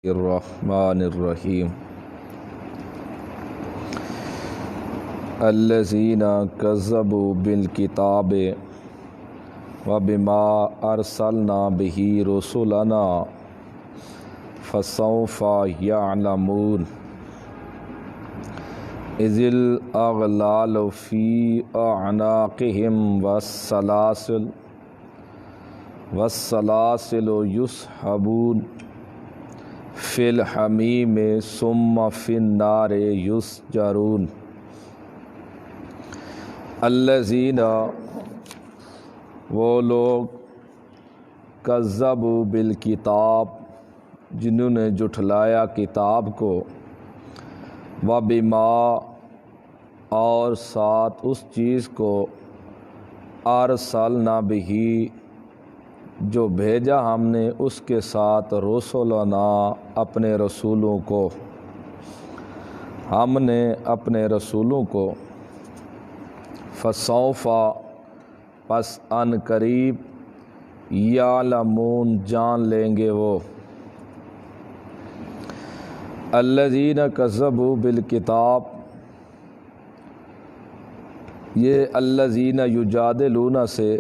الرحمن الرحیم الذین کذبوا بالکتاب وبما ارسلنا به رسلنا فسوف یعلمون اذ الاغلال فی اعناقهم والسلاسل یسحبون فی الحمیم ثم فی النار یسجرون الذین وہ لوگ کذبوا بالکتاب جنہوں نے جھٹلایا کتاب کو وبما اور ساتھ اس چیز کو ارسلنا بہ جو بھیجا ہم نے اس کے ساتھ رسولنا اپنے رسولوں کو ہم نے اپنے رسولوں کو فسوف پس ان قریب یعلمون جان لیں گے وہ الذین کذبوا بالکتاب یہ الذین یجادلون سے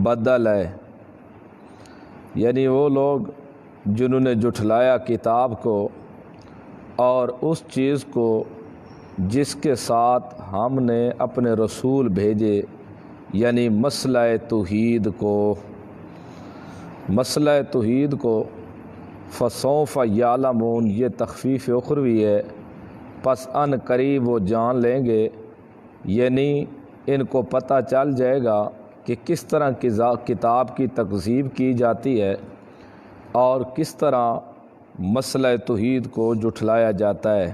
بدل ہے، یعنی وہ لوگ جنہوں نے جھٹلایا کتاب کو اور اس چیز کو جس کے ساتھ ہم نے اپنے رسول بھیجے، یعنی مسئلہ توحید کو فسوف یعلمون یہ تخفیف اخروی ہے، پس ان قریب وہ جان لیں گے، یعنی ان کو پتہ چل جائے گا کہ کس طرح کتاب کی تکذیب کی جاتی ہے اور کس طرح مسئلہ توحید کو جھٹلایا جاتا ہے۔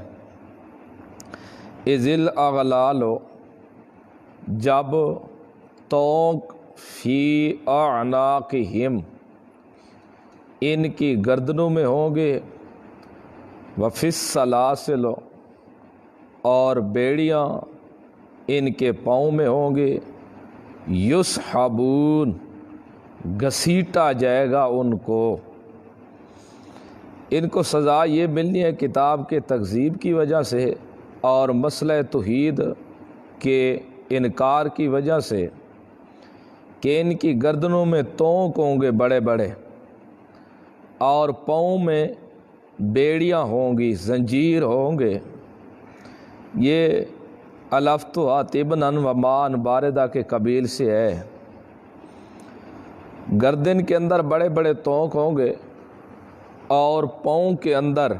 اذ الاغلال جب طوق فی اعناقہم ان کی گردنوں میں ہوں گے، وفی السلاسل اور بیڑیاں ان کے پاؤں میں ہوں گے، یسحبون گھسیٹا جائے گا ان کو سزا یہ ملنی ہے کتاب کے تکذیب کی وجہ سے اور مسئلہ توحید کے انکار کی وجہ سے کہ ان کی گردنوں میں طوق ہوں گے بڑے بڑے اور پاؤں میں بیڑیاں ہوں گی، زنجیر ہوں گے۔ یہ الفتوا طبنا و مان باردہ کے قبیل سے ہے۔ گردن کے اندر بڑے بڑے طوق ہوں گے اور پاؤں کے اندر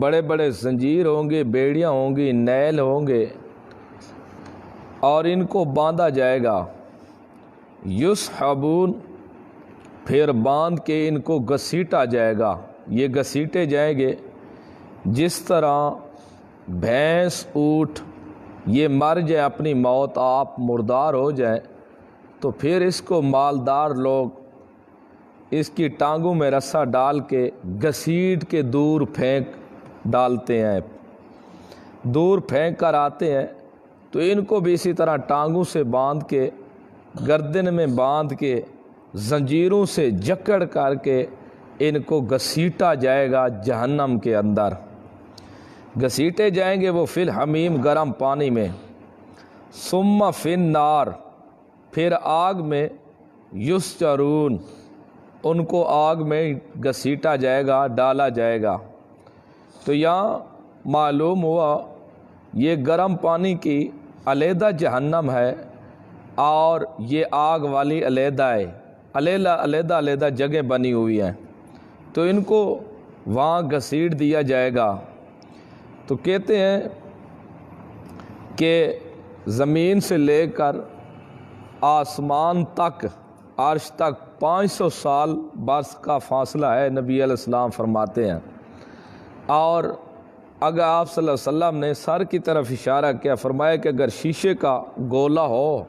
بڑے بڑے زنجیر ہوں گے، بیڑیاں ہوں گی، نیل ہوں گے اور ان کو باندھا جائے گا۔ یسحبون پھر باندھ کے ان کو گھسیٹا جائے گا، یہ گھسیٹے جائیں گے جس طرح بھینس اونٹ یہ مر جائے، اپنی موت آپ مردار ہو جائیں تو پھر اس کو مالدار لوگ اس کی ٹانگوں میں رسا ڈال کے گھسیٹ کے دور پھینک ڈالتے ہیں، دور پھینک کر آتے ہیں، تو ان کو بھی اسی طرح ٹانگوں سے باندھ کے گردن میں باندھ کے زنجیروں سے جکڑ کر کے ان کو گھسیٹا جائے گا جہنم کے اندر، گھسیٹے جائیں گے وہ فی الحمیم گرم پانی میں، ثم فی النار پھر آگ میں، یسجرون ان کو آگ میں گھسیٹا جائے گا، ڈالا جائے گا۔ تو یہاں معلوم ہوا یہ گرم پانی کی علیحدہ جہنم ہے اور یہ آگ والی علیحدہ ہے، علیحدہ جگہ بنی ہوئی ہیں، تو ان کو وہاں گھسیٹ دیا جائے گا۔ تو کہتے ہیں کہ زمین سے لے کر آسمان تک، عرش تک 500 سال برس کا فاصلہ ہے، نبی علیہ السلام فرماتے ہیں۔ اور اگر آپ صلی اللہ علیہ وسلم نے سر کی طرف اشارہ کیا، فرمایا کہ اگر شیشے کا گولا ہو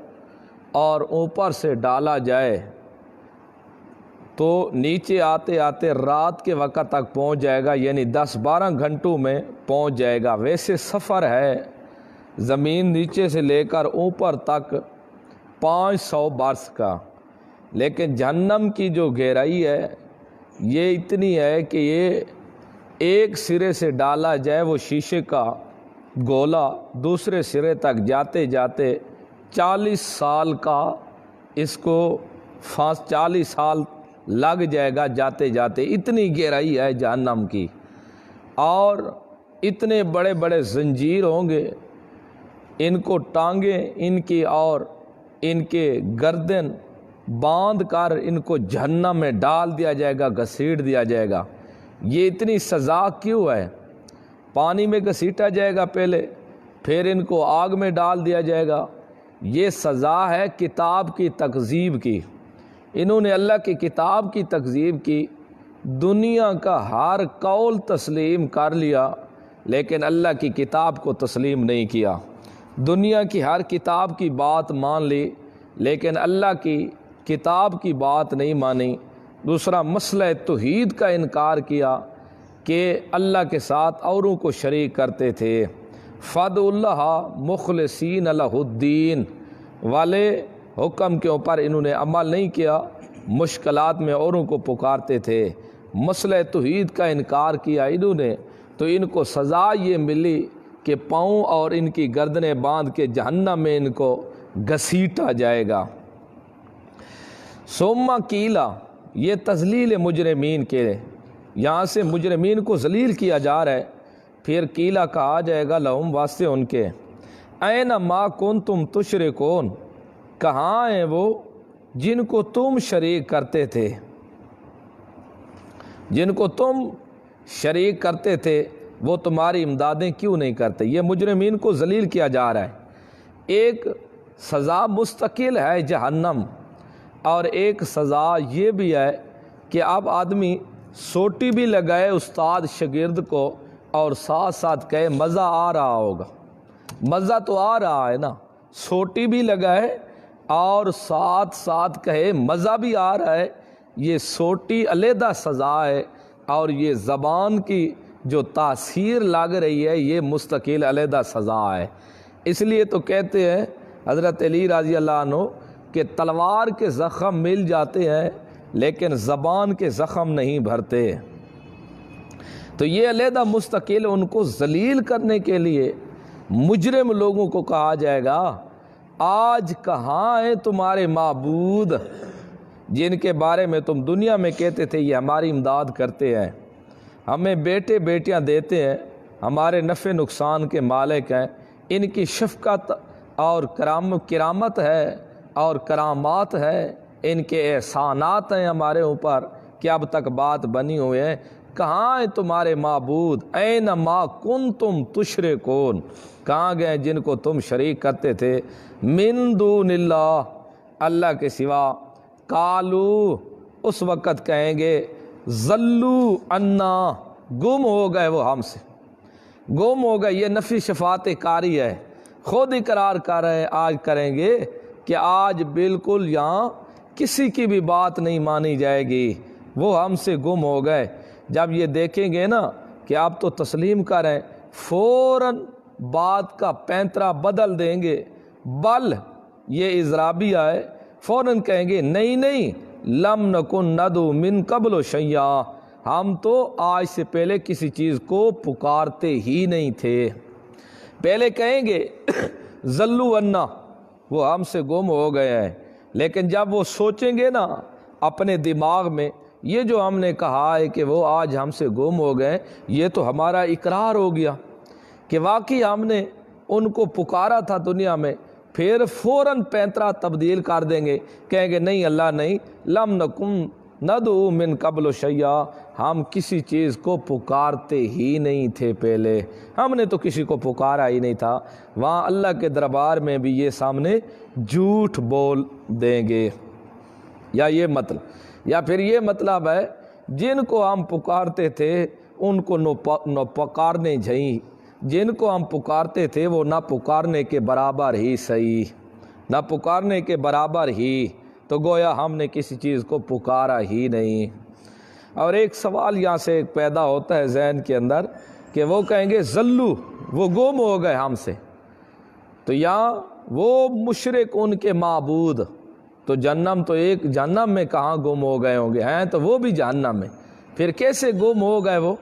اور اوپر سے ڈالا جائے تو نیچے آتے آتے رات کے وقت تک پہنچ جائے گا، یعنی 10-12 گھنٹوں میں پہنچ جائے گا۔ ویسے سفر ہے زمین نیچے سے لے کر اوپر تک 500 برس کا، لیکن جہنم کی جو گہرائی ہے یہ اتنی ہے کہ یہ ایک سرے سے ڈالا جائے وہ شیشے کا گولا، دوسرے سرے تک جاتے جاتے 40 سال کا اس کو 40 سال لگ جائے گا جاتے جاتے، اتنی گہرائی ہے جہنم کی، اور اتنے بڑے بڑے زنجیر ہوں گے، ان کو ٹانگیں ان کی اور ان کے گردن باندھ کر ان کو جہنم میں ڈال دیا جائے گا، گھسیٹ دیا جائے گا۔ یہ اتنی سزا کیوں ہے؟ پانی میں گھسیٹا جائے گا پہلے، پھر ان کو آگ میں ڈال دیا جائے گا۔ یہ سزا ہے کتاب کی تکذیب کی۔ انہوں نے اللہ کی کتاب کی تکذیب کی، دنیا کا ہر قول تسلیم کر لیا لیکن اللہ کی کتاب کو تسلیم نہیں کیا، دنیا کی ہر کتاب کی بات مان لی لیکن اللہ کی کتاب کی بات نہیں مانی۔ دوسرا مسئلہ توحید کا انکار کیا کہ اللہ کے ساتھ اوروں کو شریک کرتے تھے۔ فَادْعُوا اللَّهَ مُخْلِصِينَ لَهُ الدِّينَ والے حکم کے اوپر انہوں نے عمل نہیں کیا، مشکلات میں اوروں کو پکارتے تھے، مسئلہ توحید کا انکار کیا انہوں نے، تو ان کو سزا یہ ملی کہ پاؤں اور ان کی گردنیں باندھ کے جہنم میں ان کو گھسیٹا جائے گا۔ ثم قیلا، یہ تذلیل مجرمین کے، یہاں سے مجرمین کو ذلیل کیا جا رہا ہے، پھر قیلا کہا جائے گا لہم واسطے ان کے، این ما کنتم تشرکون، کہاں ہیں وہ جن کو تم شریک کرتے تھے، جن کو تم شریک کرتے تھے وہ تمہاری امدادیں کیوں نہیں کرتے؟ یہ مجرمین کو ذلیل کیا جا رہا ہے۔ ایک سزا مستقل ہے جہنم، اور ایک سزا یہ بھی ہے کہ اب آدمی سوٹی بھی لگائے استاد شاگرد کو اور ساتھ ساتھ کہے مزہ آ رہا ہوگا، مزہ تو آ رہا ہے نا، سوٹی بھی لگائے اور ساتھ ساتھ کہے مزہ بھی آ رہا ہے، یہ سوٹی علیحدہ سزا ہے، اور یہ زبان کی جو تاثیر لگ رہی ہے یہ مستقل علیحدہ سزا ہے۔ اس لیے تو کہتے ہیں حضرت علی رضی اللہ عنہ کہ تلوار کے زخم مل جاتے ہیں لیکن زبان کے زخم نہیں بھرتے۔ تو یہ علیحدہ مستقل ان کو ذلیل کرنے کے لیے مجرم لوگوں کو کہا جائے گا، آج کہاں ہیں تمہارے معبود جن کے بارے میں تم دنیا میں کہتے تھے یہ ہماری امداد کرتے ہیں، ہمیں بیٹے بیٹیاں دیتے ہیں، ہمارے نفع نقصان کے مالک ہیں، ان کی شفقت اور کرامت ہے اور کرامات ہے، ان کے احسانات ہیں ہمارے اوپر کہ اب تک بات بنی ہوئے ہیں، کہاں ہیں تمہارے معبود؟ این ما کنتم تشرکون، کہاں گئے جن کو تم شریک کرتے تھے؟ من دون اللہ، اللہ کے سوا۔ قالو، اس وقت کہیں گے ضلوا عنا، گم ہو گئے وہ ہم سے، گم ہو گئے۔ یہ نفی شفاعت کاری ہے، خود اقرار کر رہے ہیں، آج کریں گے کہ آج بالکل یہاں کسی کی بھی بات نہیں مانی جائے گی، وہ ہم سے گم ہو گئے۔ جب یہ دیکھیں گے نا کہ آپ تو تسلیم کریں، فوراً بات کا پینترا بدل دیں گے، بل یہ اضرابیہ ہے، فوراً کہیں گے نہیں نہیں، لم نکن ندعو من قبل شیئا، ہم تو آج سے پہلے کسی چیز کو پکارتے ہی نہیں تھے۔ پہلے کہیں گے ضلوا عنا، وہ ہم سے گم ہو گئے ہیں، لیکن جب وہ سوچیں گے نا اپنے دماغ میں یہ جو ہم نے کہا ہے کہ وہ آج ہم سے گم ہو گئے، یہ تو ہمارا اقرار ہو گیا کہ واقعی ہم نے ان کو پکارا تھا دنیا میں، پھر فوراً پینترا تبدیل کر دیں گے، کہیں گے نہیں اللہ نہیں، لم نکن ندعو من قبل شیئا، ہم کسی چیز کو پکارتے ہی نہیں تھے پہلے، ہم نے تو کسی کو پکارا ہی نہیں تھا۔ وہاں اللہ کے دربار میں بھی یہ سامنے جھوٹ بول دیں گے، یا یہ مطلب، یا پھر یہ مطلب ہے جن کو ہم پکارتے تھے ان کو نہ پکارنے جائیں، جن کو ہم پکارتے تھے وہ نہ پکارنے کے برابر ہی صحیح، نہ پکارنے کے برابر ہی، تو گویا ہم نے کسی چیز کو پکارا ہی نہیں۔ اور ایک سوال یہاں سے پیدا ہوتا ہے ذہن کے اندر کہ وہ کہیں گے ضلوا، وہ گم ہو گئے ہم سے، تو یہاں وہ مشرک ان کے معبود، تو جہنم تو ایک جہنم میں کہاں گم ہو گئے ہوں گے، ہیں تو وہ بھی جہنم میں، پھر کیسے گم ہو گئے وہ؟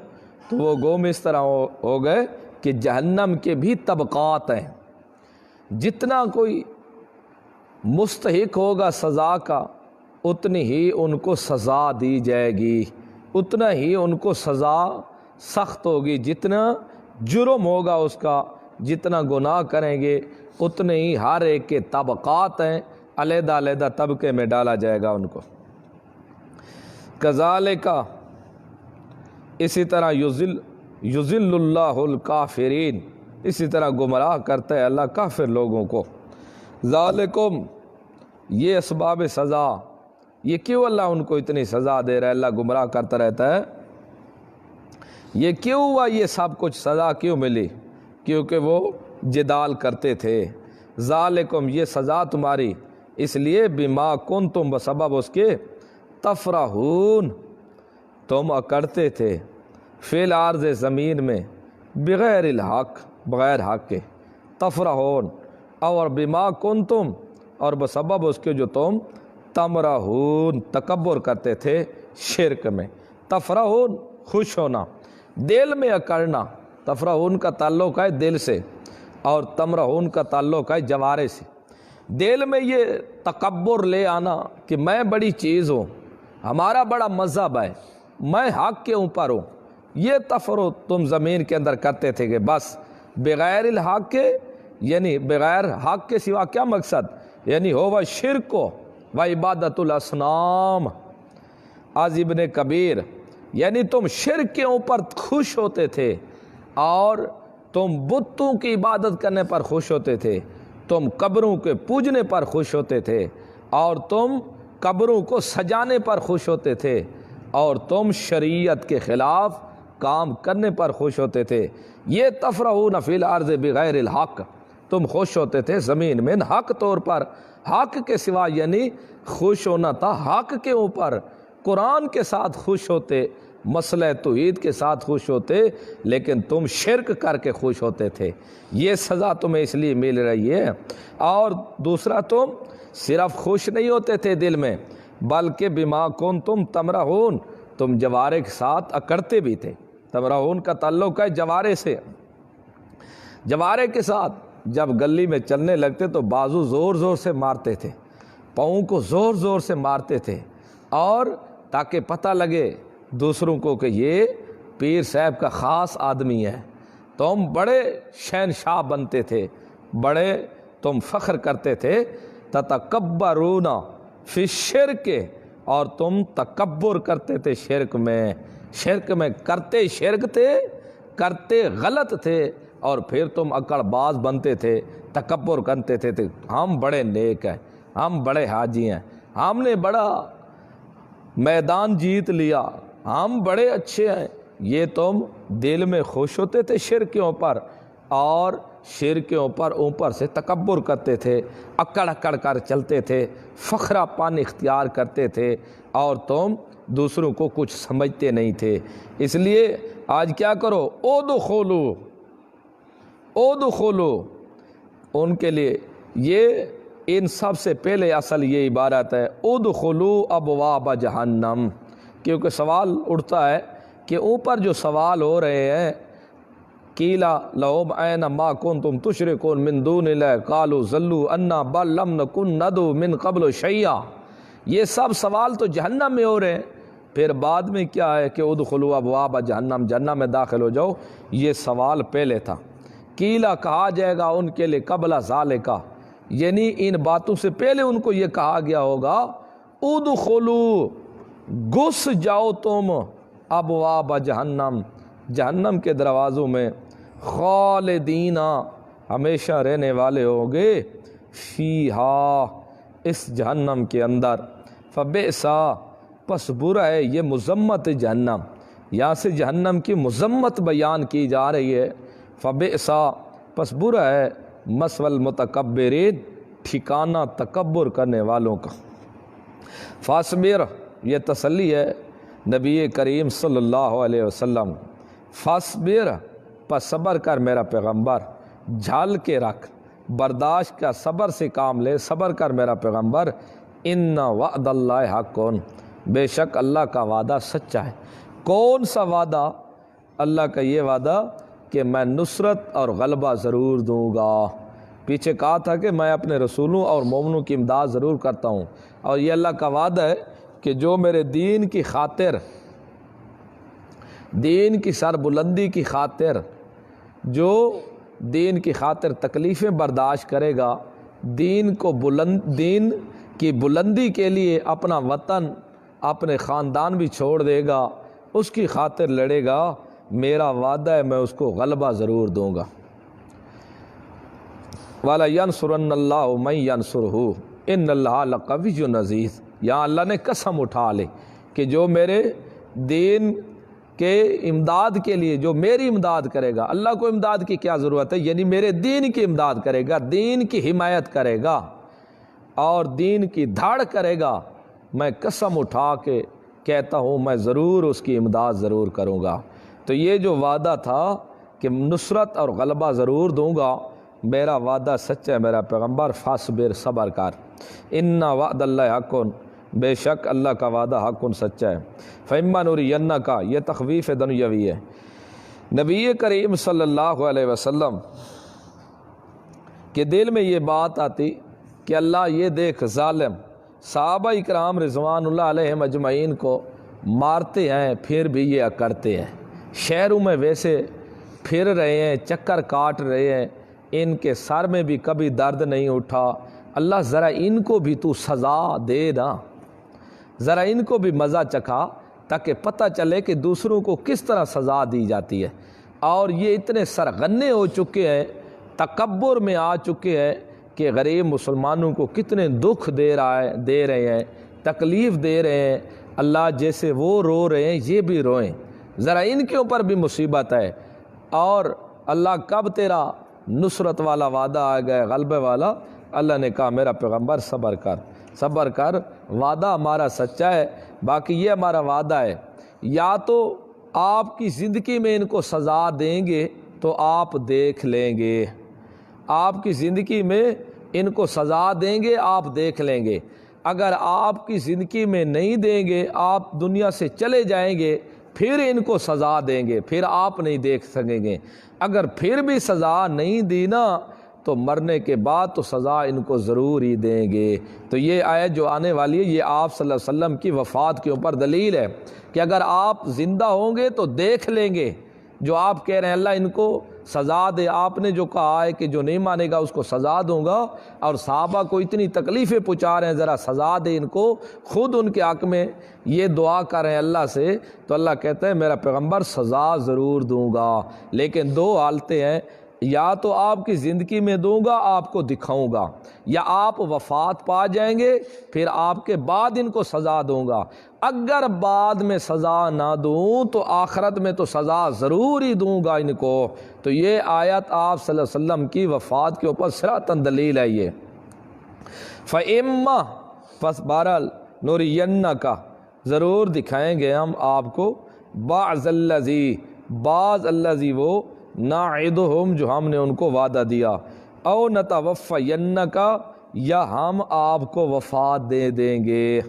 تو وہ گم اس طرح ہو گئے کہ جہنم کے بھی طبقات ہیں، جتنا کوئی مستحق ہوگا سزا کا اتنی ہی ان کو سزا دی جائے گی، اتنا ہی ان کو سزا سخت ہوگی، جتنا جرم ہوگا اس کا، جتنا گناہ کریں گے اتنے ہی ہر ایک کے طبقات ہیں، علیحدہ علیحدہ طبقے میں ڈالا جائے گا ان کو۔ کذالک، اسی طرح یذل اللہ الکافرین، اسی طرح گمراہ کرتا ہے اللہ کافر لوگوں کو۔ ذالکم، یہ اسباب سزا، یہ کیوں اللہ ان کو اتنی سزا دے رہا ہے، اللہ گمراہ کرتا رہتا ہے، یہ کیوں ہوا، یہ سب کچھ سزا کیوں ملی؟ کیونکہ وہ جدال کرتے تھے۔ ذالکم، یہ سزا تمہاری اس لیے بما کنتم، بسبب اس کے، تفرحون، تم اکڑتے تھے، فی الارض، زمین میں، بغیر الحق، بغیر حق کے، تفرحون، اور بما کنتم، اور بسبب اس کے جو تم تمرحون، تکبر کرتے تھے شرک میں۔ تفرحون، خوش ہونا، دل میں اکڑنا، تفرحون کا تعلق ہے دل سے اور تمرحون کا تعلق ہے جوارے سے۔ دل میں یہ تکبر لے آنا کہ میں بڑی چیز ہوں، ہمارا بڑا مذہب ہے، میں حق کے اوپر ہوں، یہ تفرح تم زمین کے اندر کرتے تھے کہ بس بغیر الحق کے، یعنی بغیر حق کے سوا کیا مقصد، یعنی ہو شرک کو و عبادت الاصنام، از ابن کبیر، یعنی تم شرک کے اوپر خوش ہوتے تھے اور تم بتوں کی عبادت کرنے پر خوش ہوتے تھے، تم قبروں کے پوجنے پر خوش ہوتے تھے اور تم قبروں کو سجانے پر خوش ہوتے تھے اور تم شریعت کے خلاف کام کرنے پر خوش ہوتے تھے۔ یہ تفرحون فی الارض بغیر الحق، تم خوش ہوتے تھے زمین میں حق طور پر، حق کے سوا، یعنی خوش ہونا تھا حق کے اوپر، قرآن کے ساتھ خوش ہوتے، مسئلہ توحید کے ساتھ خوش ہوتے، لیکن تم شرک کر کے خوش ہوتے تھے۔ یہ سزا تمہیں اس لیے مل رہی ہے۔ اور دوسرا، تم صرف خوش نہیں ہوتے تھے دل میں، بلکہ بما کنتم تمرحون، تم جوارے کے ساتھ اکڑتے بھی تھے۔ تمرحون کا تعلق ہے جوارے سے، جوارے کے ساتھ جب گلی میں چلنے لگتے تو بازو زور زور سے مارتے تھے، پاؤں کو زور زور سے مارتے تھے، اور تاکہ پتہ لگے دوسروں کو کہ یہ پیر صاحب کا خاص آدمی ہے۔ تم بڑے شہنشاہ بنتے تھے، بڑے تم فخر کرتے تھے۔ تتکبرون فی الشرک، اور تم تکبر کرتے تھے شرک میں، شرک میں کرتے شرک تھے، کرتے غلط تھے، اور پھر تم اکڑ باز بنتے تھے، تکبر کرتے تھے، ہم بڑے نیک ہیں، ہم بڑے حاجی ہیں، ہم نے بڑا میدان جیت لیا، ہم بڑے اچھے ہیں۔ یہ تم دل میں خوش ہوتے تھے شرکیوں پر، اور شرکیوں پر اوپر سے تکبر کرتے تھے، اکڑ اکڑ کر چلتے تھے، فخرہ پن اختیار کرتے تھے، اور تم دوسروں کو کچھ سمجھتے نہیں تھے۔ اس لیے آج کیا کرو، ادخلوا، ادخلوا، ان کے لیے یہ ان سب سے پہلے اصل یہ عبارت ہے، ادخلوا ابواب جہنم، کیونکہ سوال اٹھتا ہے کہ اوپر جو سوال ہو رہے ہیں، قیلا لہم این ما کنتم تشرکون من دون اللہ قالوا ضلوا عنا بل لم نکن ندعو من قبل شیئا، یہ سب سوال تو جہنم میں ہو رہے ہیں۔ پھر بعد میں کیا ہے کہ ادخلوا ابواب جہنم، جہنم میں داخل ہو جاؤ، یہ سوال پہلے تھا۔ قیلا، کہا جائے گا ان کے لیے، قبل ذالک، یعنی ان باتوں سے پہلے ان کو یہ کہا گیا ہوگا، ادخلوا، گھس جاؤ تم، ابواب جہنم، جہنم کے دروازوں میں، خالدین، ہمیشہ رہنے والے ہوگے، فیہا، اس جہنم کے اندر، فبئسا، پس برا ہے، یہ مذمت جہنم، یہاں سے جہنم کی مذمت بیان کی جا رہی ہے۔ فبئسا، پس برا ہے، مثوى المتکبرین، ٹھکانہ تکبر کرنے والوں کا۔ فاصبر، یہ تسلی ہے نبی کریم صلی اللہ علیہ وسلم، فاصبر، پس صبر کر میرا پیغمبر، جھال کے رکھ، برداشت کا، صبر سے کام لے، صبر کر میرا پیغمبر، ان وعد اللہ حق، بے شک اللہ کا وعدہ سچا ہے۔ کون سا وعدہ؟ اللہ کا یہ وعدہ کہ میں نصرت اور غلبہ ضرور دوں گا۔ پیچھے کہا تھا کہ میں اپنے رسولوں اور مومنوں کی امداد ضرور کرتا ہوں، اور یہ اللہ کا وعدہ ہے کہ جو میرے دین کی خاطر، دین کی سربلندی کی خاطر، جو دین کی خاطر تکلیفیں برداشت کرے گا، دین کی بلندی کے لیے اپنا وطن، اپنے خاندان بھی چھوڑ دے گا، اس کی خاطر لڑے گا، میرا وعدہ ہے میں اس کو غلبہ ضرور دوں گا۔ وَلَيَنْصُرَنَّ اللَّهُ مَن يَنْصُرُهُ إِنَّ اللَّهَ لَقَوِيٌّ عَزِيزٌ۔ یہاں اللہ نے قسم اٹھا لی کہ جو میرے دین کے امداد کے لیے، جو میری امداد کرے گا، اللہ کو امداد کی کیا ضرورت ہے، یعنی میرے دین کی امداد کرے گا، دین کی حمایت کرے گا اور دین کی دھاڑ کرے گا، میں قسم اٹھا کے کہتا ہوں میں ضرور اس کی امداد ضرور کروں گا۔ تو یہ جو وعدہ تھا کہ نصرت اور غلبہ ضرور دوں گا، میرا وعدہ سچا ہے میرا پیغمبر، فاصبر صبر کر، ان وعد اللہ حق، بے شک اللہ کا وعدہ حق سچا ہے۔ فَإِمَّا نُرِيَنَّكَ، یہ تخویف دنیاوی ہے۔ نبی کریم صلی اللہ علیہ وسلم کے دل میں یہ بات آتی کہ اللہ یہ دیکھ ظالم صحابہ اکرام رضوان اللہ علیہم اجمعین کو مارتے ہیں، پھر بھی یہ اکڑتے ہیں، شہروں میں ویسے پھر رہے ہیں، چکر کاٹ رہے ہیں، ان کے سر میں بھی کبھی درد نہیں اٹھا، اللہ ذرا ان کو بھی تو سزا دے نا، ذرا ان کو بھی مزہ چکھا، تاکہ پتہ چلے کہ دوسروں کو کس طرح سزا دی جاتی ہے۔ اور یہ اتنے سرغنے ہو چکے ہیں، تکبر میں آ چکے ہیں کہ غریب مسلمانوں کو کتنے دکھ دے رہے ہیں، تکلیف دے رہے ہیں، اللہ جیسے وہ رو رہے ہیں یہ بھی روئیں، ذرا ان کے اوپر بھی مصیبت ہے۔ اور اللہ کب تیرا نصرت والا وعدہ آ گیا، غلبے والا؟ اللہ نے کہا میرا پیغمبر صبر کر، صبر کر، وعدہ ہمارا سچا ہے، باقی یہ ہمارا وعدہ ہے، یا تو آپ کی زندگی میں ان کو سزا دیں گے تو آپ دیکھ لیں گے، آپ کی زندگی میں ان کو سزا دیں گے آپ دیکھ لیں گے، اگر آپ کی زندگی میں نہیں دیں گے، آپ دنیا سے چلے جائیں گے، پھر ان کو سزا دیں گے، پھر آپ نہیں دیکھ سکیں گے، اگر پھر بھی سزا نہیں دی نا تو مرنے کے بعد تو سزا ان کو ضرور ہی دیں گے۔ تو یہ آیت جو آنے والی ہے یہ آپ صلی اللہ علیہ وسلم کی وفات کے اوپر دلیل ہے کہ اگر آپ زندہ ہوں گے تو دیکھ لیں گے، جو آپ کہہ رہے ہیں اللہ ان کو سزا دے، آپ نے جو کہا ہے کہ جو نہیں مانے گا اس کو سزا دوں گا، اور صحابہ کو اتنی تکلیفیں پہنچا رہے ہیں، ذرا سزا دے ان کو، خود ان کے حق میں یہ دعا کر رہے ہیں اللہ سے، تو اللہ کہتا ہے میرا پیغمبر سزا ضرور دوں گا، لیکن دو حالتیں ہیں، یا تو آپ کی زندگی میں دوں گا آپ کو دکھاؤں گا، یا آپ وفات پا جائیں گے پھر آپ کے بعد ان کو سزا دوں گا، اگر بعد میں سزا نہ دوں تو آخرت میں تو سزا ضرور ہی دوں گا ان کو۔ تو یہ آیت آپ صلی اللہ علیہ وسلم کی وفات کے اوپر صراحتاً دلیل ہے یہ۔ فَإِمَّا، پس بہرحال نُرِيَنَّكَ، ضرور دکھائیں گے ہم آپ کو، بعض الذی وہ نعدہم، جو ہم نے ان کو وعدہ دیا، او نتوفینک، یا ہم آپ کو وفات دے دیں گے،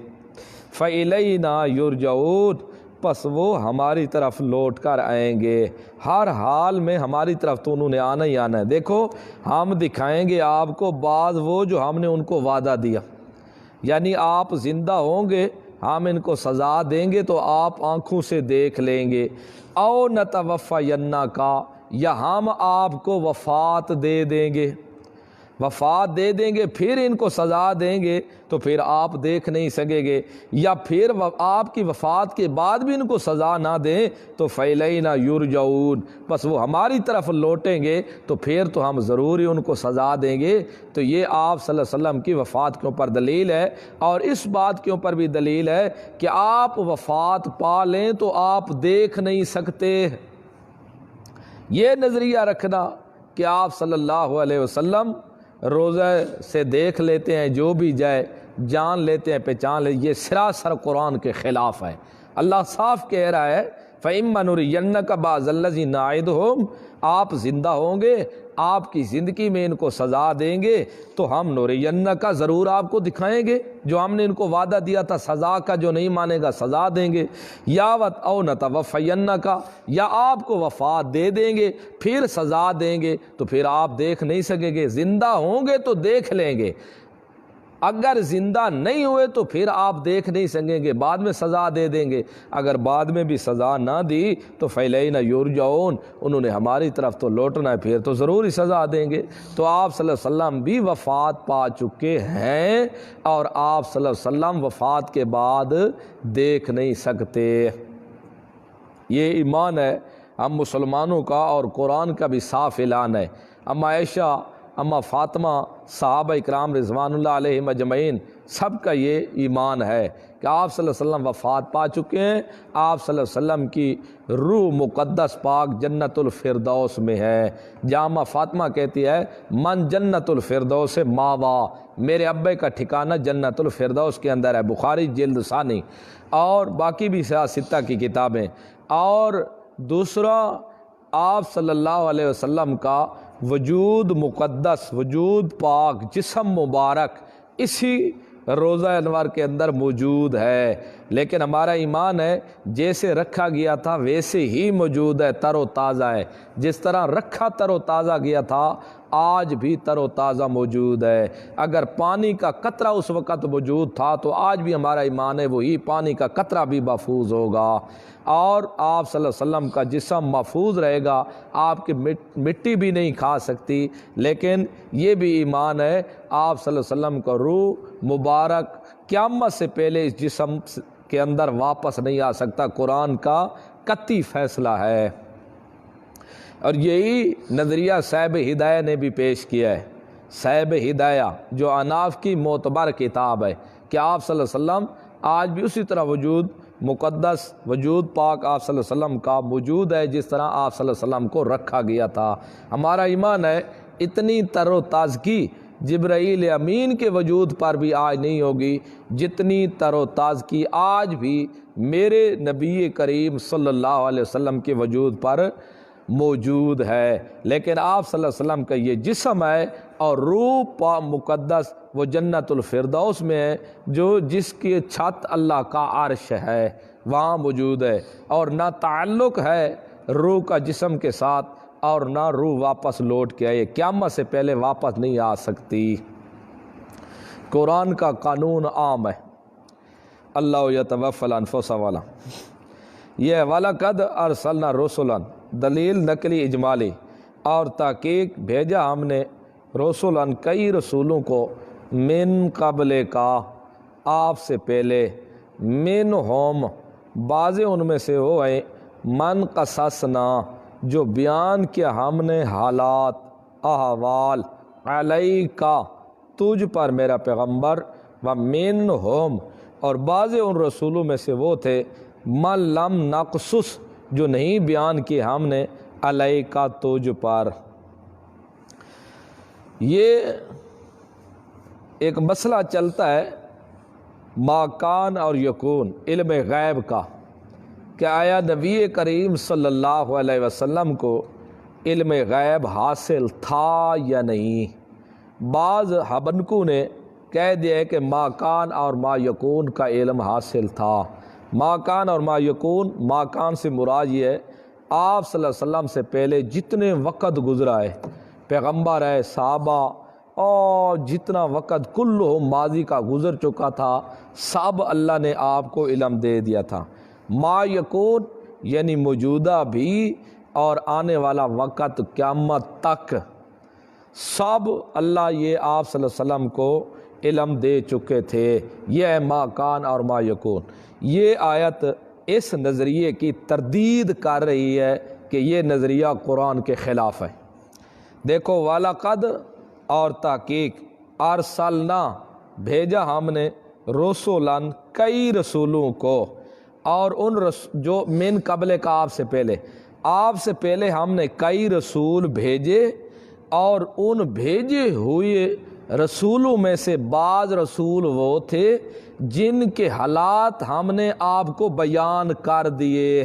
فإلینا یرجعون، پس وہ ہماری طرف لوٹ کر آئیں گے، ہر حال میں ہماری طرف تو انہوں نے آنا ہی آنا ہے۔ دیکھو ہم دکھائیں گے آپ کو بعض وہ جو ہم نے ان کو وعدہ دیا، یعنی آپ زندہ ہوں گے، ہم ان کو سزا دیں گے تو آپ آنکھوں سے دیکھ لیں گے، او نتوفینک، یا ہم آپ کو وفات دے دیں گے، وفات دے دیں گے پھر ان کو سزا دیں گے تو پھر آپ دیکھ نہیں سکیں گے، یا پھر آپ کی وفات کے بعد بھی ان کو سزا نہ دیں تو فإلینا یرجعون، بس وہ ہماری طرف لوٹیں گے تو پھر تو ہم ضرور ہی ان کو سزا دیں گے۔ تو یہ آپ صلی اللہ علیہ وسلم کی وفات کے اوپر دلیل ہے، اور اس بات کے اوپر بھی دلیل ہے کہ آپ وفات پا لیں تو آپ دیکھ نہیں سکتے۔ یہ نظریہ رکھنا کہ آپ صلی اللہ علیہ وسلم روزے سے دیکھ لیتے ہیں، جو بھی جائے جان لیتے ہیں، پہچان لیتے، یہ سراسر قرآن کے خلاف ہے۔ اللہ صاف کہہ رہا ہے فَإِمَّا نُرِيَنَّكَ بَعْضَ الَّذِي نَعِدُهُمْ، آپ زندہ ہوں گے، آپ کی زندگی میں ان کو سزا دیں گے تو ہم نُرِيَنَّكَ ضرور آپ کو دکھائیں گے جو ہم نے ان کو وعدہ دیا تھا سزا کا، جو نہیں مانے گا سزا دیں گے، یا أَوْ نَتَوَفَّيَنَّكَ، یا آپ کو وفات دے دیں گے پھر سزا دیں گے تو پھر آپ دیکھ نہیں سکیں گے، زندہ ہوں گے تو دیکھ لیں گے، اگر زندہ نہیں ہوئے تو پھر آپ دیکھ نہیں سکیں گے، بعد میں سزا دے دیں گے، اگر بعد میں بھی سزا نہ دی تو فَإِلَيْنَا يُرْجَعُونَ، انہوں نے ہماری طرف تو لوٹنا ہے، پھر تو ضرور ہی سزا دیں گے۔ تو آپ صلی اللہ علیہ وسلم بھی وفات پا چکے ہیں اور آپ صلی اللہ علیہ وسلم وفات کے بعد دیکھ نہیں سکتے۔ یہ ایمان ہے ہم مسلمانوں کا، اور قرآن کا بھی صاف اعلان ہے۔ اما عائشہ، اما فاطمہ، صحابہ اکرام رضوان اللہ علیہم اجمعین، سب کا یہ ایمان ہے کہ آپ صلی اللہ علیہ وسلم وفات پا چکے ہیں، آپ صلی اللہ علیہ وسلم کی روح مقدس پاک جنت الفردوس میں ہے۔ جامع فاطمہ کہتی ہے من جنت الفردوس ماوا، میرے ابے کا ٹھکانہ جنت الفردوس کے اندر ہے، بخاری جلد ثانی، اور باقی بھی ستہ کی کتابیں۔ اور دوسرا، آپ صلی اللہ علیہ وسلم کا وجود مقدس، وجود پاک، جسم مبارک اسی روضہ انوار کے اندر موجود ہے، لیکن ہمارا ایمان ہے جیسے رکھا گیا تھا ویسے ہی موجود ہے، تر و تازہ ہے، جس طرح رکھا تر و تازہ گیا تھا آج بھی تر و تازہ موجود ہے۔ اگر پانی کا قطرہ اس وقت موجود تھا تو آج بھی ہمارا ایمان ہے وہی پانی کا قطرہ بھی محفوظ ہوگا، اور آپ صلی اللہ علیہ وسلم کا جسم محفوظ رہے گا، آپ کی مٹی بھی نہیں کھا سکتی۔ لیکن یہ بھی ایمان ہے آپ صلی اللہ علیہ وسلم کا روح مبارک قیامت سے پہلے اس جسم کے اندر واپس نہیں آ سکتا، قرآن کا قطعی فیصلہ ہے۔ اور یہی نظریہ صاحب ہدایہ نے بھی پیش کیا ہے۔ صاحب ہدایہ جو اناف کی معتبر کتاب ہے کہ آپ صلی اللہ علیہ وسلم آج بھی اسی طرح وجود مقدس، وجود پاک آپ صلی اللہ علیہ وسلم کا موجود ہے جس طرح آپ صلی اللہ علیہ وسلم کو رکھا گیا تھا۔ ہمارا ایمان ہے اتنی تر و تازگی جبرائیل امین کے وجود پر بھی آج نہیں ہوگی جتنی تر و تازگی آج بھی میرے نبی کریم صلی اللہ علیہ وسلم کے وجود پر موجود ہے۔ لیکن آپ صلی اللہ علیہ وسلم کا یہ جسم ہے اور روح مقدس وہ جنت الفردوس میں ہے، جو جس کی چھت اللہ کا عرش ہے، وہاں موجود ہے، اور نہ تعلق ہے روح کا جسم کے ساتھ، اور نہ روح واپس لوٹ کے آئے، قیامت سے پہلے واپس نہیں آ سکتی۔ قرآن کا قانون عام ہے، اللہ یتوفی الانفس والا، یہ وَلَقَدْ أَرْسَلْنَا رُسُلًا، دلیل نقلی اجمالی، اور تحقیق بھیجا ہم نے رسولن کئی رسولوں کو، من قبل کا آپ سے پہلے، منہم بعض ان میں سے وہ ہیں، من قصصنا جو بیان کیا ہم نے حالات احوال، علیکا تجھ پر میرا پیغمبر، و منہم اور بعض ان رسولوں میں سے وہ تھے، من لم نقصص جو نہیں بیان کی ہم نے، علیکا تجھ پر۔ یہ ایک مسئلہ چلتا ہے ما کان اور یکون، علم غیب کا، کہ آیا نبی کریم صلی اللہ علیہ وسلم کو علم غیب حاصل تھا یا نہیں۔ بعض حبنکو نے کہہ دیا ہے کہ ما کان اور ما یکون کا علم حاصل تھا۔ ما کان اور ما یکون، ما کان سے مراد یہ ہے آپ صلی اللہ علیہ وسلم سے پہلے جتنے وقت گزرا ہے، پیغمبر ہے، صحابہ، اور جتنا وقت کلہ ماضی کا گزر چکا تھا، سب اللہ نے آپ کو علم دے دیا تھا۔ ما یکون یعنی موجودہ بھی اور آنے والا وقت قیامت تک، سب اللہ یہ آپ صلی اللہ علیہ وسلم کو علم دے چکے تھے۔ یہ ہے ما کان اور ما یکون۔ یہ آیت اس نظریے کی تردید کر رہی ہے کہ یہ نظریہ قرآن کے خلاف ہے۔ دیکھو وَلَقَدْ اور تحقیق، ارسلنا بھیجا ہم نے، رسولن کئی رسولوں کو، اور ان جو من قبل کا آپ سے پہلے ہم نے کئی رسول بھیجے، اور ان بھیجے ہوئے رسولوں میں سے بعض رسول وہ تھے جن کے حالات ہم نے آپ کو بیان کر دیے۔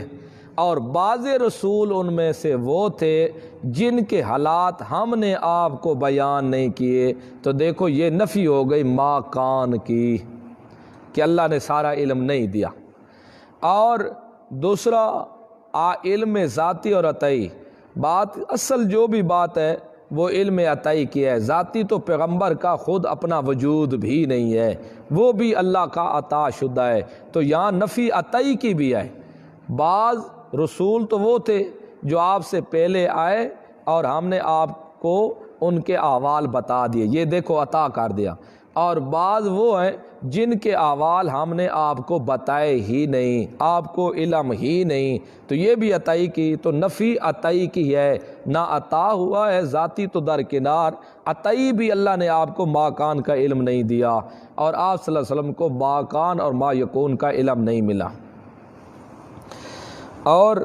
اور بعض رسول ان میں سے وہ تھے جن کے حالات ہم نے آپ کو بیان نہیں کیے۔ تو دیکھو یہ نفی ہو گئی ما کان کی، کہ اللہ نے سارا علم نہیں دیا۔ اور دوسرا علم ذاتی اور عطائی، بات اصل جو بھی بات ہے وہ علم عطائی کی ہے، ذاتی تو پیغمبر کا خود اپنا وجود بھی نہیں ہے، وہ بھی اللہ کا عطا شدہ ہے۔ تو یہاں نفی عطائی کی بھی ہے۔ بعض رسول تو وہ تھے جو آپ سے پہلے آئے اور ہم نے آپ کو ان کے احوال بتا دیے، یہ دیکھو عطا کر دیا، اور بعض وہ ہیں جن کے احوال ہم نے آپ کو بتائے ہی نہیں، آپ کو علم ہی نہیں، تو یہ بھی عطائی کی۔ تو نفی عطائی کی ہے، نہ عطا ہوا ہے ذاتی تو درکنار، عطائی بھی اللہ نے آپ کو ما کان کا علم نہیں دیا، اور آپ صلی اللہ علیہ وسلم کو ما کان اور ما یکون کا علم نہیں ملا۔ اور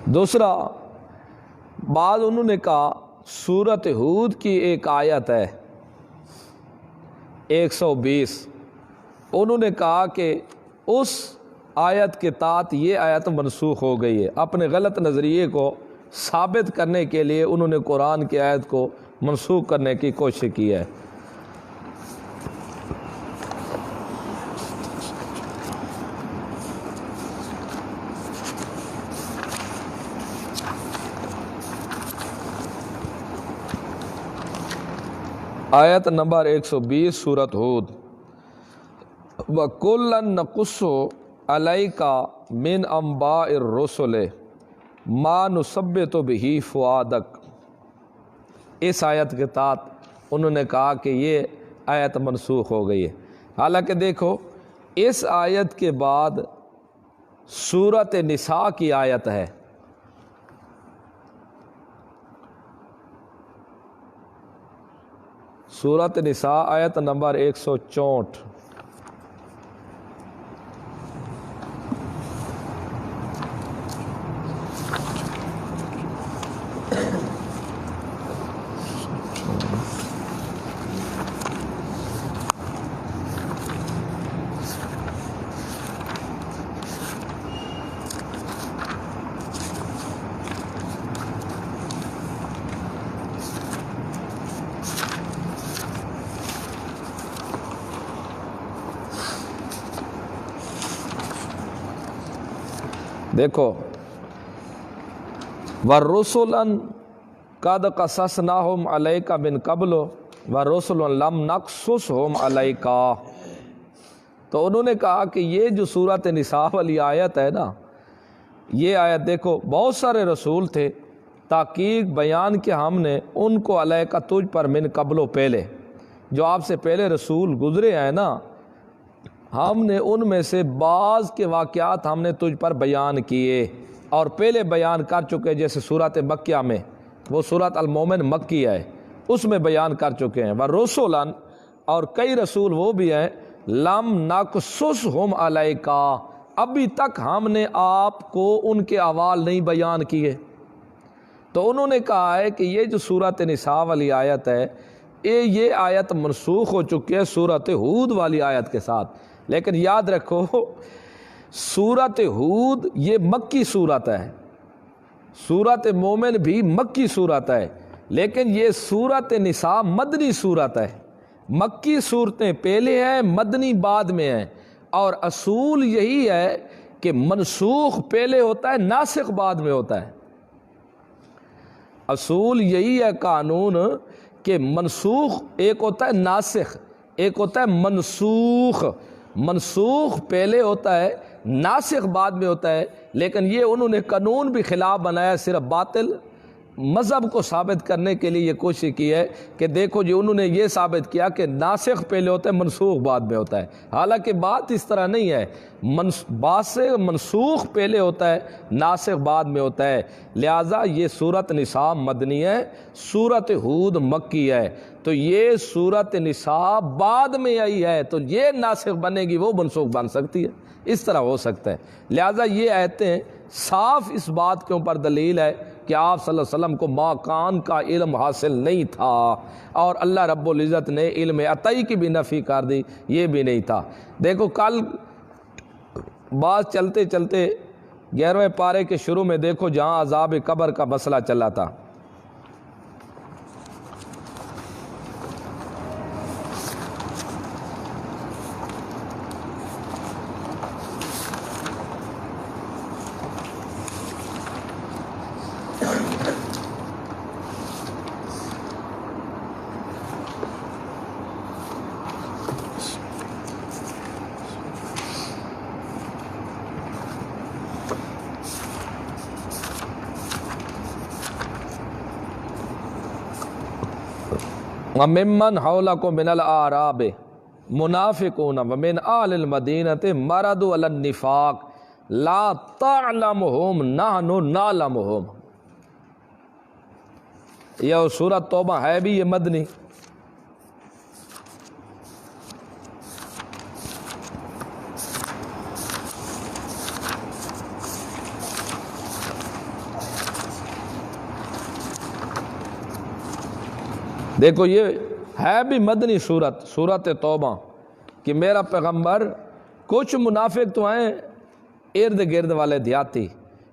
دوسرا بعض انہوں نے کہا سورۃ ہود کی ایک آیت ہے 120، انہوں نے کہا کہ اس آیت کے تحت یہ آیت منسوخ ہو گئی ہے۔ اپنے غلط نظریے کو ثابت کرنے کے لیے انہوں نے قرآن کی آیت کو منسوخ کرنے کی کوشش کی ہے۔ آیت نمبر 120 سورۃ ہود، وَكُلًّا نَقُصُّ عَلَيْكَ مِنْ أَنْبَاءِ الرُّسُلِ مَا نُثَبِّتُ بِهِ فُؤَادَكَ۔ اس آیت کے تحت انہوں نے کہا کہ یہ آیت منسوخ ہو گئی ہے۔ حالانکہ دیکھو اس آیت کے بعد سورۃ نساء کی آیت ہے، سورۃ نساء آیت نمبر 164، دیکھو وَالرُّسُلًا قَدْ قَصَصْنَاهُمْ عَلَيْكَ مِنْ قَبْلُ وَالرُّسُلًا لَمْ نَقْصُصْهُمْ عَلَيْكَ۔ تو انہوں نے کہا کہ یہ جو سورۃ نساء والی آیت ہے نا، یہ آیت دیکھو بہت سارے رسول تھے، تحقیق بیان کہ ہم نے ان کو علیکہ تجھ پر من قبل و پہلے، جو آپ سے پہلے رسول گزرے ہیں نا، ہم نے ان میں سے بعض کے واقعات ہم نے تجھ پر بیان کیے اور پہلے بیان کر چکے، جیسے سورۃ مکیہ میں، وہ سورۃ المومن مکی ہے، اس میں بیان کر چکے ہیں۔ وَرُسُلًا، اور کئی رسول وہ بھی ہیں لَمْ نَقْصُصْهُمْ عَلَيْكَ، ابھی تک ہم نے آپ کو ان کے احوال نہیں بیان کیے۔ تو انہوں نے کہا ہے کہ یہ جو سورۃ نساء والی آیت ہے، یہ آیت منسوخ ہو چکی ہے سورۃ ہود والی آیت کے ساتھ۔ لیکن یاد رکھو سورۃ ہود یہ مکی صورت ہے، سورۃ مومن بھی مکی صورت ہے، لیکن یہ سورۃ نساء مدنی صورت ہے۔ مکی صورتیں پہلے ہیں، مدنی بعد میں ہیں، اور اصول یہی ہے کہ منسوخ پہلے ہوتا ہے، ناسخ بعد میں ہوتا ہے۔ اصول یہی ہے قانون کہ منسوخ ایک ہوتا ہے ناسخ، ایک ہوتا ہے منسوخ۔ منسوخ پہلے ہوتا ہے، ناسخ بعد میں ہوتا ہے، لیکن یہ انہوں نے قانون بھی خلاف بنایا، صرف باطل مذہب کو ثابت کرنے کے لیے یہ کوشش کی ہے کہ دیکھو جی انہوں نے یہ ثابت کیا کہ ناسخ پہلے ہوتا ہے، منسوخ بعد میں ہوتا ہے، حالانکہ بات اس طرح نہیں ہے، بات سے منسوخ پہلے ہوتا ہے، ناسخ بعد میں ہوتا ہے۔ لہٰذا یہ سورۃ نساء مدنی ہے، سورۃ ہود مکی ہے، تو یہ سورۃ نساء بعد میں آئی ہے، تو یہ ناسخ بنے گی، وہ منسوخ بن سکتی ہے، اس طرح ہو سکتا ہے۔ لہٰذا یہ آیتیں صاف اس بات کے اوپر دلیل ہے کہ آپ صلی اللہ علیہ وسلم کو ما کان کا علم حاصل نہیں تھا، اور اللہ رب العزت نے علم عطائی کی بھی نفی کر دی، یہ بھی نہیں تھا۔ دیکھو کل بعض چلتے چلتے 11ویں پارے کے شروع میں دیکھو جہاں عذاب قبر کا مسئلہ چلا تھا، وَمِمَّنْ حَوْلَكُم مِّنَ الْأَعْرَابِ مُنَافِقُونَ وَمِنْ أَهْلِ الْمَدِينَةِ مَرَضُوا عَلَى النِّفَاقِ لَا تَعْلَمُهُمْ نَحْنُ نَعْلَمُهُمْ۔ یہ سورۃ توبہ ہے بھی یہ مدنی، دیکھو یہ ہے بھی مدنی سورت توبہ کہ میرا پیغمبر، کچھ منافق تو ہیں ارد گرد والے دیہاتی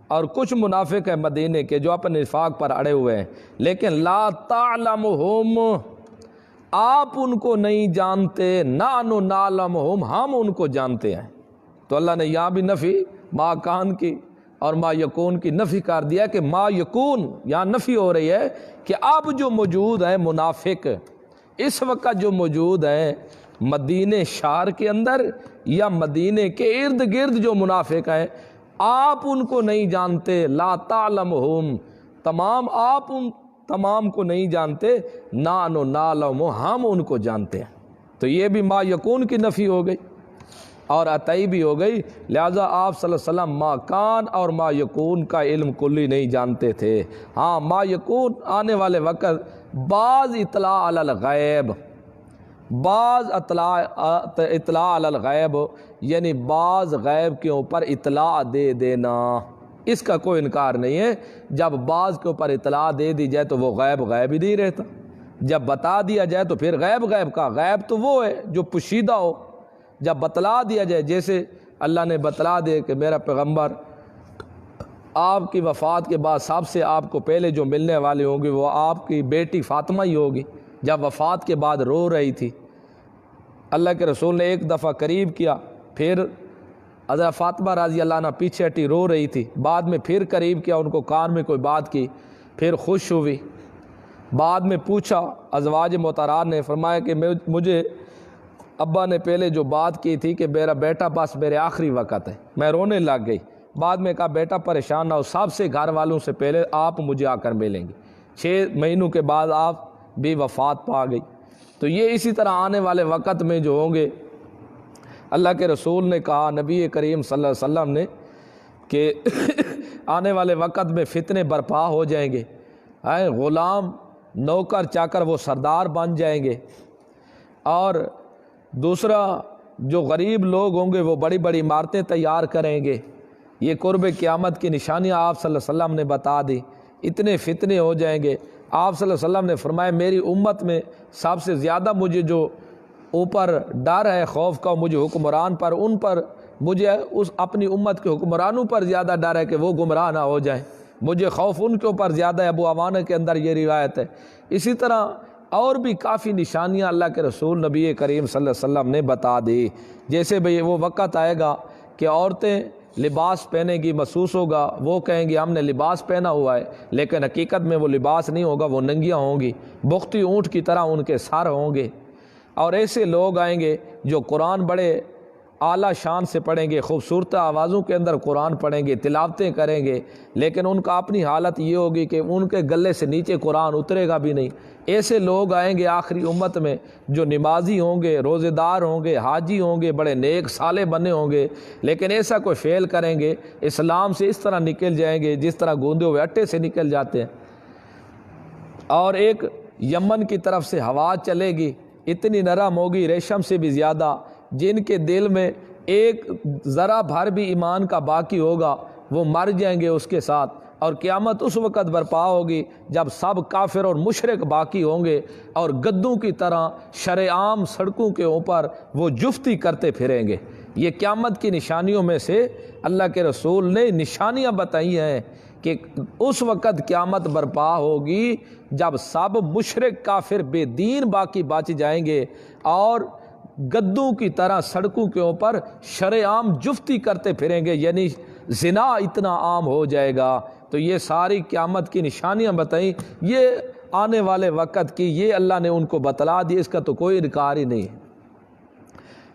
اور کچھ منافق ہیں مدینے کے جو اپنے نفاق پر اڑے ہوئے ہیں، لیکن لا تعلمہم، آپ ان کو نہیں جانتے، نحن نعلمہم، ہم ان کو جانتے ہیں۔ تو اللہ نے یہاں بھی نفی ما کان کی اور ما یکون کی نفی کر دیا کہ ما یکون یہاں نفی ہو رہی ہے کہ اب جو موجود ہیں منافق، اس وقت جو موجود ہیں مدینے شہر کے اندر یا مدینے کے ارد گرد جو منافق ہیں، آپ ان کو نہیں جانتے، لا تعلمہم، تمام آپ ان تمام کو نہیں جانتے، نحن نعلم، ہم ان کو جانتے ہیں۔ تو یہ بھی ما یکون کی نفی ہو گئی اور عطائی بھی ہو گئی، لہذا آپ صلی اللہ علیہ وسلم ما کان اور ما یکون کا علم کلی نہیں جانتے تھے۔ ہاں ما یکون آنے والے وقت بعض اطلاع علی الغیب، بعض اطلاع علی الغیب یعنی بعض غیب کے اوپر اطلاع دے دینا، اس کا کوئی انکار نہیں ہے۔ جب بعض کے اوپر اطلاع دے دی جائے تو وہ غیب غیب ہی نہیں رہتا، جب بتا دیا جائے تو پھر غیب غیب کا غیب تو وہ ہے جو پوشیدہ ہو، جب بتلا دیا جائے، جیسے اللہ نے بتلا دے کہ میرا پیغمبر آپ کی وفات کے بعد سب سے آپ کو پہلے جو ملنے والے ہوں گے وہ آپ کی بیٹی فاطمہ ہی ہوگی، جب وفات کے بعد رو رہی تھی، اللہ کے رسول نے ایک دفعہ قریب کیا، پھر حضرت فاطمہ رضی اللہ عنہ پیچھے ہٹی رو رہی تھی، بعد میں پھر قریب کیا، ان کو کان میں کوئی بات کی، پھر خوش ہوئی، بعد میں پوچھا ازواج محترمات نے، فرمایا کہ مجھے ابا نے پہلے جو بات کی تھی کہ میرا بیٹا بس میرے آخری وقت ہے، میں رونے لگ گئی، بعد میں کہا بیٹا پریشان نہ ہو، سب سے گھر والوں سے پہلے آپ مجھے آ کر ملیں گے۔ 6 مہینوں کے بعد آپ بھی وفات پا گئی۔ تو یہ اسی طرح آنے والے وقت میں جو ہوں گے، اللہ کے رسول نے کہا، نبی کریم صلی اللہ علیہ وسلم نے، کہ آنے والے وقت میں فتنے برپا ہو جائیں گے، غلام نوکر چاکر وہ سردار بن جائیں گے، اور دوسرا جو غریب لوگ ہوں گے وہ بڑی بڑی عمارتیں تیار کریں گے۔ یہ قرب قیامت کی نشانیاں آپ صلی اللہ علیہ وسلم نے بتا دی، اتنے فتنے ہو جائیں گے۔ آپ صلی اللہ علیہ وسلم نے فرمایا میری امت میں سب سے زیادہ مجھے جو اوپر ڈر ہے خوف کا مجھے حکمران پر، ان پر مجھے اس اپنی امت کے حکمرانوں پر زیادہ ڈر ہے کہ وہ گمراہ نہ ہو جائیں، مجھے خوف ان کے اوپر زیادہ ہے۔ ابو عوانہ کے اندر یہ روایت ہے۔ اسی طرح اور بھی کافی نشانیاں اللہ کے رسول نبی کریم صلی اللہ علیہ وسلم نے بتا دی، جیسے بھئی وہ وقت آئے گا کہ عورتیں لباس پہنے گی، محسوس ہوگا، وہ کہیں گی ہم نے لباس پہنا ہوا ہے، لیکن حقیقت میں وہ لباس نہیں ہوگا، وہ ننگیاں ہوں گی، بختی اونٹ کی طرح ان کے سر ہوں گے۔ اور ایسے لوگ آئیں گے جو قرآن بڑے اعلیٰ شان سے پڑھیں گے، خوبصورت آوازوں کے اندر قرآن پڑھیں گے، تلاوتیں کریں گے، لیکن ان کا اپنی حالت یہ ہوگی کہ ان کے گلے سے نیچے قرآن اترے گا بھی نہیں۔ ایسے لوگ آئیں گے آخری امت میں جو نمازی ہوں گے، روزے دار ہوں گے، حاجی ہوں گے، بڑے نیک صالح بنے ہوں گے، لیکن ایسا کوئی فعل کریں گے اسلام سے اس طرح نکل جائیں گے جس طرح گوندے ہوئے آٹے سے نکل جاتے ہیں۔ اور ایک یمن کی طرف سے ہوا چلے گی، اتنی نرم ہوگی ریشم سے بھی زیادہ، جن کے دل میں ایک ذرا بھر بھی ایمان کا باقی ہوگا وہ مر جائیں گے اس کے ساتھ۔ اور قیامت اس وقت برپا ہوگی جب سب کافر اور مشرک باقی ہوں گے اور گدوں کی طرح شرعام سڑکوں کے اوپر وہ جفتی کرتے پھریں گے۔ یہ قیامت کی نشانیوں میں سے اللہ کے رسول نے نشانیاں بتائی ہیں کہ اس وقت قیامت برپا ہوگی جب سب مشرک کافر بے دین باقی بچ جائیں گے اور گدوں کی طرح سڑکوں کے اوپر شرعام جفتی کرتے پھریں گے، یعنی زنا اتنا عام ہو جائے گا۔ تو یہ ساری قیامت کی نشانیاں بتائیں، یہ آنے والے وقت کی، یہ اللہ نے ان کو بتلا دی، اس کا تو کوئی انکار ہی نہیں ہے۔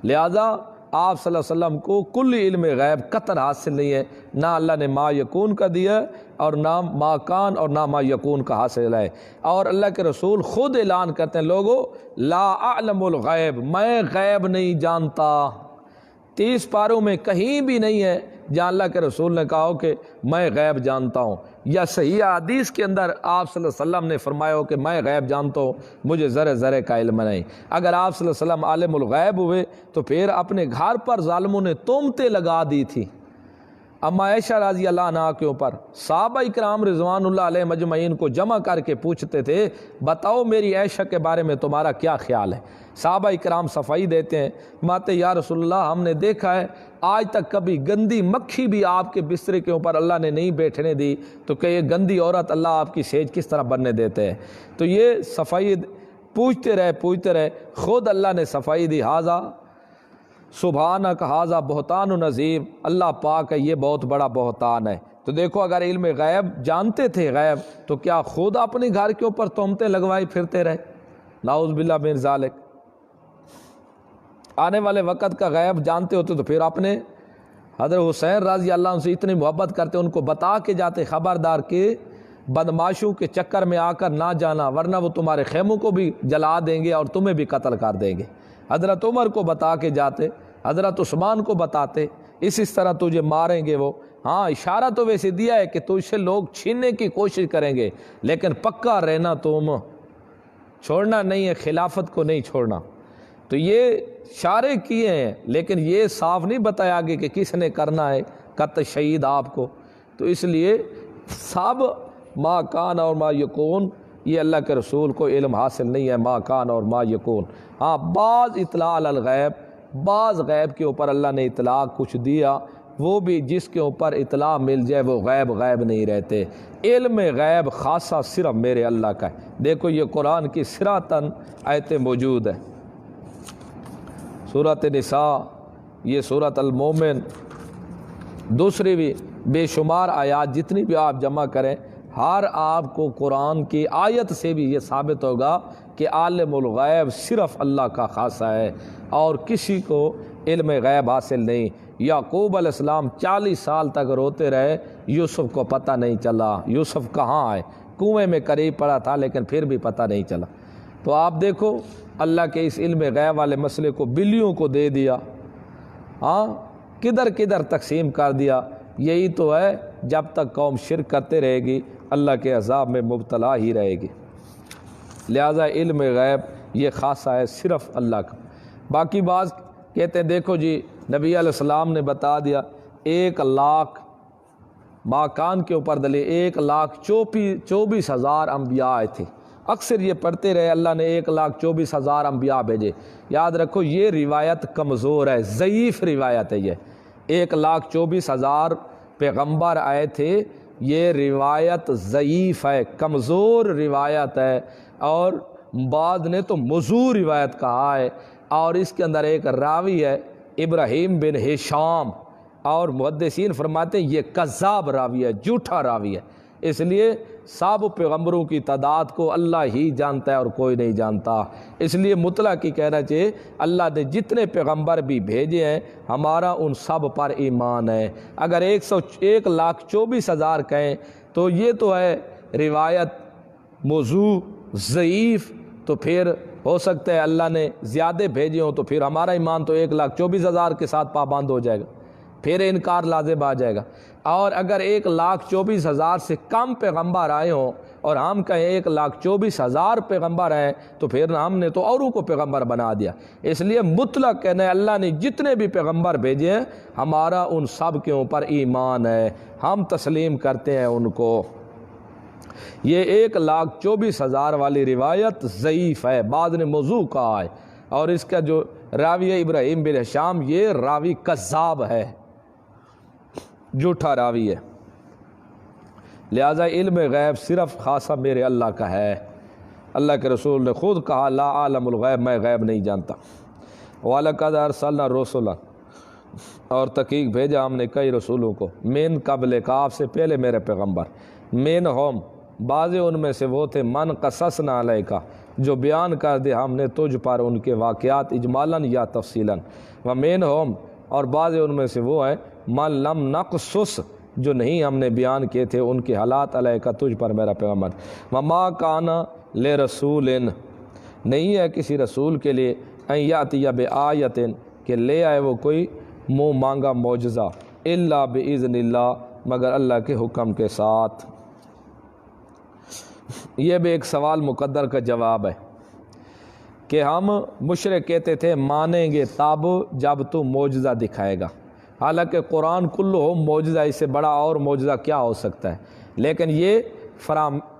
لہذا آپ صلی اللہ علیہ وسلم کو کلی علم غیب قطع حاصل نہیں ہے، نہ اللہ نے ما یکون کا دیا اور نہ ما کان اور نہ ما یکون کا حاصل ہے۔ اور اللہ کے رسول خود اعلان کرتے ہیں، لوگو لا اعلم الغیب، میں غیب نہیں جانتا۔ 30 پاروں میں کہیں بھی نہیں ہے جہاں اللہ کے رسول نے کہا ہو کہ میں غیب جانتا ہوں، یا صحیح حدیث کے اندر آپ صلی اللہ علیہ وسلم نے فرمایا ہو کہ میں غیب جانتا ہوں، مجھے ذرے ذرے کا علم نہیں۔ اگر آپ صلی اللہ علیہ وسلم عالم الغیب ہوئے تو پھر اپنے گھر پر ظالموں نے تہمتیں لگا دی تھی۔ اما عائشہ رضی اللہ عنہا کے اوپر صحابہ اکرام رضوان اللہ علیہ مجمعین کو جمع کر کے پوچھتے تھے، بتاؤ میری عائشہ کے بارے میں تمہارا کیا خیال ہے؟ صحابہ اکرام صفائی دیتے ہیں، ماتے یا رسول اللہ ہم نے دیکھا ہے آج تک کبھی گندی مکھی بھی آپ کے بسترے کے اوپر اللہ نے نہیں بیٹھنے دی، تو کہ یہ گندی عورت اللہ آپ کی سیج کس طرح بننے دیتے ہیں؟ تو یہ صفائی پوچھتے رہے، خود اللہ نے صفائی دی، ھذا سبحانک ھذا بہتان عظیم، اللہ پاک ہے یہ بہت بڑا بہتان ہے۔ تو دیکھو اگر علم غیب جانتے تھے غیب تو کیا خود اپنے گھر کے اوپر تہمتیں لگوائی پھرتے رہے؟ نعوذ باللہ من ذالک۔ آنے والے وقت کا غیب جانتے ہوتے تو پھر اپنے حضرت حسین رضی اللہ عنہ سے اتنی محبت کرتے، ان کو بتا کے جاتے خبردار کہ بدماشوں کے چکر میں آ کر نہ جانا، ورنہ وہ تمہارے خیموں کو بھی جلا دیں گے اور تمہیں بھی قتل کر دیں گے۔ حضرت عمر کو بتا کے جاتے، حضرت عثمان کو بتاتے اس طرح تجھے ماریں گے وہ۔ ہاں اشارہ تو ویسے دیا ہے کہ تجھ سے لوگ چھیننے کی کوشش کریں گے، لیکن پکا رہنا، تم چھوڑنا نہیں ہے، خلافت کو نہیں چھوڑنا۔ تو یہ اشارے کیے ہیں، لیکن یہ صاف نہیں بتایا آگے کہ کس نے کرنا ہے قتل شہید آپ کو۔ تو اس لیے سب ما کان اور ما یکون یہ اللہ کے رسول کو علم حاصل نہیں ہے، ما کان اور ما یکون۔ ہاں بعض اطلاع علی الغیب، بعض غیب کے اوپر اللہ نے اطلاع کچھ دیا، وہ بھی جس کے اوپر اطلاع مل جائے وہ غیب نہیں رہتے۔ علم غیب خاصہ صرف میرے اللہ کا ہے۔ دیکھو یہ قرآن کی صراطاً آیتیں موجود ہیں، سورۃ نساء، یہ سورۃ المومن، دوسری بھی بے شمار آیات جتنی بھی آپ جمع کریں، ہر آپ کو قرآن کی آیت سے بھی یہ ثابت ہوگا کہ عالم الغیب صرف اللہ کا خاصہ ہے اور کسی کو علم غیب حاصل نہیں۔ یعقوب علیہ السلام 40 سال تک روتے رہے، یوسف کو پتہ نہیں چلا یوسف کہاں آئے، کنویں میں قریب پڑا تھا لیکن پھر بھی پتہ نہیں چلا۔ تو آپ دیکھو اللہ کے اس علم غیب والے مسئلے کو بلیوں کو دے دیا، ہاں کدھر کدھر تقسیم کر دیا۔ یہی تو ہے، جب تک قوم شرک کرتے رہے گی اللہ کے عذاب میں مبتلا ہی رہے گی۔ لہذا علم غیب یہ خاصہ ہے صرف اللہ کا۔ باقی بعض کہتے ہیں دیکھو جی نبی علیہ السلام نے بتا دیا 1,00,000 ماکان کے اوپر دلیل 1,24,000 انبیاء آئے تھے۔ اکثر یہ پڑھتے رہے اللہ نے 1,24,000 انبیاء بھیجے۔ یاد رکھو یہ روایت کمزور ہے، ضعیف روایت ہے۔ یہ 1,24,000 پیغمبر آئے تھے، یہ روایت ضعیف ہے، کمزور روایت ہے، اور بعض نے تو موضوع روایت کہا ہے، اور اس کے اندر ایک راوی ہے ابراہیم بن ہشام، اور محدثین فرماتے ہیں یہ کذاب راوی ہے، جھوٹا راوی ہے۔ اس لیے سب پیغمبروں کی تعداد کو اللہ ہی جانتا ہے اور کوئی نہیں جانتا۔ اس لیے مطلق کی کہنا چاہیے اللہ نے جتنے پیغمبر بھی بھیجے ہیں ہمارا ان سب پر ایمان ہے۔ اگر 1,24,000 کہیں تو یہ تو ہے روایت موضوع ضعیف، تو پھر ہو سکتا ہے اللہ نے زیادہ بھیجے ہوں تو پھر ہمارا ایمان تو 1,24,000 کے ساتھ پابند ہو جائے گا، پھر انکار لازم آ جائے گا۔ اور اگر 1,24,000 سے کم پیغمبر آئے ہوں اور ہم کہیں 1,24,000 پیغمبر ہیں تو پھر ہم نے تو اوروں کو پیغمبر بنا دیا۔ اس لیے مطلق کہنا ہے اللہ نے جتنے بھی پیغمبر بھیجے ہیں ہمارا ان سب کے اوپر ایمان ہے، ہم تسلیم کرتے ہیں ان کو۔ یہ 1,24,000 والی روایت ضعیف ہے، بعض نے موضوع کہا ہے، اور اس کا جو راوی ابراہیم بن ہشام یہ راوی کذاب ہے، جھوٹا راوی ہے، لہذا علم غیب صرف خاصہ میرے اللہ کا ہے۔ اللہ کے رسول نے خود کہا لا عالم الغیب، میں غیب نہیں جانتا۔ وَلَقَدْ أَرْسَلْنَا رُسُلًا، اور تحقیق بھیجا ہم نے کئی رسولوں کو، من قبل کا، آپ سے پہلے میرے پیغمبر، منہم، بعض ان میں سے وہ تھے، من قصصنا علیک، جو بیان کر دے ہم نے تجھ پر ان کے واقعات اجمالاً یا تفصیلاً، ومنہم، اور بعض ان میں سے وہ ہیں، من لم نقصص، جو نہیں ہم نے بیان کیے تھے ان کے حالات علیک تجھ پر میرا پیغمبر، وما کان لرسول، نہیں ہے کسی رسول کے لیے، ان یاتی بآیۃ، کہ لے آئے وہ کوئی منہ مانگا معجزہ، الا باذن اللہ، مگر اللہ کے حکم کے ساتھ۔ یہ بھی ایک سوال مقدر کا جواب ہے کہ ہم مشرک کہتے تھے مانیں گے تب جب تو معجزہ دکھائے گا، حالانکہ قرآن کلہ معجزہ، اس سے بڑا اور معجزہ کیا ہو سکتا ہے، لیکن یہ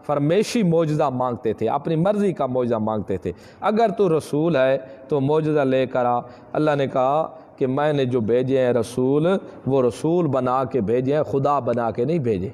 فرمیشی معجزہ مانگتے تھے، اپنی مرضی کا معجزہ مانگتے تھے۔ اگر تو رسول ہے تو معجزہ لے کر آ۔ اللہ نے کہا کہ میں نے جو بھیجے ہیں رسول، وہ رسول بنا کے بھیجے ہیں، خدا بنا کے نہیں بھیجے۔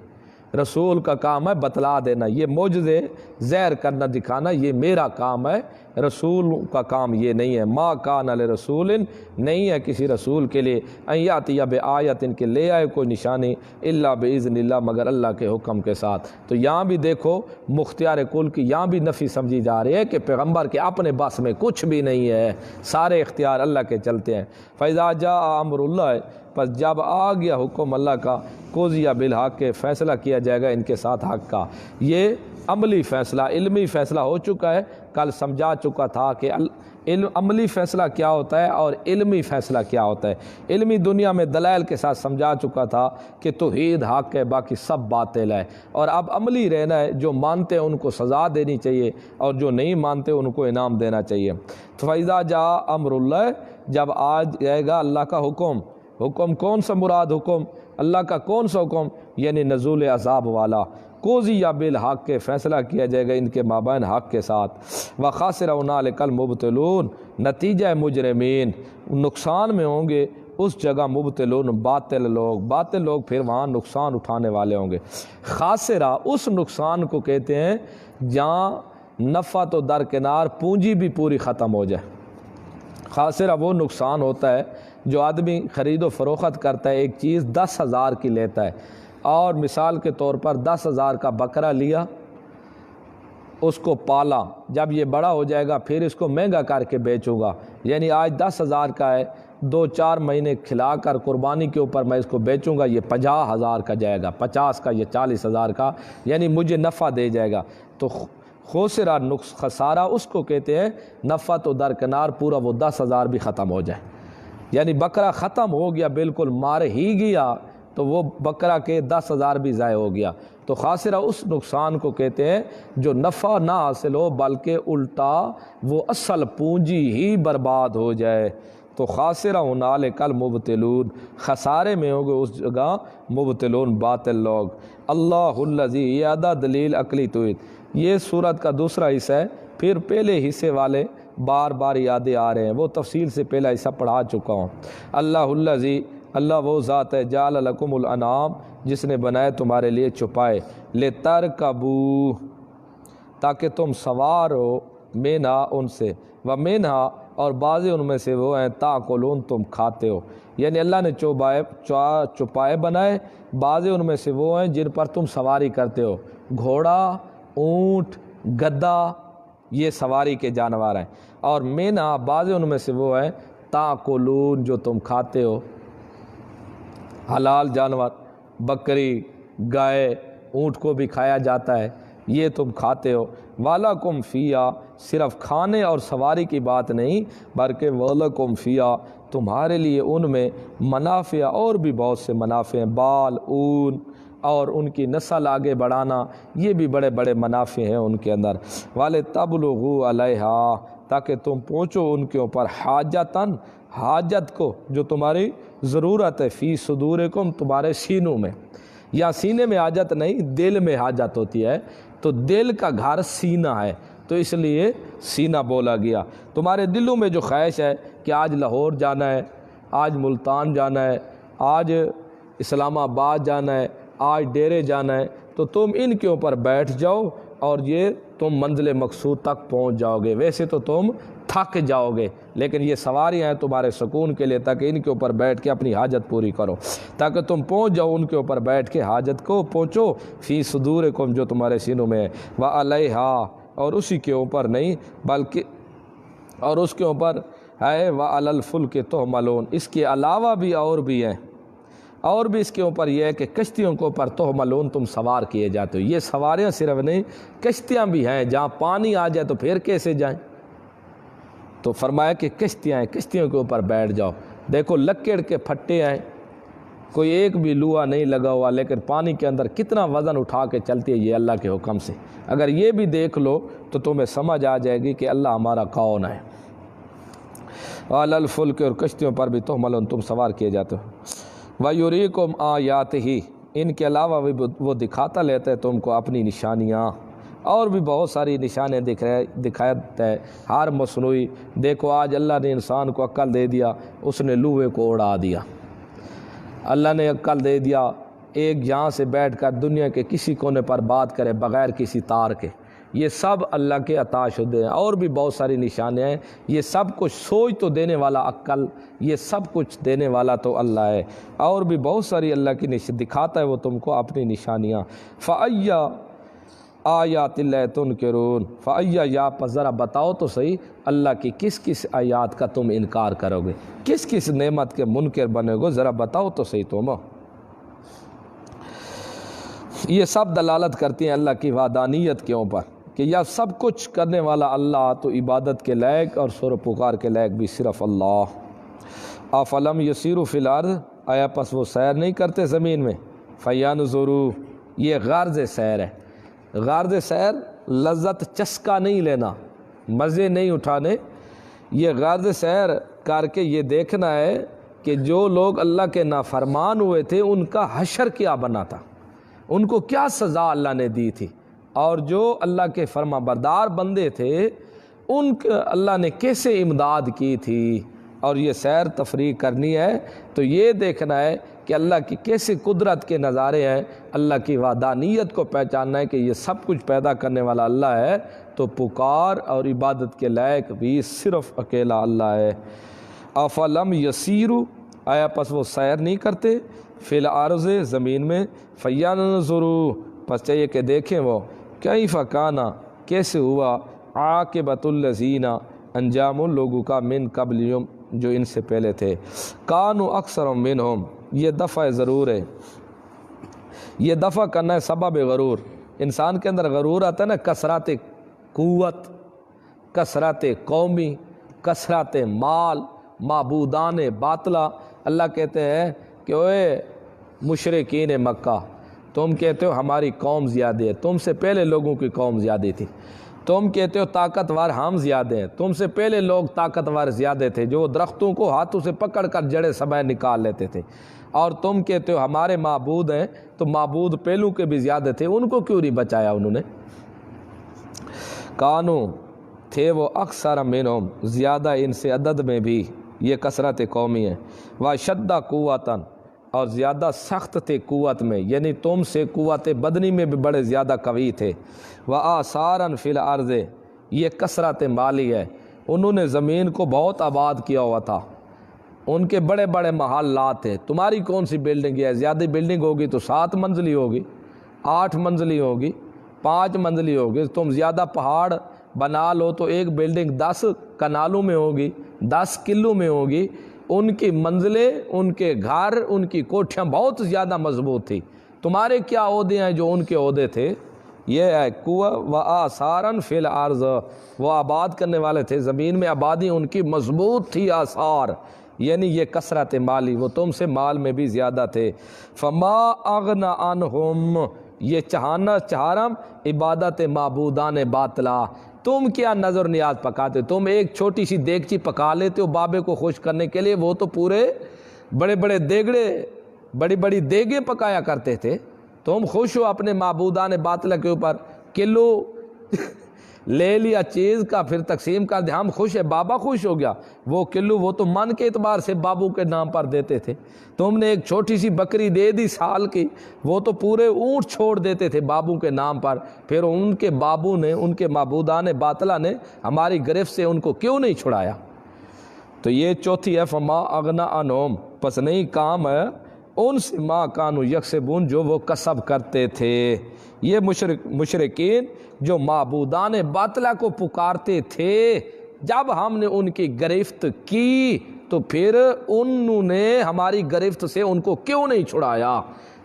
رسول کا کام ہے بتلا دینا، یہ معجزے ظاہر کرنا دکھانا یہ میرا کام ہے، رسول کا کام یہ نہیں ہے۔ ما کان لرسول، نہیں ہے کسی رسول کے لیے، ان یاتی بآیۃ، کہ لے آئے کوئی نشانی، الا باذن اللہ، مگر اللہ کے حکم کے ساتھ۔ تو یہاں بھی دیکھو مختار کل کی یہاں بھی نفی سمجھی جا رہی ہے کہ پیغمبر کے اپنے بس میں کچھ بھی نہیں ہے، سارے اختیار اللہ کے چلتے ہیں۔ فاذا جاء امر اللہ، پس جب آ گیا حکم اللہ کا، قضی بالحق، کے فیصلہ کیا جائے گا ان کے ساتھ حق کا۔ یہ عملی فیصلہ، علمی فیصلہ ہو چکا ہے، کل سمجھا چکا تھا کہ عملی فیصلہ کیا ہوتا ہے اور علمی فیصلہ کیا ہوتا ہے۔ علمی دنیا میں دلائل کے ساتھ سمجھا چکا تھا کہ توحید حق ہے، باقی سب باطل ہے، اور اب عملی رہنا ہے، جو مانتے ہیں ان کو سزا دینی چاہیے اور جو نہیں مانتے ان کو انعام دینا چاہیے۔ تو فَإِذَا جَاءَ أَمْرُ اللَّهِ، جب آ جائے گا اللہ کا حکم۔ حکم کون سا مراد؟ حکم اللہ کا کون سا حکم؟ یعنی نزول عذاب والا۔ قضی بالحق، کے فیصلہ کیا جائے گا ان کے مابین حق کے ساتھ۔ وخاسر هنالک المبطلون، نتیجہ مجرمین، نقصان میں ہوں گے اس جگہ مبطلون، باطل لوگ، باطل لوگ پھر وہاں نقصان اٹھانے والے ہوں گے۔ خاسرہ اس نقصان کو کہتے ہیں جہاں نفع تو درکنار، پونجی بھی پوری ختم ہو جائے۔ خاسرہ وہ نقصان ہوتا ہے جو آدمی خرید و فروخت کرتا ہے، ایک چیز 10,000 کی لیتا ہے، اور مثال کے طور پر 10,000 کا بکرا لیا، اس کو پالا، جب یہ بڑا ہو جائے گا پھر اس کو مہنگا کر کے بیچوں گا، یعنی آج 10,000 کا ہے، 2-4 مہینے کھلا کر قربانی کے اوپر میں اس کو بیچوں گا، یہ 50,000 کا جائے گا، 50 کا، یہ 40,000 کا، یعنی مجھے نفع دے جائے گا۔ تو خسرہ، خسارہ اس کو کہتے ہیں نفع تو درکنار، پورا وہ 10,000 بھی ختم ہو جائے، یعنی بکرا ختم ہو گیا، بالکل مار ہی گیا، تو وہ بکرا کے 10,000 بھی ضائع ہو گیا۔ تو خاسرہ اس نقصان کو کہتے ہیں جو نفع نہ حاصل ہو بلکہ الٹا وہ اصل پونجی ہی برباد ہو جائے۔ تو خاسرہ ہنالک المبطلون، خسارے میں ہوں گے اس جگہ مبطلون، باطل لوگ۔ اللہ الذی، یہ آدھا دلیل عقلی توحید، یہ سورت کا دوسرا حصہ ہے، پھر پہلے حصے والے بار بار یادیں آ رہے ہیں، وہ تفصیل سے پہلا حصہ پڑھا چکا ہوں۔ اللہ الذی، اللہ وہ ذات ہے، جعل لکم الانعام، جس نے بنائے تمہارے لیے چوپائے، لترکبوا، تاکہ تم سوار ہو، منہا، ان سے، ومنہا، اور بعض ان میں سے وہ ہیں، تاکلون، تم کھاتے ہو، یعنی اللہ نے چوپائے بنائے، بعض ان میں سے وہ ہیں جن پر تم سواری کرتے ہو، گھوڑا، اونٹ، گدھا، یہ سواری کے جانور ہیں، اور منہا، بعض ان میں سے وہ ہیں، تاکلون، جو تم کھاتے ہو، حلال جانور، بکری، گائے، اونٹ کو بھی کھایا جاتا ہے، یہ تم کھاتے ہو۔ وَلَكُمْ فِيهَا، صرف کھانے اور سواری کی بات نہیں بلکہ وَلَكُمْ فِيهَا، تمہارے لیے ان میں منافع، اور بھی بہت سے منافع ہیں، بال، اون، اور ان کی نسل آگے بڑھانا، یہ بھی بڑے بڑے منافع ہیں ان کے اندر۔ وَلِتَبْلُغُوا عَلَيْهَا، تاکہ تم پہنچو ان کے اوپر، حاجتاً، حاجت کو، جو تمہاری ضرورت ہے، فی صدورکم، تمہارے سینوں میں، یا سینے میں حاجت نہیں، دل میں حاجت ہوتی ہے، تو دل کا گھر سینہ ہے، تو اس لیے سینہ بولا گیا۔ تمہارے دلوں میں جو خواہش ہے کہ آج لاہور جانا ہے، آج ملتان جانا ہے، آج اسلام آباد جانا ہے، آج ڈیرے جانا ہے، تو تم ان کے اوپر بیٹھ جاؤ اور یہ تم منزل مقصود تک پہنچ جاؤ گے۔ ویسے تو تم تھک جاؤ گے، لیکن یہ سواریاں ہیں تمہارے سکون کے لیے، تاکہ ان کے اوپر بیٹھ کے اپنی حاجت پوری کرو، تاکہ تم پہنچ جاؤ ان کے اوپر بیٹھ کے حاجت کو پہنچو، فی صدورکم جو تمہارے سینوں میں ہے، وعلیہا اور اسی کے اوپر نہیں بلکہ اور اس کے اوپر ہے وعلی الفلک تحملون، اس کے علاوہ بھی اور بھی ہیں، اور بھی اس کے اوپر یہ ہے کہ کشتیوں کے اوپر تحملون تم سوار کیے جاتے ہو۔ یہ سواریاں صرف نہیں، کشتیاں بھی ہیں، جہاں پانی آ جائے تو پھر کیسے جائیں؟ تو فرمایا کہ کشتیاں ہیں، کشتیوں کے اوپر بیٹھ جاؤ۔ دیکھو لکڑ کے پھٹے ہیں، کوئی ایک بھی لوہا نہیں لگا ہوا، لیکن پانی کے اندر کتنا وزن اٹھا کے چلتی ہے یہ اللہ کے حکم سے۔ اگر یہ بھی دیکھ لو تو تمہیں سمجھ آ جائے گی کہ اللہ ہمارا کون ہے۔ وعلی الفلک اور کشتیوں پر بھی تحملون تم سوار کیے جاتے ہو۔ وَيُرِيكُمْ آیاتہ ان کے علاوہ بھی وہ دکھاتا لیتا ہے تم کو اپنی نشانیاں، اور بھی بہت ساری نشانیں دکھاتا ہے ہر مصنوعی۔ دیکھو آج اللہ نے انسان کو عقل دے دیا، اس نے لوہے کو اڑا دیا۔ اللہ نے عقل دے دیا، ایک یہاں سے بیٹھ کر دنیا کے کسی کونے پر بات کرے بغیر کسی تار کے۔ یہ سب اللہ کے عطا شدہ ہیں، اور بھی بہت ساری نشانیاں ہیں۔ یہ سب کچھ سوچ تو دینے والا عقل، یہ سب کچھ دینے والا تو اللہ ہے، اور بھی بہت ساری اللہ کی دکھاتا ہے وہ تم کو اپنی نشانیاں۔ فَأَيَّ آیات اللہ تنکرون، فَأَيَّ یا پس ذرا بتاؤ تو صحیح اللہ کی کس کس آیات کا تم انکار کرو گے، کس کس نعمت کے منکر بنے گو، ذرا بتاؤ تو صحیح تم۔ یہ سب دلالت کرتی ہیں اللہ کی وحدانیت کے اوپر کہ یہ سب کچھ کرنے والا اللہ، تو عبادت کے لائق اور سر و پکار کے لائق بھی صرف اللہ۔ افلم یسیروا فی الارض، آیا پس وہ سیر نہیں کرتے زمین میں، فینظروا یہ غرض سیر ہے۔ غرض سیر لذت چسکا نہیں لینا، مزے نہیں اٹھانے، یہ غرض سیر کر کے یہ دیکھنا ہے کہ جو لوگ اللہ کے نافرمان ہوئے تھے ان کا حشر کیا بنا تھا، ان کو کیا سزا اللہ نے دی تھی، اور جو اللہ کے فرما بردار بندے تھے ان کے اللہ نے کیسے امداد کی تھی۔ اور یہ سیر تفریح کرنی ہے تو یہ دیکھنا ہے کہ اللہ کی کیسے قدرت کے نظارے ہیں، اللہ کی وحدانیت کو پہچاننا ہے کہ یہ سب کچھ پیدا کرنے والا اللہ ہے، تو پکار اور عبادت کے لائق بھی صرف اکیلا اللہ ہے۔ افلم یسیروا آیا پس وہ سیر نہیں کرتے، فی الارض زمین میں، فینظروا پس چاہیے کہ دیکھیں وہ، کیف کان کیسے ہوا، عاقبۃ الذین انجام ان لوگوں کا، من قبلہم جو ان سے پہلے تھے، کانوا اکثر منہم، یہ دفع ضرور ہے، یہ دفع کرنا ہے سبب غرور۔ انسان کے اندر غرور آتا ہے نا، کثرت قوت، کثرت قومی، کثرت مال، معبودان باطلہ۔ اللہ کہتے ہیں کہ اوے مشرکین مکہ، تم کہتے ہو ہماری قوم زیادہ ہے، تم سے پہلے لوگوں کی قوم زیادہ تھی۔ تم کہتے ہو طاقتور ہم زیادہ ہیں، تم سے پہلے لوگ طاقتور زیادہ تھے، جو درختوں کو ہاتھوں سے پکڑ کر جڑیں سبیں نکال لیتے تھے۔ اور تم کہتے ہو ہمارے معبود ہیں، تو معبود پہلوں کے بھی زیادہ تھے، ان کو کیوں نہیں بچایا انہوں نے؟ کانو تھے وہ اکثر منہم، زیادہ ان سے عدد میں بھی، یہ کثرت قومی ہے، واشد قوتاً اور زیادہ سخت تھے قوت میں، یعنی تم سے قوت بدنی میں بھی بڑے زیادہ قوی تھے، وآثاراً فی الارض یہ کثرت مالی ہے، انہوں نے زمین کو بہت آباد کیا ہوا تھا، ان کے بڑے بڑے محلات تھے۔ تمہاری کون سی بلڈنگ ہے؟ زیادہ بلڈنگ ہوگی تو 7 منزلی ہوگی، 8 منزلی ہوگی، 5 منزلی ہوگی۔ تم زیادہ پہاڑ بنا لو تو ایک بلڈنگ 10 کنالوں میں ہوگی، 10 کلوں میں ہوگی۔ ان کی منزلیں، ان کے گھر، ان کی کوٹھیاں بہت زیادہ مضبوط تھی۔ تمہارے کیا عہدے ہیں جو ان کے عہدے تھے؟ یہ ہے وآثاراً فی الارض، وہ آباد کرنے والے تھے زمین میں، آبادی ان کی مضبوط تھی، آثار یعنی یہ کثرت مالی، وہ تم سے مال میں بھی زیادہ تھے۔ فما اغنی عنہم، یہ چہارم عبادت معبودان باطلہ، تم کیا نظر نیاز پکاتے؟ تم ایک چھوٹی سی دیگچی پکا لیتے ہو بابے کو خوش کرنے کے لیے، وہ تو پورے بڑے بڑے دیگڑے، بڑی بڑی دیگیں پکایا کرتے تھے۔ تم خوش ہو اپنے معبودان باطلہ کے اوپر، کلو لے لیا چیز کا پھر تقسیم کر دیا، ہم خوش ہے، بابا خوش ہو گیا، وہ کلو وہ تو من کے اعتبار سے بابو کے نام پر دیتے تھے، تم نے ایک چھوٹی سی بکری دے دی سال کی، وہ تو پورے اونٹ چھوڑ دیتے تھے بابو کے نام پر، پھر ان کے بابو نے، ان کے معبودان باطلہ نے ہماری گرفت سے ان کو کیوں نہیں چھڑایا؟ تو یہ چوتھی ہے، فما اغنا عنہم، پس نہیں کام ہے ان سے ما کانوا یکسبون، جو وہ کسب کرتے تھے۔ یہ مشرکین جو معبودان باطلہ کو پکارتے تھے، جب ہم نے ان کی گرفت کی تو پھر انہوں نے ہماری گرفت سے ان کو کیوں نہیں چھڑایا؟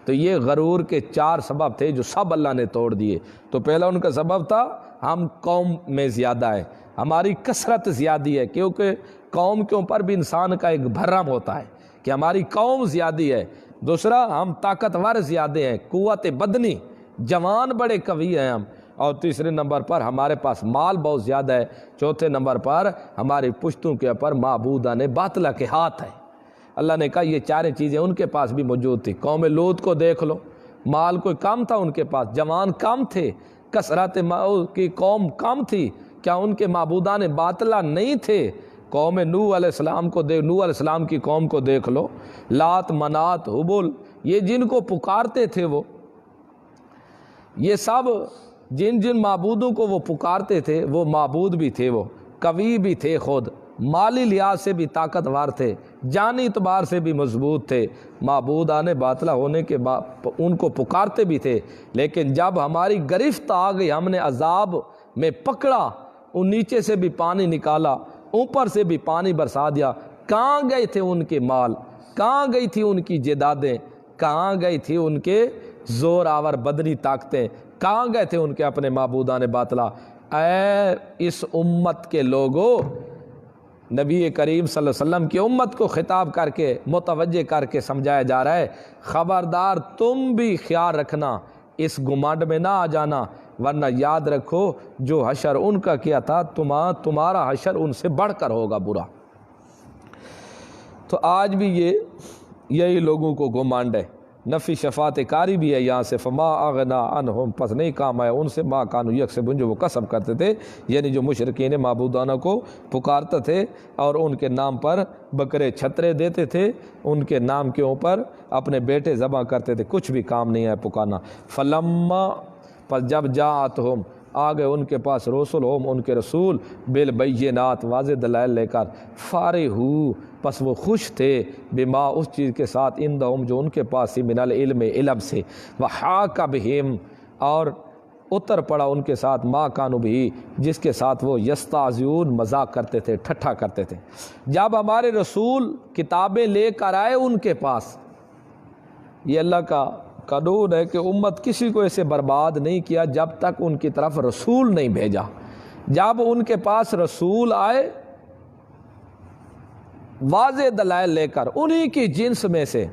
تو یہ غرور کے 4 سبب تھے جو سب اللہ نے توڑ دیے۔ تو پہلا ان کا سبب تھا ہم قوم میں زیادہ ہے، ہماری کثرت زیادی ہے، کیونکہ قوم کے اوپر بھی انسان کا ایک بھرم ہوتا ہے کہ ہماری قوم زیادی ہے۔ دوسرا ہم طاقتور زیادہ ہیں، قوت بدنی، جوان بڑے قوی ہیں ہم، اور تیسرے نمبر پر ہمارے پاس مال بہت زیادہ ہے، چوتھے نمبر پر ہماری پشتوں کے اوپر معبودان باطلہ کے ہاتھ ہے۔ اللہ نے کہا یہ 4 چیزیں ان کے پاس بھی موجود تھی۔ قوم لوط کو دیکھ لو، مال کوئی کم تھا ان کے پاس، جوان کم تھے، کثرت کی قوم کم تھی، کیا ان کے معبودان باطلہ نہیں تھے؟ قوم نوح علیہ السلام کو نوح علیہ السلام کی قوم کو دیکھ لو، لات، منات، حبل، یہ جن کو پکارتے تھے، وہ یہ سب جن جن معبودوں کو وہ پکارتے تھے وہ معبود بھی تھے، وہ قوی بھی تھے، خود مالی لحاظ سے بھی طاقتور تھے، جانی اعتبار سے بھی مضبوط تھے، معبودان باطلہ ہونے کے بعد ان کو پکارتے بھی تھے، لیکن جب ہماری گرفت آ گئی، ہم نے عذاب میں پکڑا، ان نیچے سے بھی پانی نکالا، اوپر سے بھی پانی برسا دیا، کہاں گئے تھے ان کے مال، کہاں گئی تھی ان کی جائیدادیں، کہاں گئی تھی ان کے زور آور بدنی طاقتیں، کہاں گئے تھے ان کے اپنے معبودان باطلہ؟ اے اس امت کے لوگوں، نبی کریم صلی اللہ علیہ وسلم کی امت کو خطاب کر کے متوجہ کر کے سمجھایا جا رہا ہے، خبردار تم بھی خیال رکھنا، اس گمانڈ میں نہ آ جانا، ورنہ یاد رکھو جو حشر ان کا کیا تھا تمہارا حشر ان سے بڑھ کر ہوگا برا۔ تو آج بھی یہی لوگوں کو گمانڈ ہے۔ نفی شفاعت کاری بھی ہے یہاں سے، فما اغنا عنہم، پس نہیں کام آیا ان سے ما کانوا یکسبون، جو وہ کسب کرتے تھے، یعنی جو مشرکین معبودانہ کو پکارتے تھے اور ان کے نام پر بکرے چھترے دیتے تھے، ان کے نام کے اوپر اپنے بیٹے ذبح کرتے تھے، کچھ بھی کام نہیں ہے پکارنا۔ فلما، پس جب جاءتہم، آ گئے ان کے پاس رسولہم، ان کے رسول، بالبینات، واضح دلائل لے کر، فارحوا، پس وہ خوش تھے، بما، اس چیز کے ساتھ، عندہم، جو ان کے پاس تھی، من العلم، علم سے، وحاق بہم، اور اتر پڑا ان کے ساتھ، ما کانوا بہ، جس کے ساتھ وہ یستہزئون، مذاق کرتے تھے، ٹھٹھا کرتے تھے۔ جب ہمارے رسول کتابیں لے کر آئے ان کے پاس، یہ اللہ کا قانون ہے کہ امت کسی کو ایسے برباد نہیں کیا جب تک ان کی طرف رسول نہیں بھیجا۔ جب ان کے پاس رسول آئے واضح دلائل لے کر انہی کی جنس میں سے،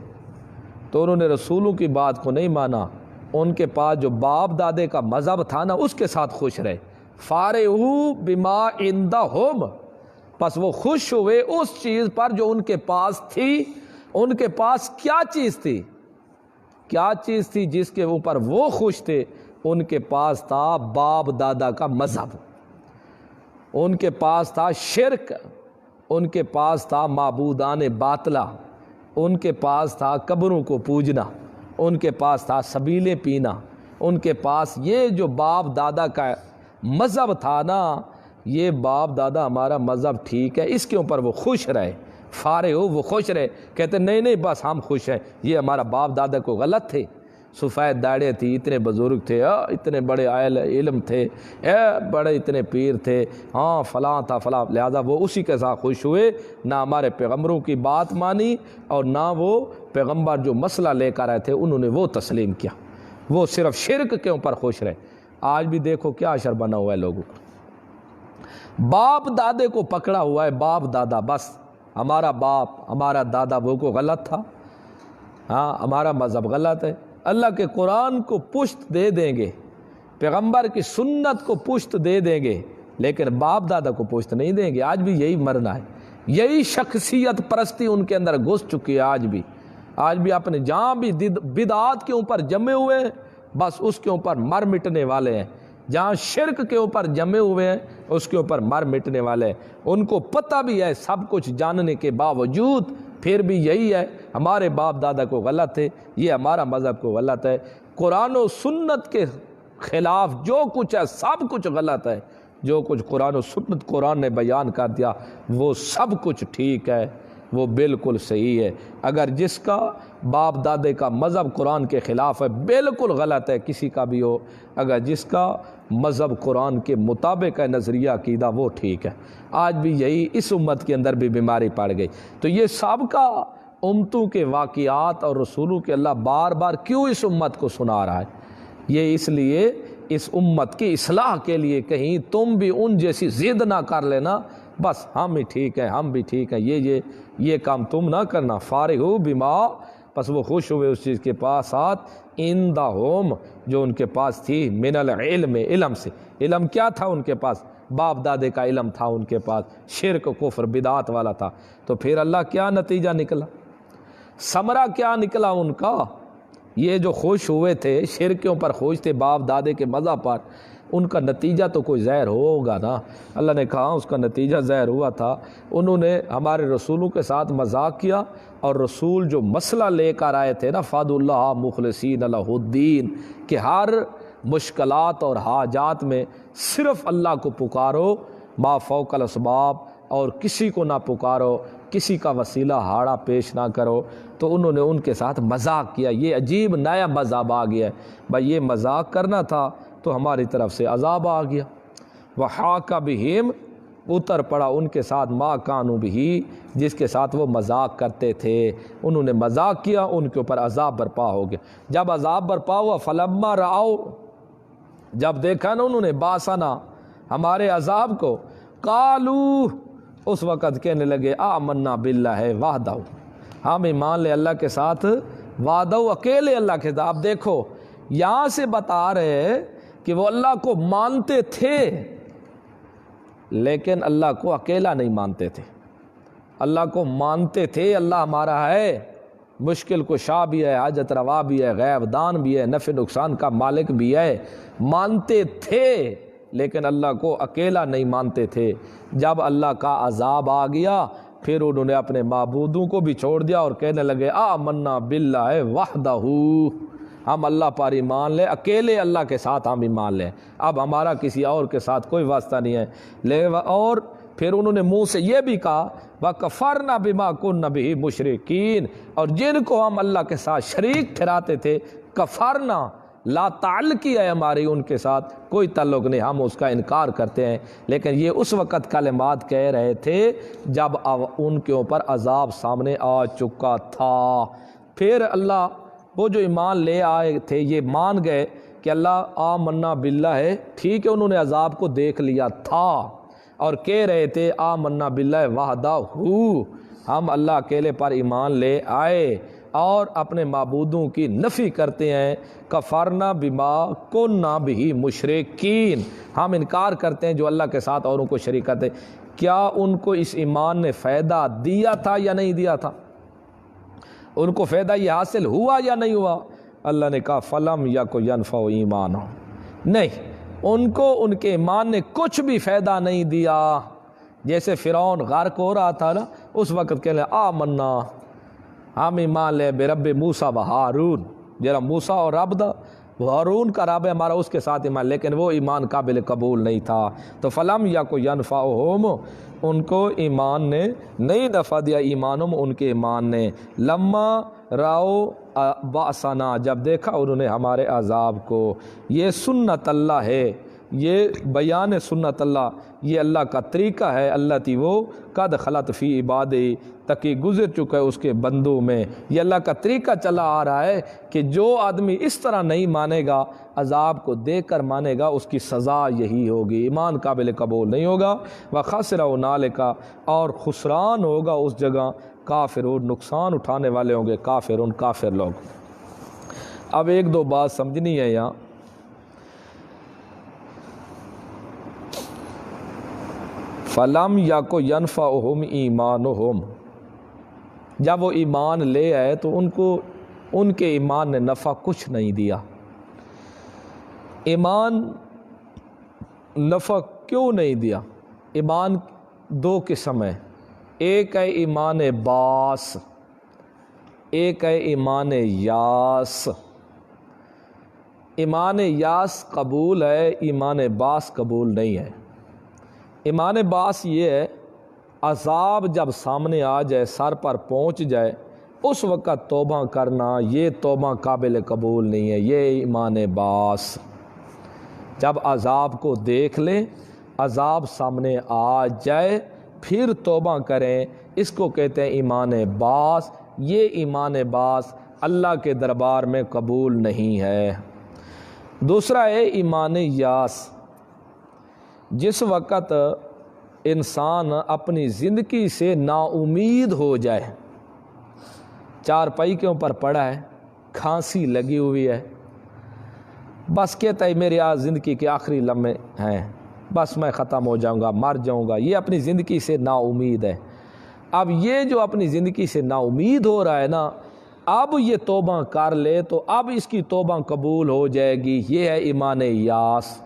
تو انہوں نے رسولوں کی بات کو نہیں مانا، ان کے پاس جو باپ دادے کا مذہب تھا نا اس کے ساتھ خوش رہے۔ فارحوا بما عندہم، پس وہ خوش ہوئے اس چیز پر جو ان کے پاس تھی۔ ان کے پاس کیا چیز تھی؟ کیا چیز تھی جس کے اوپر وہ خوش تھے؟ ان کے پاس تھا باپ دادا کا مذہب، ان کے پاس تھا شرک، ان کے پاس تھا معبودان باطلہ، ان کے پاس تھا قبروں کو پوجنا، ان کے پاس تھا سبیلیں پینا، ان کے پاس یہ جو باپ دادا کا مذہب تھا نا، یہ باپ دادا ہمارا مذہب ٹھیک ہے، اس کے اوپر وہ خوش رہے، فارغ ہو، وہ خوش رہے، کہتے نہیں نہیں بس ہم خوش ہیں، یہ ہمارا باپ دادا کو غلط تھے، سفید داڑھیں تھی، اتنے بزرگ تھے، اتنے بڑے علم تھے، بڑے اتنے پیر تھے، ہاں فلاں تھا فلاں، لہذا وہ اسی کے ساتھ خوش ہوئے، نہ ہمارے پیغمبروں کی بات مانی اور نہ وہ پیغمبر جو مسئلہ لے کر آئے تھے انہوں نے وہ تسلیم کیا، وہ صرف شرک کے اوپر خوش رہے۔ آج بھی دیکھو کیا اشر بنا ہوا ہے لوگوں کا، باپ دادے کو پکڑا ہوا ہے، باپ دادا، بس ہمارا باپ ہمارا دادا وہ کو غلط تھا، ہاں ہمارا مذہب غلط ہے، اللہ کے قرآن کو پشت دے دیں گے، پیغمبر کی سنت کو پشت دے دیں گے، لیکن باپ دادا کو پشت نہیں دیں گے۔ آج بھی یہی مرنا ہے، یہی شخصیت پرستی ان کے اندر گھس چکی ہے۔ آج بھی اپنے جہاں بھی بدعات کے اوپر جمے ہوئے ہیں، بس اس کے اوپر مر مٹنے والے ہیں۔ جہاں شرک کے اوپر جمے ہوئے ہیں اس کے اوپر مر مٹنے والے ہیں۔ ان کو پتہ بھی ہے سب کچھ جاننے کے باوجود پھر بھی یہی ہے، ہمارے باپ دادا کو غلط ہے، یہ ہمارا مذہب کو غلط ہے، قرآن و سنت کے خلاف جو کچھ ہے سب کچھ غلط ہے، جو کچھ قرآن و سنت قرآن نے بیان کر دیا وہ سب کچھ ٹھیک ہے، وہ بالکل صحیح ہے۔ اگر جس کا باپ دادے کا مذہب قرآن کے خلاف ہے بالکل غلط ہے، کسی کا بھی ہو، اگر جس کا مذہب قرآن کے مطابق ہے نظریہ عقیدہ وہ ٹھیک ہے۔ آج بھی یہی اس امت کے اندر بھی بیماری پڑ گئی۔ تو یہ سابقہ امتوں کے واقعات اور رسولوں کے اللہ بار بار کیوں اس امت کو سنا رہا ہے؟ یہ اس لیے اس امت کی اصلاح کے لیے، کہیں تم بھی ان جیسی ضد نہ کر لینا بس ہم ہی ٹھیک ہیں، ہم بھی ٹھیک ہیں، یہ کام تم نہ کرنا۔ فارغ ہو بما، پس وہ خوش ہوئے اس چیز کے پاس ساتھ عندہم جو ان کے پاس تھی، من العلم، علم سے۔ علم کیا تھا ان کے پاس؟ باپ دادے کا علم تھا ان کے پاس، شرک کفر بدعات والا تھا۔ تو پھر اللہ کیا نتیجہ نکلا، ثمرہ کیا نکلا ان کا؟ یہ جو خوش ہوئے تھے، شرکیوں پر خوش تھے، باپ دادے کے مذہب پر، ان کا نتیجہ تو کوئی زہر ہوگا نا۔ اللہ نے کہا اس کا نتیجہ زہر ہوا تھا، انہوں نے ہمارے رسولوں کے ساتھ مذاق کیا، اور رسول جو مسئلہ لے کر آئے تھے نا، فادعوا اللہ مخلصین لہ الدین، کہ ہر مشکلات اور حاجات میں صرف اللہ کو پکارو، ما فوق الاسباب، اور کسی کو نہ پکارو، کسی کا وسیلہ ہاڑا پیش نہ کرو۔ تو انہوں نے ان کے ساتھ مذاق کیا، یہ عجیب نیا مذہب آ گیا ہے، بھائی یہ مذاق کرنا تھا تو ہماری طرف سے عذاب آ گیا۔ وحاق بہم، اتر پڑا ان کے ساتھ، ما کانوا بہ، جس کے ساتھ وہ مذاق کرتے تھے، انہوں نے مذاق کیا، ان کے اوپر عذاب برپا ہو گیا۔ جب عذاب برپا ہوا، فلما رأوا، جب دیکھا نا انہوں نے باسنا، ہمارے عذاب کو، قالو، اس وقت کہنے لگے آمنا باللہ وحدہ، ہم ایمان لے اللہ کے ساتھ، وحدہ، اکیلے اللہ کے ساتھ۔ آپ دیکھو یہاں سے بتا رہے ہیں کہ وہ اللہ کو مانتے تھے لیکن اللہ کو اکیلا نہیں مانتے تھے۔ اللہ کو مانتے تھے، اللہ ہمارا ہے، مشکل کشا بھی ہے، حاجت روا بھی ہے، غیب دان بھی ہے، نفع نقصان کا مالک بھی ہے، مانتے تھے لیکن اللہ کو اکیلا نہیں مانتے تھے۔ جب اللہ کا عذاب آ گیا پھر انہوں نے اپنے معبودوں کو بھی چھوڑ دیا اور کہنے لگے آمنا باللہ وحدہ، ہم اللہ پر ایمان لیں، اکیلے اللہ کے ساتھ ہم ایمان لیں، اب ہمارا کسی اور کے ساتھ کوئی واسطہ نہیں ہے۔ اور پھر انہوں نے منہ سے یہ بھی کہا وَكَفَرْنَا بِمَا كُنَّا بِهِ مُشْرِكِينَ، اور جن کو ہم اللہ کے ساتھ شریک ٹھہراتے تھے، کفرنا، لا تعلقی ہے ہماری ان کے ساتھ، کوئی تعلق نہیں، ہم اس کا انکار کرتے ہیں۔ لیکن یہ اس وقت کلمات کہہ رہے تھے جب ان کے اوپر عذاب سامنے آ چکا تھا۔ پھر اللہ، وہ جو ایمان لے آئے تھے یہ مان گئے کہ اللہ آمنا باللہ ہے، ٹھیک ہے، انہوں نے عذاب کو دیکھ لیا تھا اور کہہ رہے تھے آمنا باللہ وحدہ، ہم اللہ اکیلے پر ایمان لے آئے، اور اپنے معبودوں کی نفی کرتے ہیں۔ کفرنا بما کنا بہ مشرکین، ہم انکار کرتے ہیں جو اللہ کے ساتھ اوروں کو شریک کرتے۔ کیا ان کو اس ایمان نے فائدہ دیا تھا یا نہیں دیا تھا؟ ان کو فائدہ یہ حاصل ہوا یا نہیں ہوا؟ اللہ نے کہا فلم یک ینفع ایمانہم، نہیں، ان کو ان کے ایمان نے کچھ بھی فائدہ نہیں دیا۔ جیسے فرعون غرق ہو رہا تھا نا، اس وقت کہنے آمنا، ہم ایمان لے برب موسیٰ و ہارون، جرا موسیٰ اور رب دا، ہارون کا رب ہے ہمارا، اس کے ساتھ ایمان، لیکن وہ ایمان قابل قبول نہیں تھا۔ تو فلم یک ینفعہم، ان کو ایمان نے نہیں نفع دیا، ایمانم ان کے ایمان نے، لما راؤ باسنا، جب دیکھا انہوں نے ہمارے عذاب کو۔ یہ سنت اللہ ہے، یہ بیان سنت اللہ، یہ اللہ کا طریقہ ہے، اللہ تی وہ قد خلط فی عبادی، تاکہ گزر چکا ہے اس کے بندوں میں۔ یہ اللہ کا طریقہ چلا آ رہا ہے کہ جو آدمی اس طرح نہیں مانے گا، عذاب کو دیکھ کر مانے گا، اس کی سزا یہی ہوگی، ایمان قابل قبول نہیں ہوگا۔ وَخَسِرَ هُنَالِكَ، اور خسران ہوگا اس جگہ، کافرون، نقصان اٹھانے والے ہوں گے کافرون، کافر لوگ۔ اب ایک دو بات سمجھنی ہے یہاں۔ فَلَمْ يَكُ يَنْفَعُهُمْ إِيمَانُهُمْ، جب وہ ایمان لے آئے تو ان کو ان کے ایمان نے نفع کچھ نہیں دیا۔ ایمان نفع کیوں نہیں دیا؟ ایمان دو قسم ہے، ایک ہے ایمان باس، ایک ہے ایمان یاس۔ ایمان یاس قبول ہے، ایمان باس قبول نہیں ہے۔ ایمان باس یہ ہے عذاب جب سامنے آ جائے، سر پر پہنچ جائے، اس وقت توبہ کرنا، یہ توبہ قابل قبول نہیں ہے، یہ ایمان باس۔ جب عذاب کو دیکھ لیں، عذاب سامنے آ جائے، پھر توبہ کریں، اس کو کہتے ہیں ایمان باس۔ یہ ایمان باس اللہ کے دربار میں قبول نہیں ہے۔ دوسرا ہے ایمان یاس۔ جس وقت انسان اپنی زندگی سے نا امید ہو جائے، چارپائی کے اوپر پڑا ہے، کھانسی لگی ہوئی ہے، بس کہتا ہے میری آج زندگی کے آخری لمحے ہیں، بس میں ختم ہو جاؤں گا، مر جاؤں گا، یہ اپنی زندگی سے نا امید ہے۔ اب یہ جو اپنی زندگی سے نا امید ہو رہا ہے نا، اب یہ توبہ کر لے تو اب اس کی توبہ قبول ہو جائے گی، یہ ہے ایمان یاس۔